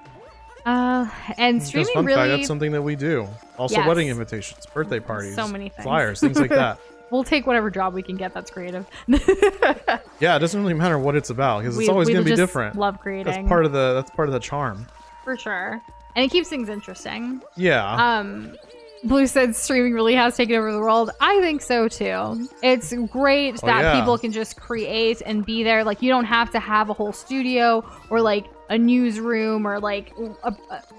Speaker 2: And streaming
Speaker 1: fun
Speaker 2: really.
Speaker 1: Fact, that's something that we do. Also,
Speaker 2: Yes.
Speaker 1: wedding invitations, birthday parties,
Speaker 2: So many things.
Speaker 1: flyers, things like that.
Speaker 2: We'll take whatever job we can get that's creative.
Speaker 1: Yeah, it doesn't really matter what it's about because it's always going to be different.
Speaker 2: Love creating.
Speaker 1: That's part of the charm.
Speaker 2: For sure. And it keeps things interesting.
Speaker 1: Yeah.
Speaker 2: Blue said streaming really has taken over the world. I think so too. It's great that people can just create and be there. Like you don't have to have a whole studio or like a newsroom or like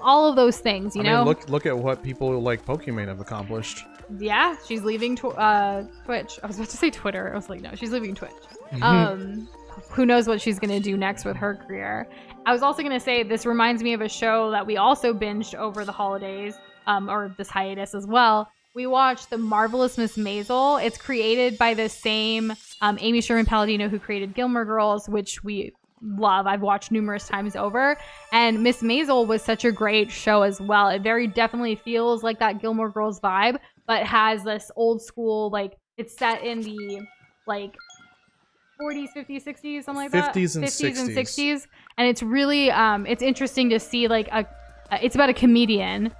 Speaker 2: all of those things, you know?
Speaker 1: I mean, look at what people like Pokemon have accomplished.
Speaker 2: Yeah, she's leaving Twitch. I was about to say Twitter. I was like, no, she's leaving Twitch. Who knows what she's going to do next with her career. I was also going to say this reminds me of a show that we also binged over the holidays, or this hiatus as well. We watched The Marvelous Miss Maisel. It's created by the same Amy Sherman-Palladino who created Gilmore Girls, which we love. I've watched numerous times over. And Miss Maisel was such a great show as well. It very definitely feels like that Gilmore Girls vibe, but has this old school, like, it's set in the, like, 40s, 50s, 60s, something like that.
Speaker 1: 50s and
Speaker 2: 60s. And it's really, it's interesting to see, like, it's about a comedian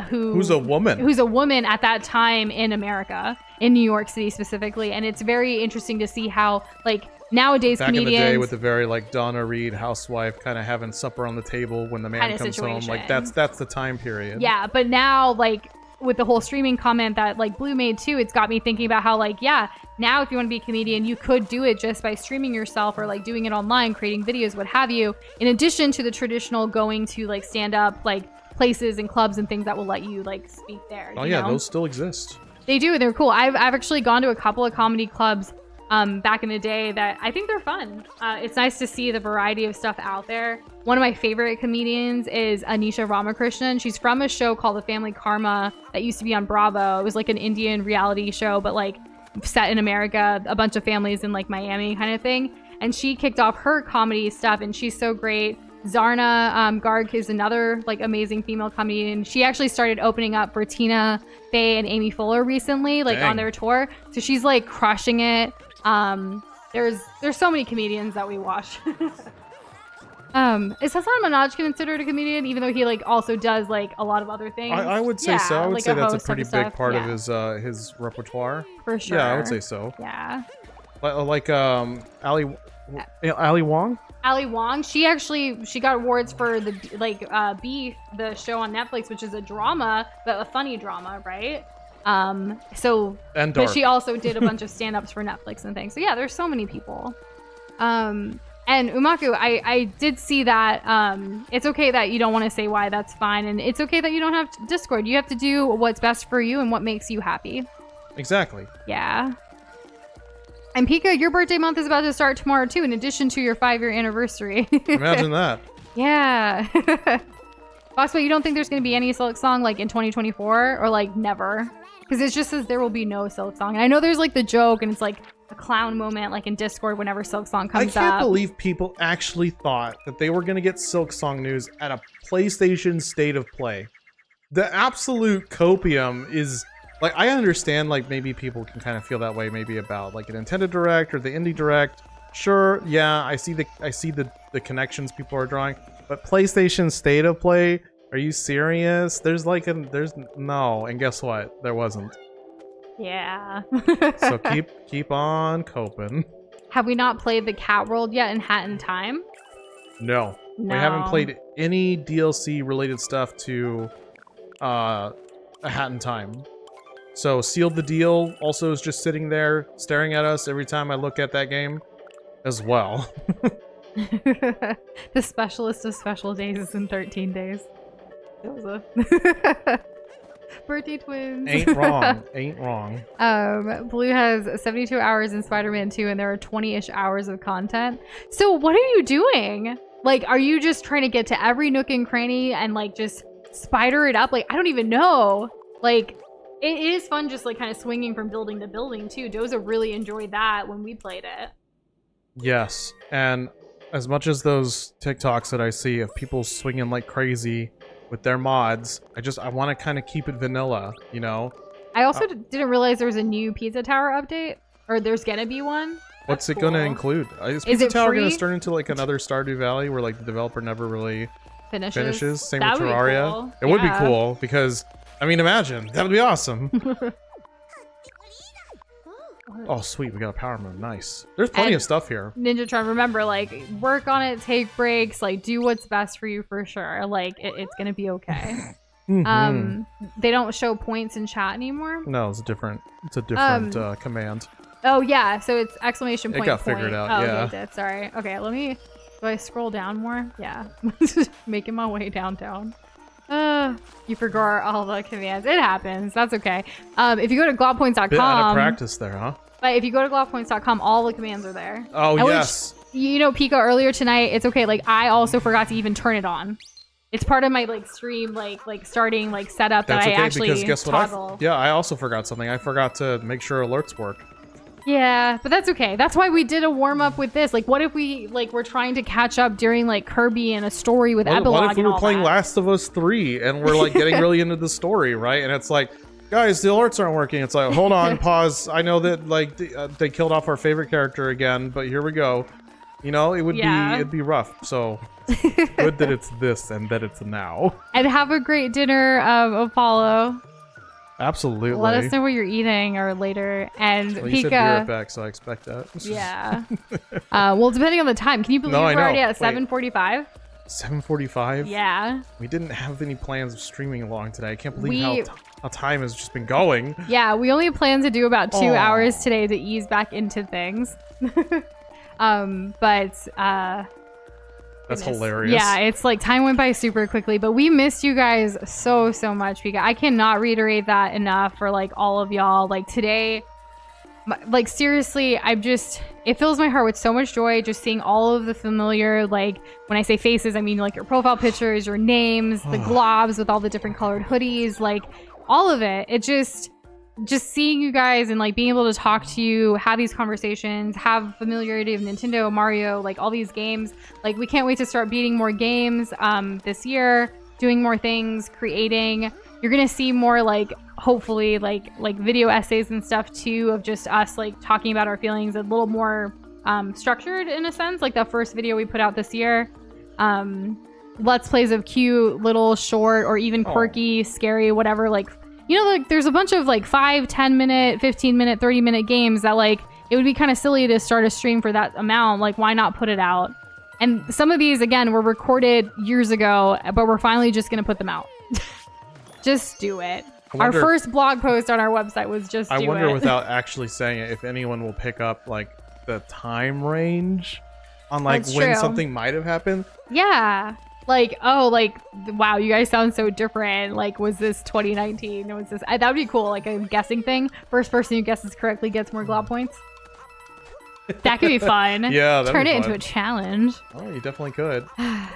Speaker 2: who's a woman at that time in America, in New York City specifically. And it's very interesting to see how, like, nowadays
Speaker 1: back
Speaker 2: comedians...
Speaker 1: in the day with the very, like, Donna Reed housewife kind of having supper on the table when the man comes home. Like, that's the time period.
Speaker 2: Yeah, but now, like, with the whole streaming comment that like Blue made too, it's got me thinking about how like, yeah, now if you want to be a comedian, you could do it just by streaming yourself or like doing it online, creating videos, what have you, in addition to the traditional going to like stand up like places and clubs and things that will let you like speak there.
Speaker 1: Oh yeah, those still exist.
Speaker 2: They do. They're cool. I've actually gone to a couple of comedy clubs back in the day that I think they're fun. It's nice to see the variety of stuff out there. One of my favorite comedians is Anisha Ramakrishnan. She's from a show called The Family Karma that used to be on Bravo. It was like an Indian reality show, but like set in America, a bunch of families in like Miami kind of thing. And she kicked off her comedy stuff and she's so great. Zarna Garg is another like amazing female comedian. She actually started opening up for Tina Fey and Amy Fuller recently, like on their tour. So she's like crushing it. There's so many comedians that we watch. Is Hassan Minaj considered a comedian, even though he like also does like a lot say things?
Speaker 1: I would say so. I would
Speaker 2: like
Speaker 1: say that's a pretty big part of his repertoire.
Speaker 2: For sure.
Speaker 1: Yeah, I would say so.
Speaker 2: Yeah.
Speaker 1: Like Ali Wong.
Speaker 2: Ali Wong, she got awards for the Beef, the show on Netflix, which is a drama, but a funny drama, right? But she also did a bunch of stand-ups for Netflix and things. So yeah, there's so many people. And Umaku, I did see that it's okay that you don't want to say why, that's fine. And it's okay that you don't have Discord. You have to do what's best for you and what makes you happy. Exactly. Yeah. And Pika, your birthday month is about to start tomorrow too, in addition to your 5-year anniversary.
Speaker 1: Imagine that.
Speaker 2: Yeah. Foxboy, you don't think there's going to be any Silk Song like in 2024 or like never? Because it just says there will be no Silk Song. And I know there's like the joke and it's like a clown moment like in Discord whenever Silk Song comes up.
Speaker 1: I can't believe people actually thought that they were going to get Silk Song news at a PlayStation State of Play. The absolute copium is... Like, I understand, like, maybe people can kind of feel that way maybe about, like, a Nintendo Direct or the Indie Direct. Sure, yeah, I see the connections people are drawing. But PlayStation State of Play? Are you serious? There's no, and guess what? There wasn't.
Speaker 2: Yeah.
Speaker 1: So keep on coping.
Speaker 2: Have we not played the Cat World yet in Hat in Time?
Speaker 1: No. We haven't played any DLC related stuff to A Hat in Time. So Sealed the Deal also is just sitting there staring at us every time I look at that game as well.
Speaker 2: The specialist of special days is in 13 days. Doza. Birthday twins.
Speaker 1: Ain't wrong. Ain't wrong.
Speaker 2: Blue has 72 hours in Spider-Man 2 and there are 20-ish hours of content. So what are you doing? Like, are you just trying to get to every nook and cranny and like just spider it up? Like, I don't even know. Like... It is fun just like kind of swinging from building to building too. Doza really enjoyed that when we played it.
Speaker 1: Yes, and as much as those TikToks that I see of people swinging like crazy with their mods, I want to kind of keep it vanilla, you know?
Speaker 2: I also didn't realize there was a new Pizza Tower update, or there's gonna be one.
Speaker 1: What's
Speaker 2: That's
Speaker 1: it gonna
Speaker 2: cool.
Speaker 1: include? Is
Speaker 2: Is
Speaker 1: Pizza
Speaker 2: it
Speaker 1: Tower
Speaker 2: free?
Speaker 1: gonna turn into like another Stardew Valley where like the developer never really finishes? Same
Speaker 2: That
Speaker 1: with
Speaker 2: would be
Speaker 1: Terraria.
Speaker 2: cool.
Speaker 1: It would be
Speaker 2: Yeah.
Speaker 1: cool because, I mean, imagine. That would be awesome. Oh, sweet. We got a power move. Nice. There's plenty
Speaker 2: And
Speaker 1: of stuff here.
Speaker 2: Ninja Tron, remember, like, work on it, take breaks, like, do what's best for you for sure. Like, it's gonna be okay.
Speaker 1: Mhm.
Speaker 2: They don't show points in chat anymore.
Speaker 1: No, it's a different command.
Speaker 2: Oh yeah, so it's exclamation point.
Speaker 1: It got
Speaker 2: point.
Speaker 1: figured out,
Speaker 2: Oh,
Speaker 1: yeah.
Speaker 2: okay, it did. Sorry. Okay, let me. Do I scroll down more? Yeah, making my way downtown. You forgot all the commands. It happens. That's okay. If you go to
Speaker 1: Bit out of
Speaker 2: globpoints.com,
Speaker 1: practice there, huh?
Speaker 2: but if you go to globpoints.com, all the commands are there.
Speaker 1: Oh,
Speaker 2: And
Speaker 1: yes.
Speaker 2: Which, you know, Pika, earlier tonight, it's okay. Like, I also forgot to even turn it on. It's part of my like stream, like starting like setup
Speaker 1: That's
Speaker 2: that
Speaker 1: okay
Speaker 2: I actually
Speaker 1: because guess what?
Speaker 2: toggle.
Speaker 1: I also forgot something. I forgot to make sure alerts work.
Speaker 2: Yeah, but that's okay. That's why we did a warm up with this. Like, what if we like we're trying to catch up during like Kirby and a story with epilogue
Speaker 1: What if we
Speaker 2: and
Speaker 1: were
Speaker 2: all
Speaker 1: playing
Speaker 2: that?
Speaker 1: Last of Us 3 and we're like getting really into the story, right? And it's like, guys, the alerts aren't working. It's like, hold on, pause. I know that like they killed off our favorite character again, but here we go. You know, it'd be rough. So good that it's this and that it's now.
Speaker 2: And have a great dinner, Apollo.
Speaker 1: Absolutely.
Speaker 2: Let us know what you're eating or later. And
Speaker 1: Well, you said be right
Speaker 2: Pika.
Speaker 1: back, so I expect that.
Speaker 2: Yeah. Well, depending on the time, can you believe
Speaker 1: No, I
Speaker 2: we're already
Speaker 1: know.
Speaker 2: at
Speaker 1: Wait.
Speaker 2: 7:45?
Speaker 1: 7:45.
Speaker 2: Yeah.
Speaker 1: We didn't have any plans of streaming along today. I can't believe
Speaker 2: We-
Speaker 1: how time has just been going.
Speaker 2: Yeah, we only plan to do about 2
Speaker 1: Aw.
Speaker 2: hours today to ease back into things. But
Speaker 1: That's
Speaker 2: goodness.
Speaker 1: hilarious.
Speaker 2: Yeah, it's like time went by super quickly, but we missed you guys so much because I cannot reiterate that enough for like all of y'all. Like today, like seriously, it fills my heart with so much joy just seeing all of the familiar, like when I say faces, I mean like your profile pictures, your names, the globs with all the different colored hoodies, like all of it. It just seeing you guys and like being able to talk to you, have these conversations, have familiarity of Nintendo, Mario, like all these games. Like we can't wait to start beating more games this year, doing more things, creating. You're gonna see more like hopefully like video essays and stuff too of just us like talking about our feelings, a little more structured in a sense, like the first video we put out this year. Let's plays of cute little short or even quirky, scary, whatever, like you know, like there's a bunch of like 5, 10 minute, 15 minute, 30 minute games that like it would be kind of silly to start a stream for that amount. Like, why not put it out? And some of these, again, were recorded years ago, but we're finally just going to put them out. Just do it. Our first blog post on our website was just do it.
Speaker 1: I wonder without actually saying it if anyone will pick up like the time range on like
Speaker 2: That's
Speaker 1: when
Speaker 2: true.
Speaker 1: something might have happened.
Speaker 2: Yeah. Like, oh, like, wow, you guys sound so different. Like, was this 2019? Was this... that would be cool, like a guessing thing. First person who guesses correctly gets more glob points. That could be fun.
Speaker 1: Yeah, that'd
Speaker 2: Turn
Speaker 1: be
Speaker 2: it
Speaker 1: fun.
Speaker 2: into a challenge.
Speaker 1: Oh, you definitely could.
Speaker 2: And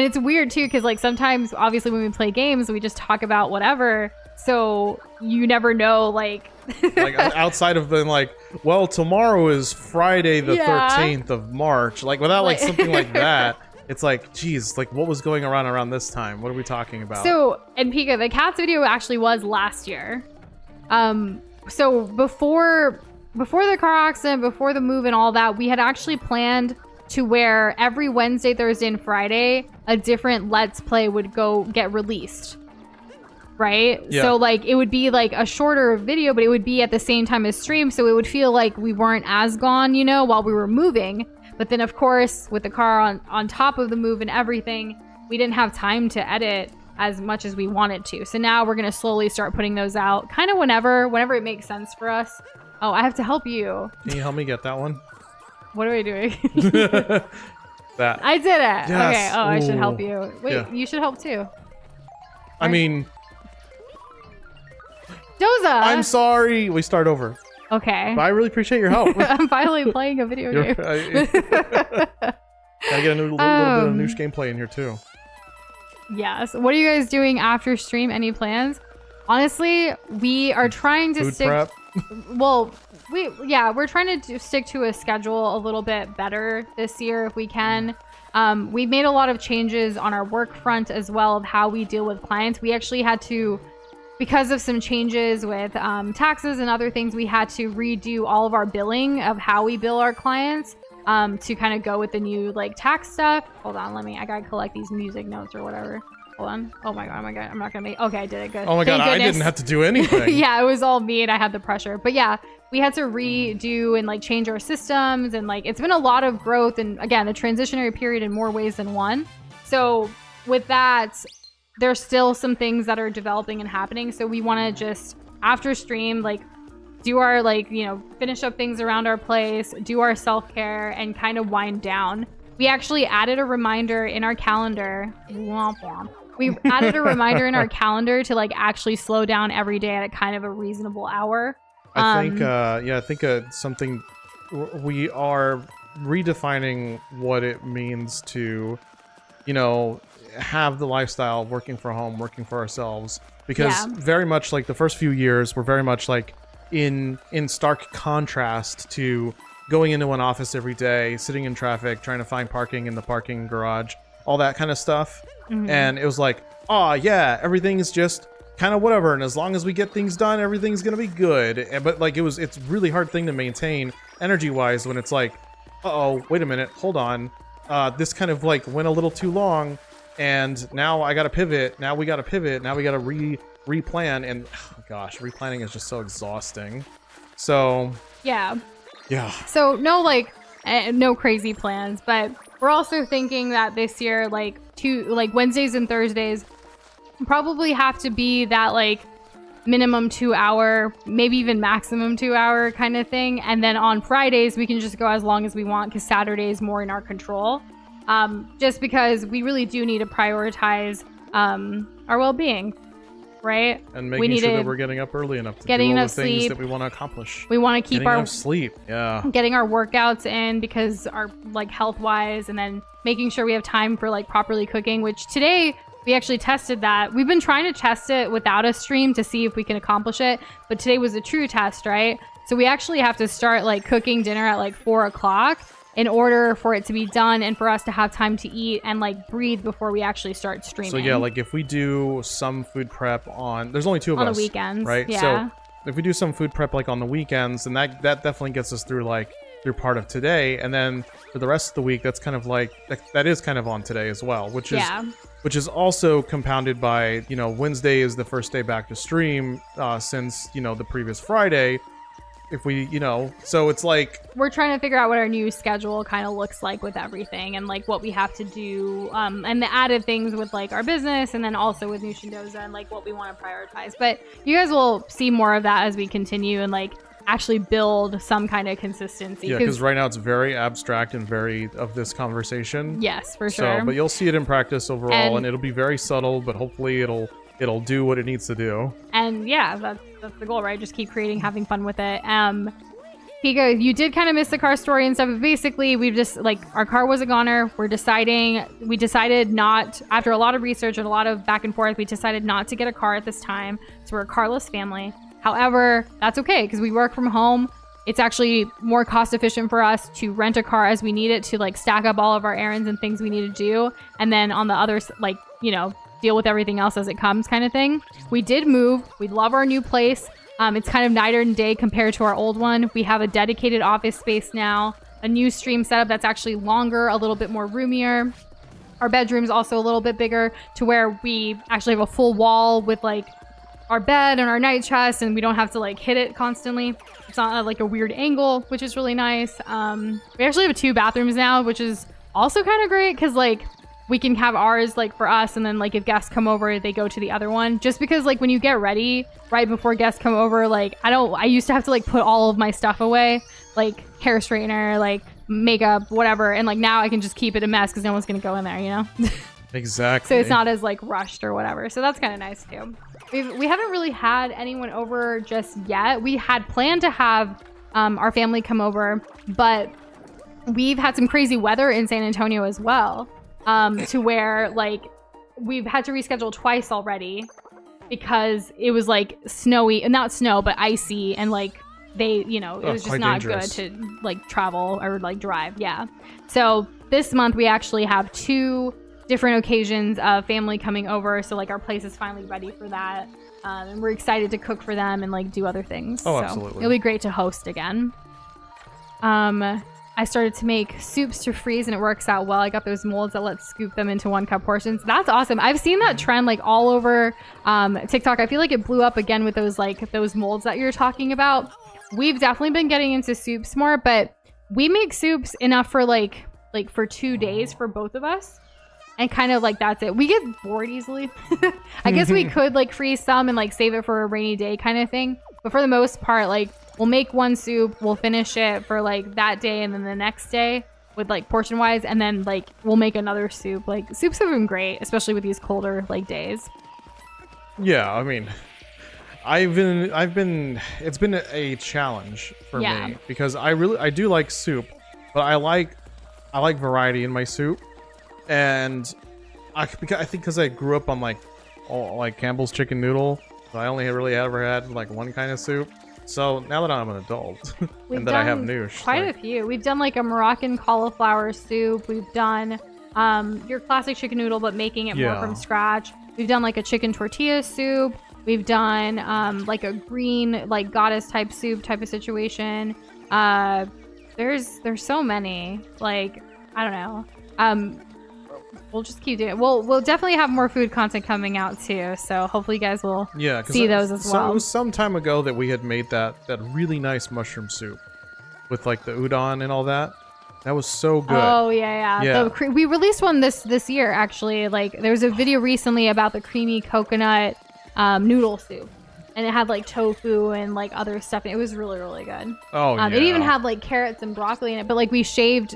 Speaker 2: it's weird, too, because, like, sometimes, obviously, when we play games, we just talk about whatever. So you never know, like...
Speaker 1: Like outside of being like, well, tomorrow is Friday the 13th of March. Like without like something like that. It's like, geez, like what was going around this time? What are we talking about?
Speaker 2: So, and Pika, the cats video actually was last year. So before the car accident, before the move and all that, we had actually planned to where every Wednesday, Thursday, and Friday, a different Let's Play would go get released. Right?
Speaker 1: Yeah.
Speaker 2: So like it would be like a shorter video, but it would be at the same time as stream. So it would feel like we weren't as gone, you know, while we were moving. But then, of course, with the car on top of the move and everything, we didn't have time to edit as much as we wanted to. So now we're going to slowly start putting those out kind of whenever it makes sense for us. Oh, I have to help you.
Speaker 1: Can you help me get that one?
Speaker 2: What am I doing?
Speaker 1: That.
Speaker 2: I did it.
Speaker 1: Yes.
Speaker 2: Okay. Oh, I should
Speaker 1: Ooh.
Speaker 2: help you. Wait,
Speaker 1: Yeah.
Speaker 2: you should help too.
Speaker 1: I mean,
Speaker 2: Doza!
Speaker 1: I'm sorry. We start over.
Speaker 2: Okay.
Speaker 1: But I really appreciate your help.
Speaker 2: I'm finally playing a video game.
Speaker 1: Gotta get a little bit of Nush gameplay in here too.
Speaker 2: Yes. What are you guys doing after stream? Any plans? Honestly, we are trying to
Speaker 1: Food
Speaker 2: stick.
Speaker 1: prep.
Speaker 2: Well, we're trying to stick to a schedule a little bit better this year if we can. We've made a lot of changes on our work front as well of how we deal with clients. We actually had to, because of some changes with taxes and other things, we had to redo all of our billing of how we bill our clients to kind of go with the new like tax stuff. Hold on, I gotta collect these music notes or whatever. Hold on. Oh my god, I'm not gonna make. Okay, I did it. Good.
Speaker 1: Oh my god, I didn't have to do anything.
Speaker 2: Yeah, it was all me and I had the pressure. But yeah, we had to redo and like change our systems, and like it's been a lot of growth and again a transitionary period in more ways than one. So with that, there's still some things that are developing and happening. So we want to just after stream like do our like finish up things around our place, do our self-care, and kind of wind down. We actually added a reminder in our calendar. Womp womp. We added a reminder in our calendar to like actually slow down every day at a kind of a reasonable hour.
Speaker 1: I think something we are redefining what it means to, have the lifestyle of working from home, working for ourselves, because very much like the first few years were very much like in stark contrast to going into an office every day, sitting in traffic, trying to find parking in the parking garage, all that kind of stuff. Mm-hmm. And it was like, oh yeah, everything is just kind of whatever, and as long as we get things done, everything's gonna be good. But like it's a really hard thing to maintain energy wise when it's like, uh-oh, wait a minute, hold on, this kind of like went a little too long, and now I gotta pivot, now we gotta replan, and oh gosh, replanning is just so exhausting. So
Speaker 2: yeah
Speaker 1: so
Speaker 2: no crazy plans, but we're also thinking that this year Wednesdays and Thursdays probably have to be that like minimum 2 hour, maybe even maximum 2 hour kind of thing, and then on Fridays we can just go as long as we want because Saturday is more in our control, just because we really do need to prioritize our well-being, right?
Speaker 1: And making sure that we're getting up early enough to do all the things that we want to accomplish.
Speaker 2: We want to keep
Speaker 1: getting enough sleep,
Speaker 2: getting our workouts in because our like health wise, and then making sure we have time for like properly cooking, which today we actually tested that. We've been trying to test it without a stream to see if we can accomplish it, but today was a true test, right? So we actually have to start like cooking dinner at like 4 o'clock in order for it to be done and for us to have time to eat and like breathe before we actually start streaming.
Speaker 1: So yeah, like if we do some food prep there's only two of us
Speaker 2: on the weekends,
Speaker 1: right?
Speaker 2: Yeah.
Speaker 1: So if we do some food prep like on the weekends, then that definitely gets us through part of today, and then for the rest of the week, that's kind of like that is kind of on today as well, which is also compounded by Wednesday is the first day back to stream since the previous Friday. If we so it's like
Speaker 2: we're trying to figure out what our new schedule kind of looks like with everything, and like what we have to do, and the added things with like our business, and then also with Nush and Doza, and like what we want to prioritize. But you guys will see more of that as we continue and like actually build some kind of consistency.
Speaker 1: Yeah, because right now it's very abstract and very of this conversation.
Speaker 2: Yes, for sure.
Speaker 1: So, but you'll see it in practice overall, and it'll be very subtle, but hopefully it'll do what it needs to do.
Speaker 2: And yeah, that's the goal, right? Just keep creating, having fun with it. Pico, you did kind of miss the car story and stuff, but basically we've just like our car was a goner. We decided not, after a lot of research and a lot of back and forth, we decided not to get a car at this time. So we're a carless family. However, that's okay because we work from home. It's actually more cost efficient for us to rent a car as we need it to like stack up all of our errands and things we need to do. And then on the other, deal with everything else as it comes kind of thing. We did move. We love our new place. It's kind of night and day compared to our old one. We have a dedicated office space now, a new stream setup that's actually longer, a little bit more roomier. Our bedroom's also a little bit bigger to where we actually have a full wall with like our bed and our night chest, and we don't have to like hit it constantly. It's not like a weird angle, which is really nice. We actually have 2 bathrooms now, which is also kind of great because like we can have ours like for us, and then like if guests come over, they go to the other one. Just because like when you get ready right before guests come over, like I used to have to like put all of my stuff away, like hair straightener, like makeup, whatever, and like now I can just keep it a mess because no one's gonna go in there,
Speaker 1: Exactly.
Speaker 2: So it's not as like rushed or whatever. So that's kind of nice too. We haven't really had anyone over just yet. We had planned to have our family come over, but we've had some crazy weather in San Antonio as well, to where like we've had to reschedule twice already because it was like snowy, not snow, but icy and like they, you know, it was just
Speaker 1: quite
Speaker 2: not
Speaker 1: dangerous.
Speaker 2: good to like travel or like drive. Yeah. So this month we actually have 2 different occasions of family coming over. So like our place is finally ready for that. And we're excited to cook for them and like do other things.
Speaker 1: Oh,
Speaker 2: so
Speaker 1: absolutely.
Speaker 2: it'll be great to host again. I started to make soups to freeze and it works out well. I got those molds that let scoop them into 1 cup portions. That's awesome. I've seen that trend like all over TikTok. I feel like it blew up again with those molds that you're talking about. We've definitely been getting into soups more, but we make soups enough for like for 2 days for both of us. And kind of like that's it. We get bored easily. I guess we could like freeze some and like save it for a rainy day kind of thing. But for the most part, like we'll make 1 soup, we'll finish it for like that day and then the next day with like portion wise, and then like we'll make another soup. Like soups have been great, especially with these colder like days.
Speaker 1: Yeah, I mean, it's been a challenge for me because I do like soup, but I like variety in my soup. And I think because I grew up on like Campbell's chicken noodle, so I only really ever had like one kind of soup. So now that I'm an adult and that I have Nush,
Speaker 2: quite a few. We've done like a Moroccan cauliflower soup. We've done your classic chicken noodle, but making it more from scratch. We've done like a chicken tortilla soup. We've done like a green like goddess type soup type of situation. There's so many. Like I don't know. We'll just keep doing it. We'll definitely have more food content coming out too. So hopefully you guys will see those as well.
Speaker 1: So it was some time ago that we had made that really nice mushroom soup with like the udon and all that. That was so good.
Speaker 2: Oh yeah. We released one this year actually. Like there was a video recently about the creamy coconut noodle soup, and it had like tofu and like other stuff. It was really really good.
Speaker 1: Oh yeah.
Speaker 2: It even had like carrots and broccoli in it, but like we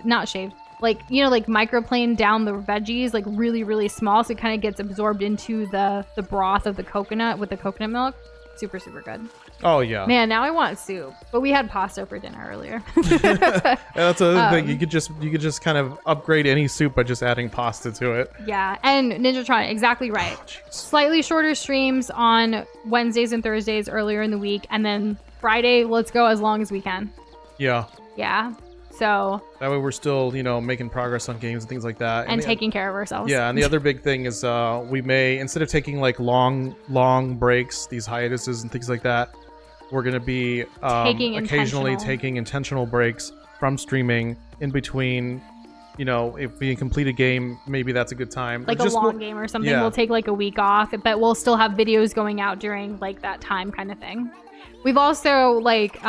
Speaker 2: not shaved. Like, you know, like microplane down the veggies, like really, really small. So it kind of gets absorbed into the broth of the coconut with the coconut milk. Super, super good.
Speaker 1: Oh, yeah.
Speaker 2: Man, now I want soup. But we had pasta for dinner earlier.
Speaker 1: That's the other thing. You could just kind of upgrade any soup by just adding pasta to it.
Speaker 2: Yeah. And Ninjatron, exactly right. Slightly shorter streams on Wednesdays and Thursdays earlier in the week. And then Friday, let's go as long as we can.
Speaker 1: Yeah.
Speaker 2: Yeah. So
Speaker 1: that way we're still, making progress on games and things like that.
Speaker 2: And taking care of ourselves.
Speaker 1: Yeah, and the other big thing is we may, instead of taking like long breaks, these hiatuses and things like that, we're going to be occasionally taking intentional breaks from streaming in between. If we complete a game, maybe that's a good time.
Speaker 2: Like a long game or something. Yeah. We'll take like a week off, but we'll still have videos going out during like that time kind of thing. We've also like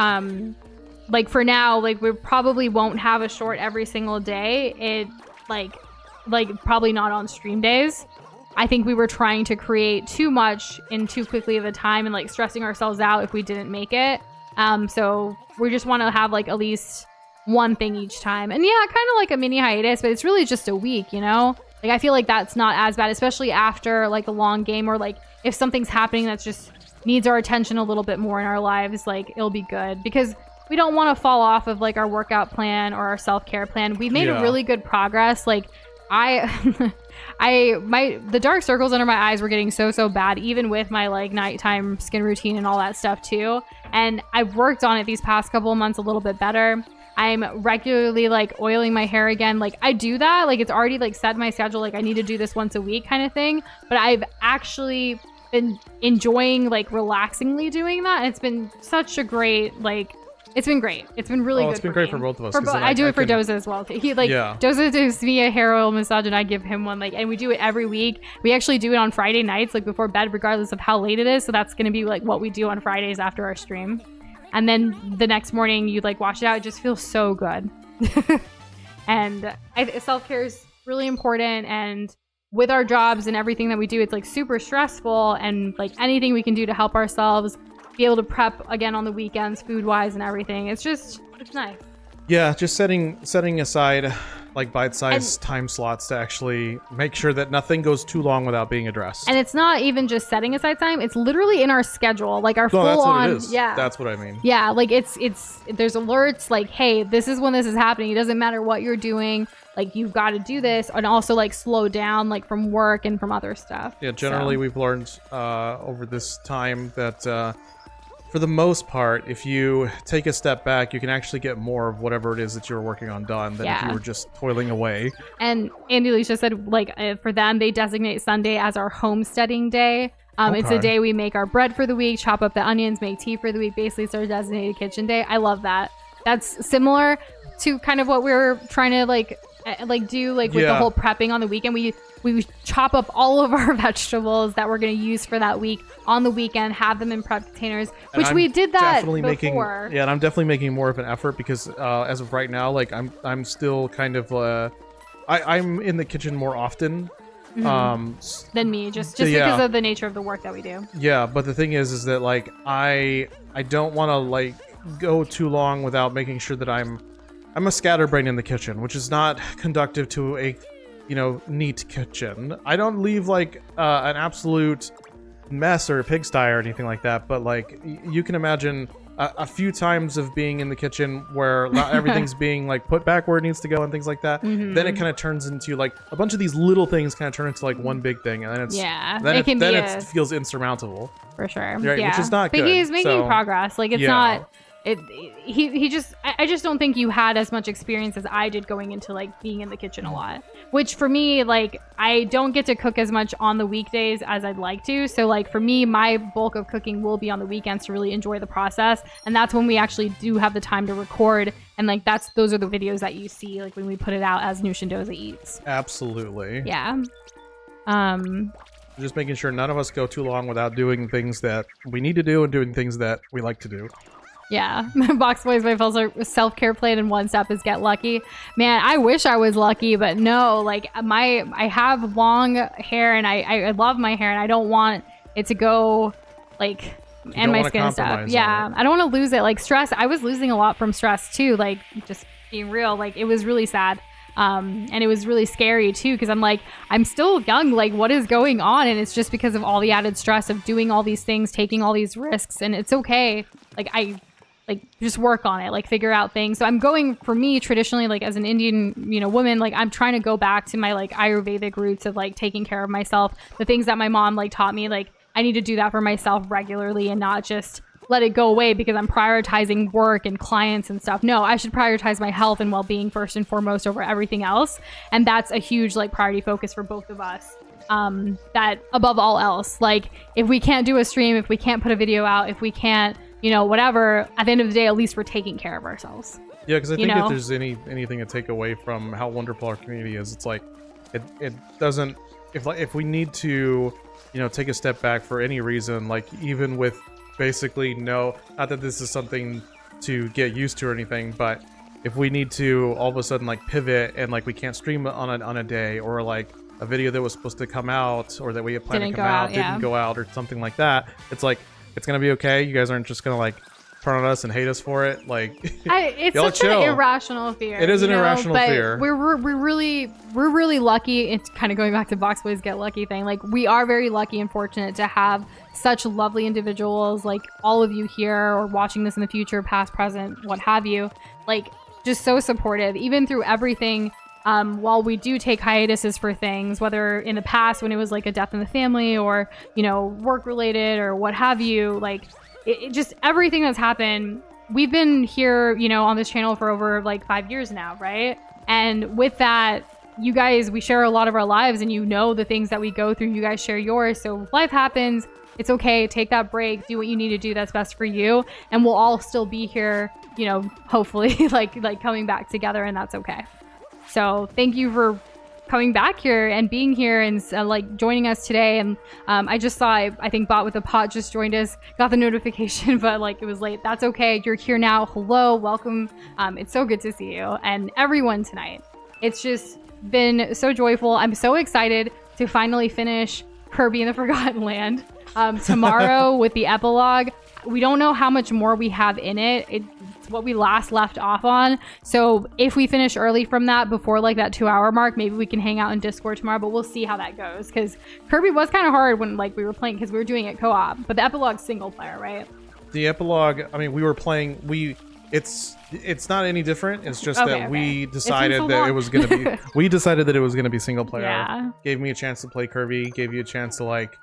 Speaker 2: for now, like we probably won't have a short every single day. It like probably not on stream days. I think we were trying to create too much in too quickly of a time and like stressing ourselves out if we didn't make it. So we just want to have like at least one thing each time. And yeah, kind of like a mini hiatus, but it's really just a week, Like I feel like that's not as bad, especially after like a long game or like if something's happening that's just needs our attention a little bit more in our lives, like it'll be good because we don't want to fall off of like our workout plan or our self-care plan. We've made really good progress. Like the dark circles under my eyes were getting so bad, even with my like nighttime skin routine and all that stuff too. And I've worked on it these past couple of months a little bit better. I'm regularly like oiling my hair again. Like I do that. Like it's already like set in my schedule. Like I need to do this once a week kind of thing. But I've actually been enjoying like relaxingly doing that. And it's been such a great it's been great. It's been really good.
Speaker 1: It's been great for both of us.
Speaker 2: I do it for Doza as well. He Doza does me a hair oil massage and I give him one. And we do it every week. We actually do it on Friday nights, like before bed, regardless of how late it is. So that's going to be like what we do on Fridays after our stream. And then the next morning you like wash it out. It just feels so good. And self-care is really important. And with our jobs and everything that we do, it's like super stressful. And like anything we can do to help ourselves be able to prep again on the weekends, food wise and everything. It's nice.
Speaker 1: Yeah, just setting aside like bite-sized time slots to actually make sure that nothing goes too long without being addressed.
Speaker 2: And it's not even just setting aside time; it's literally in our schedule, like our full
Speaker 1: that's
Speaker 2: on.
Speaker 1: What it is.
Speaker 2: Yeah,
Speaker 1: that's what I mean.
Speaker 2: Yeah, like it's there's alerts like, hey, this is when this is happening. It doesn't matter what you're doing. Like you've got to do this, and also like slow down, like from work and from other stuff.
Speaker 1: Yeah, generally we've learned over this time that. for the most part, if you take a step back, you can actually get more of whatever it is that you're working on done than if you were just toiling away.
Speaker 2: And Andy Alicia said, like, for them, they designate Sunday as our homesteading day. It's a day we make our bread for the week, chop up the onions, make tea for the week. Basically, it's our designated kitchen day. I love that. That's similar to kind of what we're trying to do with the whole prepping on the weekend. We chop up all of our vegetables that we're going to use for that week on the weekend, have them in prep containers, which we did that before.
Speaker 1: And I'm definitely making more of an effort because as of right now, like I'm still kind of I'm in the kitchen more often
Speaker 2: than me, just because of the nature of the work that we do.
Speaker 1: Yeah, but the thing is that like I don't want to like go too long without making sure that I'm a scatterbrain in the kitchen, which is not conductive to a neat kitchen. I don't leave like an absolute mess or a pigsty or anything like that, but like you can imagine a few times of being in the kitchen where not everything's being like put back where it needs to go and things like that. Then it kind of turns into like a bunch of these little things kind of turn into like one big thing, and then it feels insurmountable
Speaker 2: for sure.
Speaker 1: Right, which is not
Speaker 2: good.
Speaker 1: But
Speaker 2: he's making progress. Like it's not. I just don't think you had as much experience as I did going into like being in the kitchen a lot, which for me, like I don't get to cook as much on the weekdays as I'd like to. So like for me, my bulk of cooking will be on the weekends to really enjoy the process. And that's when we actually do have the time to record. And like those are the videos that you see like when we put it out as Nush and Doza Eats.
Speaker 1: Absolutely.
Speaker 2: Yeah.
Speaker 1: Just making sure none of us go too long without doing things that we need to do and doing things that we like to do.
Speaker 2: Yeah. Box Boys by Phil's self-care plan in one step is get lucky. Man, I wish I was lucky, but no, like I have long hair and I love my hair and I don't want it to go like and my skin and stuff. Yeah. I don't want to lose it. Like stress. I was losing a lot from stress too. Like just being real. Like it was really sad. And it was really scary too, because I'm like, I'm still young. Like what is going on? And it's just because of all the added stress of doing all these things, taking all these risks. And it's okay. Like just work on it, like figure out things. So I'm going, for me traditionally, like as an Indian, woman, like I'm trying to go back to my like Ayurvedic roots of like taking care of myself, the things that my mom like taught me. Like I need to do that for myself regularly and not just let it go away because I'm prioritizing work and clients and stuff. No, I should prioritize my health and well-being first and foremost over everything else. And that's a huge like priority focus for both of us. That above all else, like if we can't do a stream, if we can't put a video out, if we can't whatever, at the end of the day, at least we're taking care of ourselves.
Speaker 1: Yeah, because I think if there's anything to take away from how wonderful our community is, it's like it doesn't, if we need to take a step back for any reason, like even with basically not that this is something to get used to or anything, but if we need to all of a sudden like pivot and like we can't stream on a day, or like a video that was supposed to come out or that we had planned to come out didn't go out or something like that, it's like it's gonna be okay. You guys aren't just gonna like turn on us and hate us for it. Like
Speaker 2: it's such an irrational fear.
Speaker 1: It is an irrational fear.
Speaker 2: We're really lucky. It's kind of going back to Box Boys Get Lucky thing. Like we are very lucky and fortunate to have such lovely individuals like all of you here or watching this in the future, past, present, what have you. Like just so supportive, even through everything. While we do take hiatuses for things, whether in the past when it was like a death in the family or, work related or what have you, like it just everything that's happened. We've been here, on this channel for over like 5 years now, right? And with that, you guys, we share a lot of our lives and the things that we go through, you guys share yours. So life happens. It's okay. Take that break. Do what you need to do that's best for you. And we'll all still be here, hopefully like coming back together, and that's okay. So thank you for coming back here and being here and like joining us today. And I just saw, I think Bot with the Pot just joined us, got the notification, but like it was late. That's okay. You're here now. Hello, welcome. It's so good to see you and everyone tonight. It's just been so joyful. I'm so excited to finally finish Kirby in the Forgotten Land tomorrow with the epilogue. We don't know how much more we have in it. It's what we last left off on. So if we finish early from that, before like that 2-hour mark, maybe we can hang out in Discord tomorrow, but we'll see how that goes. Because Kirby was kind of hard when like we were playing, because we were doing it co-op, but the epilogue's single player, right?
Speaker 1: The epilogue, I mean, we were playing, it's not any different. It's just that we decided that it was going to be, we decided that it was going to be single player.
Speaker 2: Yeah.
Speaker 1: Gave me a chance to play Kirby, gave you a chance to like,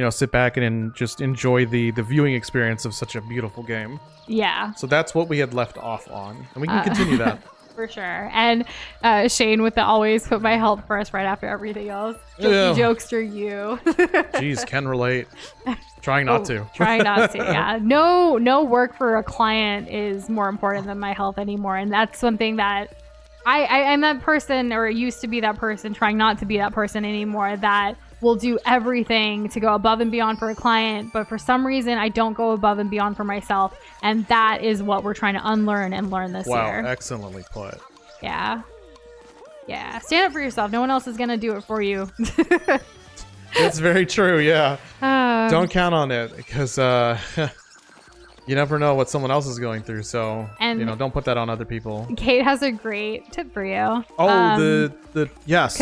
Speaker 1: sit back and just enjoy the viewing experience of such a beautiful game.
Speaker 2: Yeah.
Speaker 1: So that's what we had left off on, and we can continue that.
Speaker 2: For sure. And Shane with the always put my health first right after everything else. Jokester you.
Speaker 1: Jeez, can relate. Trying not to.
Speaker 2: Trying not to, yeah. No work for a client is more important than my health anymore. And that's something that I'm that person, or used to be that person, trying not to be that person anymore, that will do everything to go above and beyond for a client, but for some reason I don't go above and beyond for myself, and that is what we're trying to unlearn and learn this year.
Speaker 1: Wow, excellently put.
Speaker 2: Yeah. Stand up for yourself. No one else is gonna do it for you.
Speaker 1: It's very true. Yeah. Don't count on it, because you never know what someone else is going through. So don't put that on other people.
Speaker 2: Kate has a great tip for you.
Speaker 1: Oh, yes.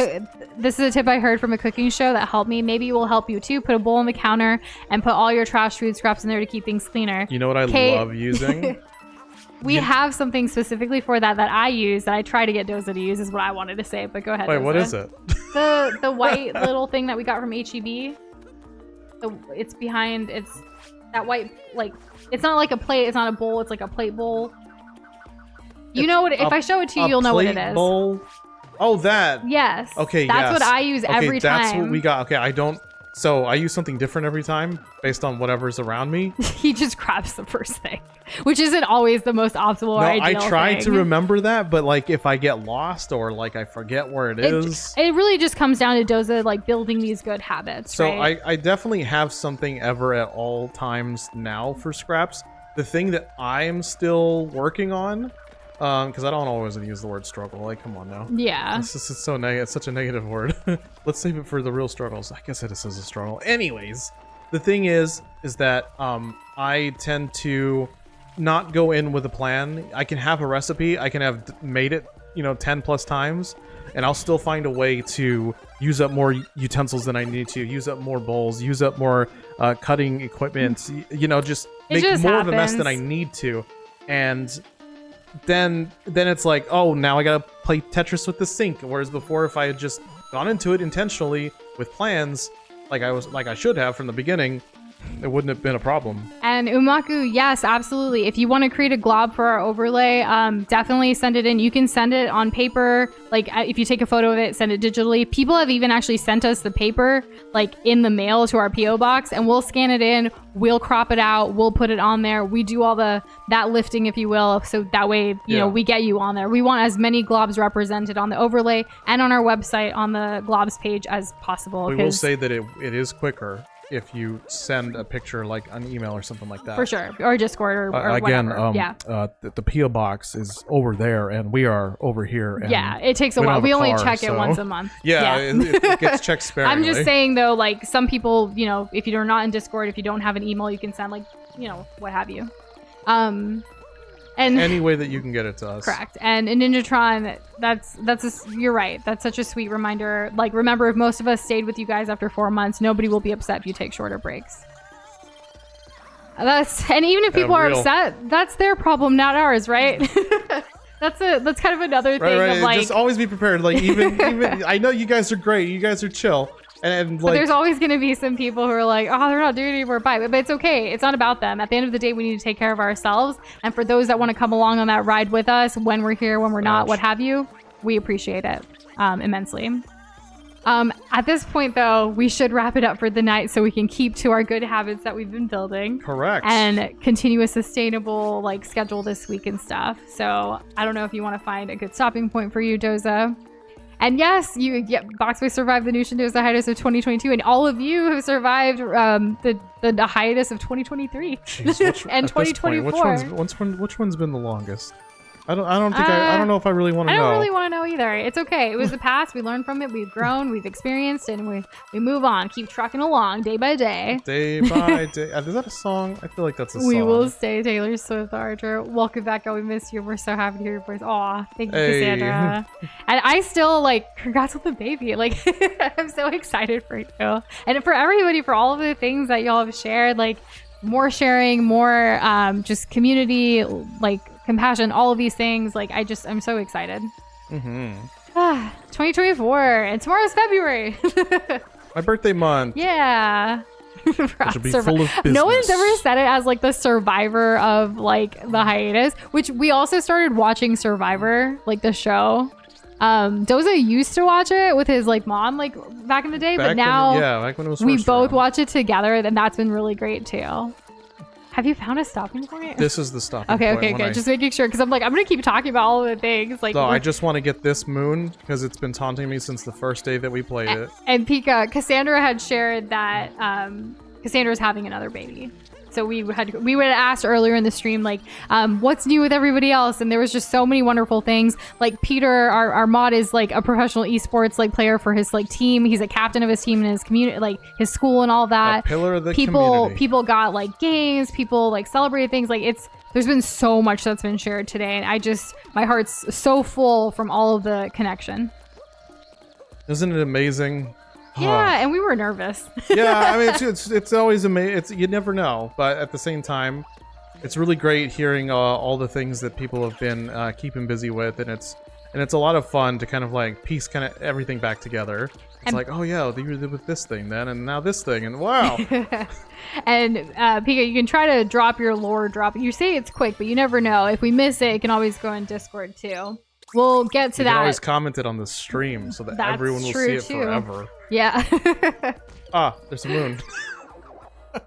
Speaker 2: This is a tip I heard from a cooking show that helped me. Maybe it will help you too. Put a bowl on the counter and put all your trash food scraps in there to keep things cleaner.
Speaker 1: You know what I love using?
Speaker 2: We have something specifically for that I use, that I try to get Doza to use, is what I wanted to say, but go ahead.
Speaker 1: Wait,
Speaker 2: Doza.
Speaker 1: what is it?
Speaker 2: The white little thing that we got from HEB. It's behind, it's that white, like, it's not like a plate, it's not a bowl, it's like a plate bowl. You know what, if I show it to you, you'll know what it is.
Speaker 1: Bowl? Oh, that.
Speaker 2: Yes.
Speaker 1: Okay,
Speaker 2: That's what I use every time.
Speaker 1: That's what we got. Okay, so I use something different every time based on whatever's around me.
Speaker 2: He just grabs the first thing, which isn't always the most optimal or ideal
Speaker 1: I try
Speaker 2: thing.
Speaker 1: to remember that, but like if I get lost or like I forget where it is.
Speaker 2: It really just comes down to Doza like building these good habits.
Speaker 1: So
Speaker 2: right?
Speaker 1: I definitely have something ever at all times now for scraps. The thing that I am still working on, because I don't always use the word struggle. Like, come on now.
Speaker 2: Yeah.
Speaker 1: It's so negative. It's such a negative word. Let's save it for the real struggles. I guess it is a struggle. Anyways, the thing is that I tend to not go in with a plan. I can have a recipe. I can have made it, 10 plus times, and I'll still find a way to use up more utensils than I need to, use up more bowls, use up more cutting equipment, just make more of a mess than I need to. And then it's like, oh, now I gotta play Tetris with the sink. Whereas before, if I had just gone into it intentionally with plans, like I should have from the beginning, it wouldn't have been a problem.
Speaker 2: And Umaku, yes, absolutely. If you want to create a glob for our overlay, definitely send it in. You can send it on paper. Like if you take a photo of it, send it digitally. People have even actually sent us the paper like in the mail to our PO box, and we'll scan it in. We'll crop it out. We'll put it on there. We do all that lifting, if you will. So that way, you know, we get you on there. We want as many globs represented on the overlay and on our website on the globs page as possible.
Speaker 1: We will say that it is quicker if you send a picture like an email or something like that.
Speaker 2: For sure. Or Discord or
Speaker 1: again,
Speaker 2: whatever.
Speaker 1: The PO box is over there and we are over here. And
Speaker 2: it takes a while. We only check it once a month.
Speaker 1: It gets checked sparingly.
Speaker 2: I'm just saying though, like some people, if you're not in Discord, if you don't have an email, you can send like, what have you. And
Speaker 1: any way that you can get it to us.
Speaker 2: Correct. And in Ninjatron, you're right. That's such a sweet reminder. Like, remember, if most of us stayed with you guys after 4 months, nobody will be upset if you take shorter breaks. And even if people are upset, that's their problem, not ours, right? That's kind of another thing of like,
Speaker 1: just always be prepared. Like even I know you guys are great. You guys are chill. And
Speaker 2: but there's always going to be some people who are like, oh, they're not doing it anymore. Bye. But it's okay. It's not about them. At the end of the day, we need to take care of ourselves. And for those that want to come along on that ride with us, when we're here, when we're not, what have you, we appreciate it immensely. At this point, though, we should wrap it up for the night so we can keep to our good habits that we've been building.
Speaker 1: Correct.
Speaker 2: And continue a sustainable schedule this week and stuff. So I don't know if you want to find a good stopping point for you, Doza. And yes, Boxboy survived the Nush and Doza hiatus of 2022, and all of you have survived the hiatus of 2023 and 2024.
Speaker 1: Which one's been the longest? I don't know if I really want to know.
Speaker 2: I don't really want to know either. It's okay. It was the past. We learned from it. We've grown. We've experienced, and we move on. Keep trucking along day by day.
Speaker 1: Day by day. Is that a song? I feel like that's a song.
Speaker 2: We will stay Taylor Swift, Archer. Welcome back, y'all. We miss you. We're so happy to hear your voice. Aw, thank you, Cassandra. And I still congrats on the baby. I'm so excited for you, and for everybody, for all of the things that y'all have shared. More sharing, more just community, compassion, all of these things. I'm so excited. 2024, and tomorrow's February.
Speaker 1: My birthday month.
Speaker 2: Yeah.
Speaker 1: which will be full of business.
Speaker 2: No one's ever said it as like the survivor of like the hiatus, which we also started watching Survivor, like the show. Doza used to watch it with his like mom like back in the day, but now
Speaker 1: back when it was
Speaker 2: we
Speaker 1: first
Speaker 2: both
Speaker 1: around.
Speaker 2: watch it together, and that's been really great too. Have you found a stopping point?
Speaker 1: This is the stopping
Speaker 2: Okay,
Speaker 1: point.
Speaker 2: good. Just making sure, because I'm like, I'm gonna keep talking about all of the things. Like,
Speaker 1: So I just want to get this moon because it's been taunting me since the first day that we played it.
Speaker 2: and Pika, Cassandra had shared that Cassandra's having another baby. So we had asked earlier in the stream, like, what's new with everybody else? And there was just so many wonderful things. Like Peter, our mod, is like a professional esports like player for his like team. He's a captain of his team in his community, like his school and all that.
Speaker 1: A pillar of the community.
Speaker 2: People got like games. People like celebrated things. Like there's been so much that's been shared today, and my heart's so full from all of the connection.
Speaker 1: Isn't it amazing?
Speaker 2: Yeah, and we were nervous.
Speaker 1: Yeah, I mean, it's always amazing. You never know, but at the same time, it's really great hearing all the things that people have been keeping busy with, and it's a lot of fun to kind of like piece kind of everything back together. It's like, oh yeah, they were with this thing then, and now this thing, and wow.
Speaker 2: And Pika, you can try to drop your lore drop. You say it's quick, but you never know. If we miss it, you can always go in Discord too. We'll get to
Speaker 1: you
Speaker 2: that.
Speaker 1: You can always comment it on the stream so that
Speaker 2: That's
Speaker 1: everyone will see it
Speaker 2: too.
Speaker 1: forever.
Speaker 2: Yeah.
Speaker 1: There's a moon.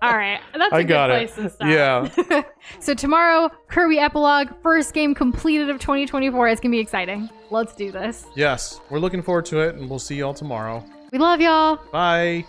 Speaker 2: All right. That's a good place to start.
Speaker 1: Yeah.
Speaker 2: So tomorrow, Kirby Epilogue, first game completed of 2024. It's going to be exciting. Let's do this.
Speaker 1: Yes. We're looking forward to it, and we'll see y'all tomorrow.
Speaker 2: We love y'all.
Speaker 1: Bye.